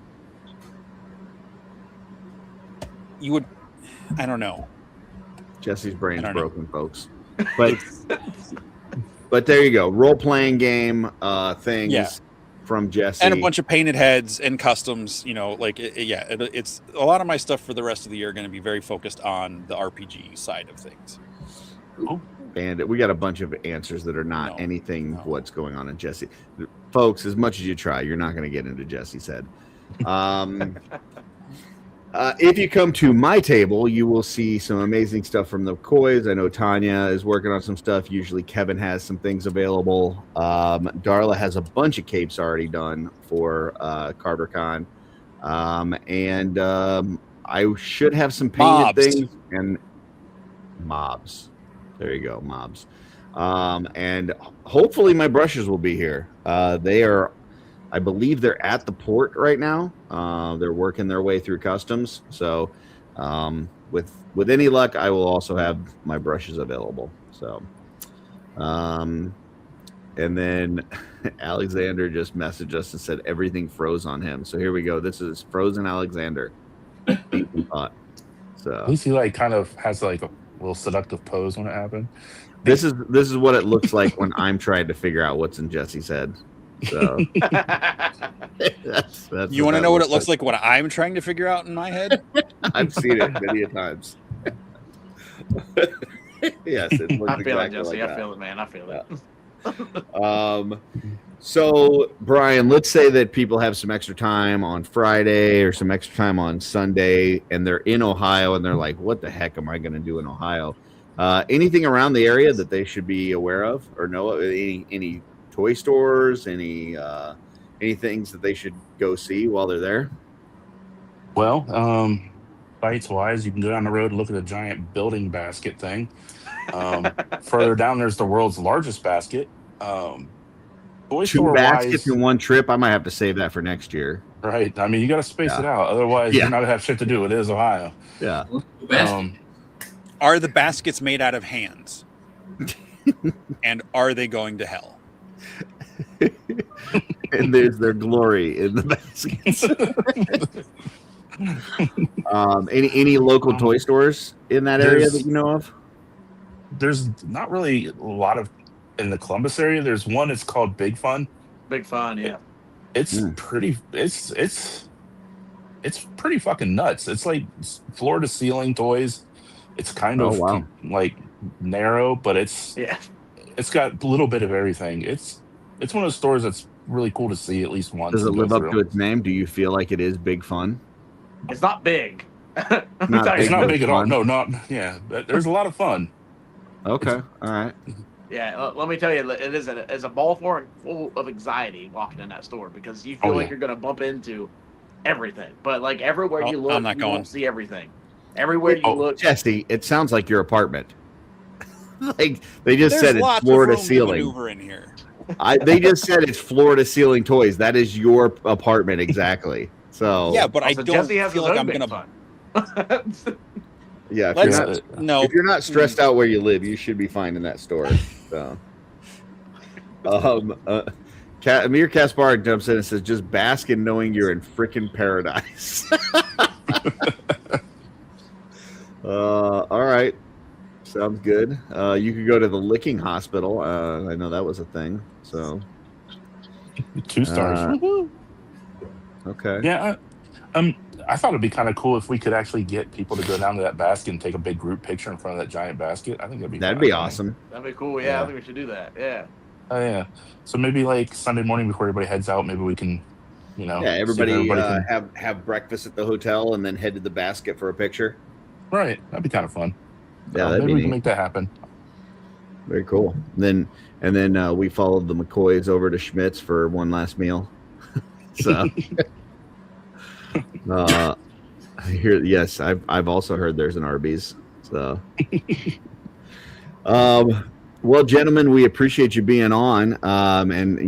I don't know. Jesse's brain's broken, folks. But there you go. Role-playing game things. Yeah. From Jesse, and a bunch of painted heads and customs. It's a lot of my stuff for the rest of the year going to be very focused on the RPG side of things. And we got a bunch of answers that are not what's going on in Jesse. Folks, as much as you try, you're not going to get into Jesse's head. If you come to my table, you will see some amazing stuff from the Kois. I know Tanya is working on some stuff. Usually Kevin has some things available. Darla has a bunch of capes already done for Karvar Kon. And I should have some painted things and mobs. There you go, mobs. And hopefully my brushes will be here. I believe they're at the port right now. They're working their way through customs. So with any luck, I will also have my brushes available. So, and then Alexander just messaged us and said everything froze on him. So here we go. This is Frozen Alexander. So at least he kind of has a little seductive pose when it happened. This is what it looks like when I'm trying to figure out what's in Jesse's head. So that's you want to know what it looks like when I'm trying to figure out in my head? I've seen it many a times. Yes, it looks I feel exactly it, Jesse. like I feel it, man. I feel it. So Brian, let's say that people have some extra time on Friday or some extra time on Sunday, and they're in Ohio, and they're like, "What the heck am I going to do in Ohio?" Anything around the area that they should be aware of or know of? Any toy stores? Any things that they should go see while they're there? Well, sites wise, you can go down the road and look at a giant building basket thing. Further down, there's the world's largest basket. Toy 2 store baskets wise, in one trip. I might have to save that for next year. right? I mean, you got to space Yeah. it out. Otherwise, Yeah. you're not gonna have shit to do. It is Ohio. Yeah. Are the baskets made out of hands? And are they going to hell? And there's their glory in the baskets. Any local toy stores in that area that you know of? There's not really a lot of in the Columbus area. There's one. It's called Big Fun. Big Fun, yeah. It's pretty. It's pretty fucking nuts. It's like floor to ceiling toys. It's kind of like narrow, but it's got a little bit of everything. It's one of those stores that's really cool to see at least once. Does it live up to its name? Do you feel like it is Big Fun? It's not big. It's not big at all. No, not but there's a lot of fun. Okay, all right. Yeah, let me tell you, it is a ball full of anxiety walking in that store because you feel like you're going to bump into everything. But like everywhere you look, you won't see everything. Everywhere you look, Jesse, it sounds like your apartment. Like they just said it's floor to ceiling. In here. They just said it's floor to ceiling toys. That is your apartment exactly. So yeah, but I don't feel like I'm gonna. Yeah, if you're not stressed out where you live, you should be fine in that store. So, Amir Kaspar jumps in and says, "Just bask in knowing you're in freaking paradise." All right, sounds good. You could go to the licking hospital. I know that was a thing. So 2 stars. Okay. Yeah. I thought it'd be kind of cool if we could actually get people to go down to that basket and take a big group picture in front of that giant basket. I think that'd be awesome. That'd be cool. Yeah, I think we should do that. Yeah. Oh yeah. So maybe like Sunday morning before everybody heads out, maybe we can, everybody can have breakfast at the hotel and then head to the basket for a picture. Right. That'd be kind of fun. Yeah, maybe we can make that happen. Very cool. And then we followed the McCoys over to Schmidt's for one last meal. So. Yes, I've also heard there's an Arby's. So, well, gentlemen, we appreciate you being on. And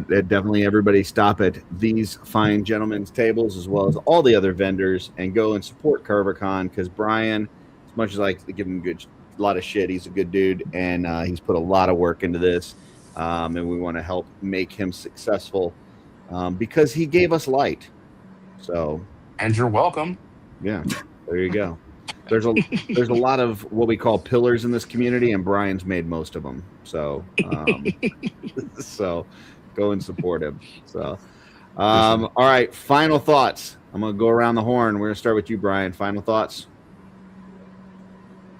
definitely everybody stop at these fine gentlemen's tables as well as all the other vendors and go and support Karvar Kon because Brian, as much as I like to give him a lot of shit, he's a good dude and he's put a lot of work into this. And we want to help make him successful because he gave us light. So, and you're welcome. Yeah, there you go. There's a lot of what we call pillars in this community, and Brian's made most of them. So, so go and support him. So, all right. Final thoughts. I'm gonna go around the horn. We're gonna start with you, Brian. Final thoughts.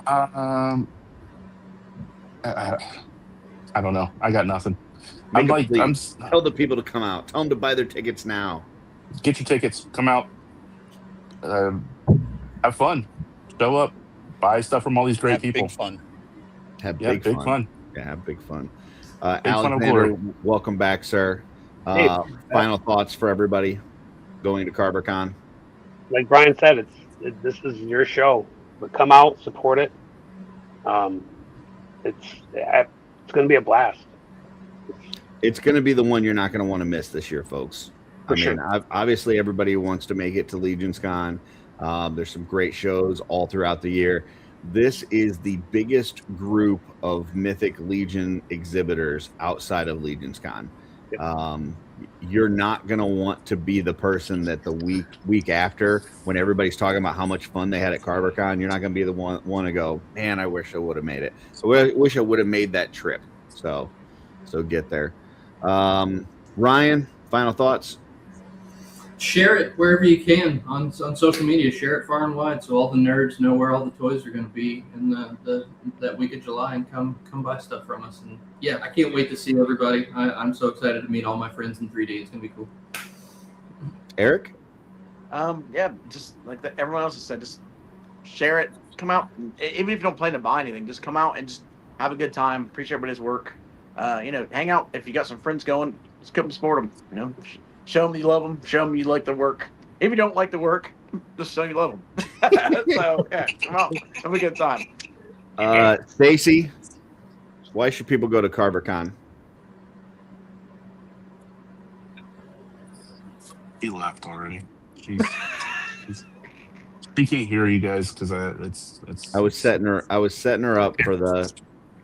I don't know. I got nothing. Tell the people to come out. Tell them to buy their tickets now. Get your tickets. Come out. Have fun. Show up. Buy stuff from all these great people. Big fun. Have big fun. Yeah, have big fun. Alexander, welcome back, sir. Final thoughts for everybody going to Karvar Kon. Like Brian said, this is your show. But come out, support it. It's going to be a blast. It's going to be the one you're not going to want to miss this year, folks. Obviously, everybody wants to make it to Legion's Con. There's some great shows all throughout the year. This is the biggest group of Mythic Legion exhibitors outside of Legion's Con. You're not going to want to be the person that the week after, when everybody's talking about how much fun they had at Karvar Kon, you're not going to be the one to go, man, I wish I would have made it. So I wish I would have made that trip. So get there. Ryan, final thoughts? Share it wherever you can on social media. Share it far and wide so all the nerds know where all the toys are going to be in that week of July and come buy stuff from us. And yeah, I can't wait to see everybody. I'm so excited to meet all my friends in 3D. It's going to be cool. Eric? Yeah, just like everyone else has said, just share it. Come out, even if you don't plan to buy anything, just come out and just have a good time. Appreciate everybody's work. Hang out. If you got some friends going, just come support them. Show them you love them. Show them you like the work. If you don't like the work, just show you love them. So yeah, come out, have a good time. Stacy, why should people go to Karvar Kon? He left already. She can't hear you guys because I was setting her up for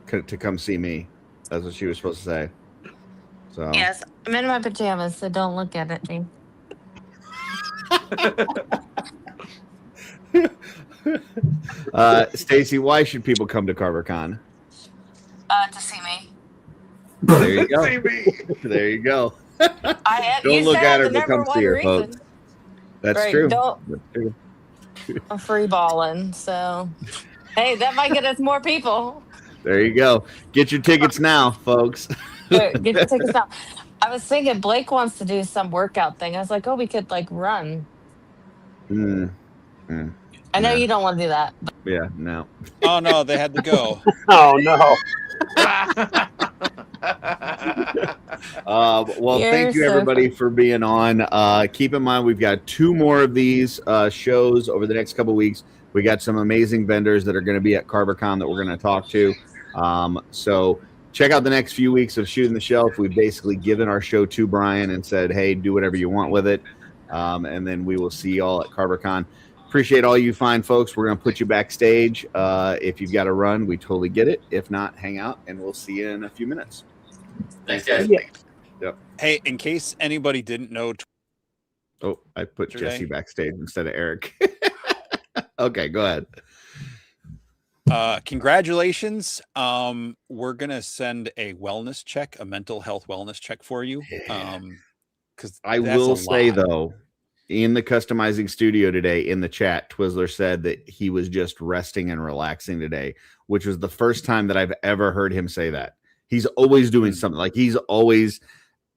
to come see me. That's what she was supposed to say. So Yes, I'm in my pajamas, so don't look at me. Stacy, why should people come to Karvar Kon? To see me. There you go. There you go. Don't look at her, but come see her, folks. That's right, true. I'm free balling, so hey, that might get us more people. There you go. Get your tickets now, folks. Get your tickets now. I was thinking Blake wants to do some workout thing. I was like, oh, we could like run. I know you don't want to do that. But... Yeah, no. Oh no, they had to go. Oh no. Well, thank you everybody for being on. Keep in mind, we've got 2 more of these shows over the next couple of weeks. We got some amazing vendors that are going to be at Karvar Kon that we're going to talk to. So check out the next few weeks of Shooting the Shelf. We've basically given our show to Brian and said, hey, do whatever you want with it. And then we will see you all at Karvar Kon. Appreciate all you fine folks. We're going to put you backstage. If you've got to run, we totally get it. If not, hang out, and we'll see you in a few minutes. Thanks, guys. Yep. Hey, in case anybody didn't know. Oh, I put Jesse backstage instead of Eric. Okay, go ahead. Congratulations. We're going to send a wellness check, a mental health wellness check for you. Because I will say, though, in the customizing studio today, in the chat, Twizzler said that he was just resting and relaxing today, which was the first time that I've ever heard him say that. He's always doing something. Like, he's always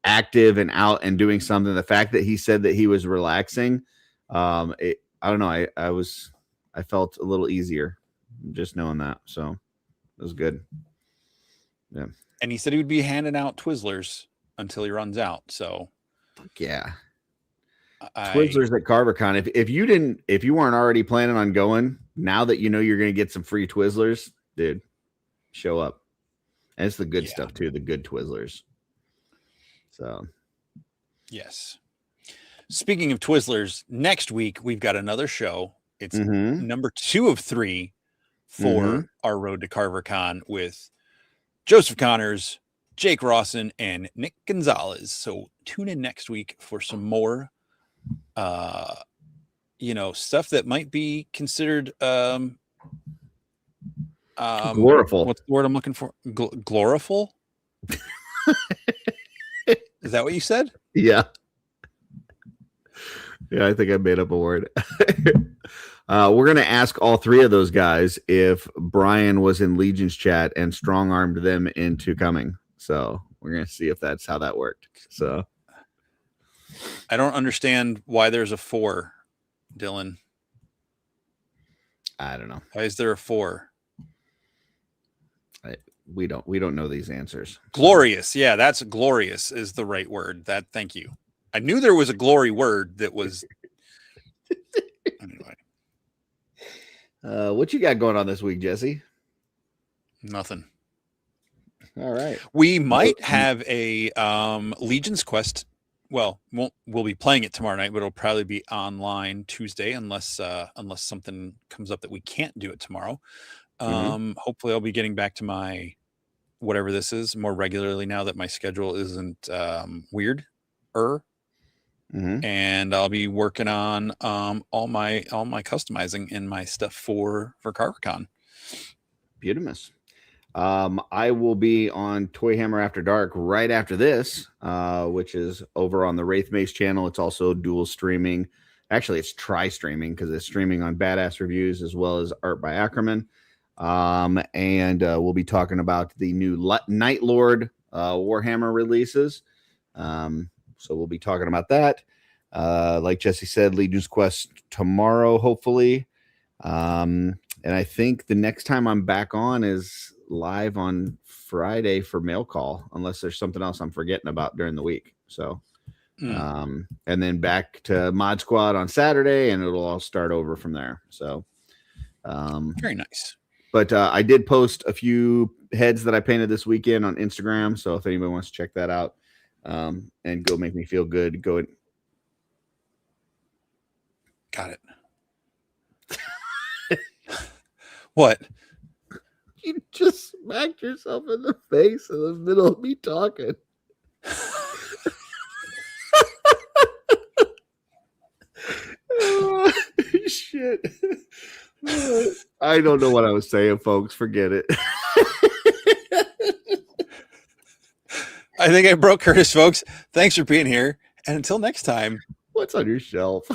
active and out and doing something. The fact that he said that he was relaxing, I don't know. I felt a little easier just knowing that. So it was good. Yeah. And he said he would be handing out Twizzlers until he runs out. So yeah. Twizzlers at Karvar Kon. If you weren't already planning on going, now that you know you're going to get some free Twizzlers, dude, show up. And it's the good stuff too, the good Twizzlers. So, yes. Speaking of Twizzlers, next week we've got another show. It's number 2 of 3 for our road to Karvar Kon with Joseph Connors, Jake Rawson, and Nick Gonzalez. So tune in next week for some more stuff that might be considered gloriful. What's the word I'm looking for? Gloriful? Is that what you said? Yeah. Yeah, I think I made up a word. We're going to ask all 3 of those guys if Brian was in Legion's chat and strong-armed them into coming. So we're going to see if that's how that worked. So I don't understand why there's a 4, Dylan. I don't know. Why is there a 4? We don't know these answers. Glorious. Yeah, that's glorious is the right word. Thank you. I knew there was a glory word that was anyway. What you got going on this week, Jesse? Nothing. All right. We might have a Legion's Quest. Well, we'll be playing it tomorrow night, but it'll probably be online Tuesday unless something comes up that we can't do it tomorrow. Hopefully I'll be getting back to my whatever this is more regularly now that my schedule isn't weird. And I'll be working on all my customizing in my stuff for Karvar Kon. Beautimous. I will be on Toy Hammer After Dark right after this, which is over on the Wraith Mace channel. It's also dual streaming. Actually, it's tri-streaming because it's streaming on Badass Reviews as well as Art by Ackerman. And we'll be talking about the new Night Lord Warhammer releases. So we'll be talking about that. Like Jesse said, Legion's Quest tomorrow, hopefully. And I think the next time I'm back on is live on Friday for mail call, unless there's something else I'm forgetting about during the week. So, and then back to Mod Squad on Saturday, and it'll all start over from there. So, very nice. But I did post a few heads that I painted this weekend on Instagram. So if anybody wants to check that out, and go make me feel good, go ahead. Got it. What? You just smacked yourself in the face in the middle of me talking. Oh, shit. I don't know what I was saying, folks. Forget it. I think I broke Curtis, folks. Thanks for being here. And until next time. What's on your shelf?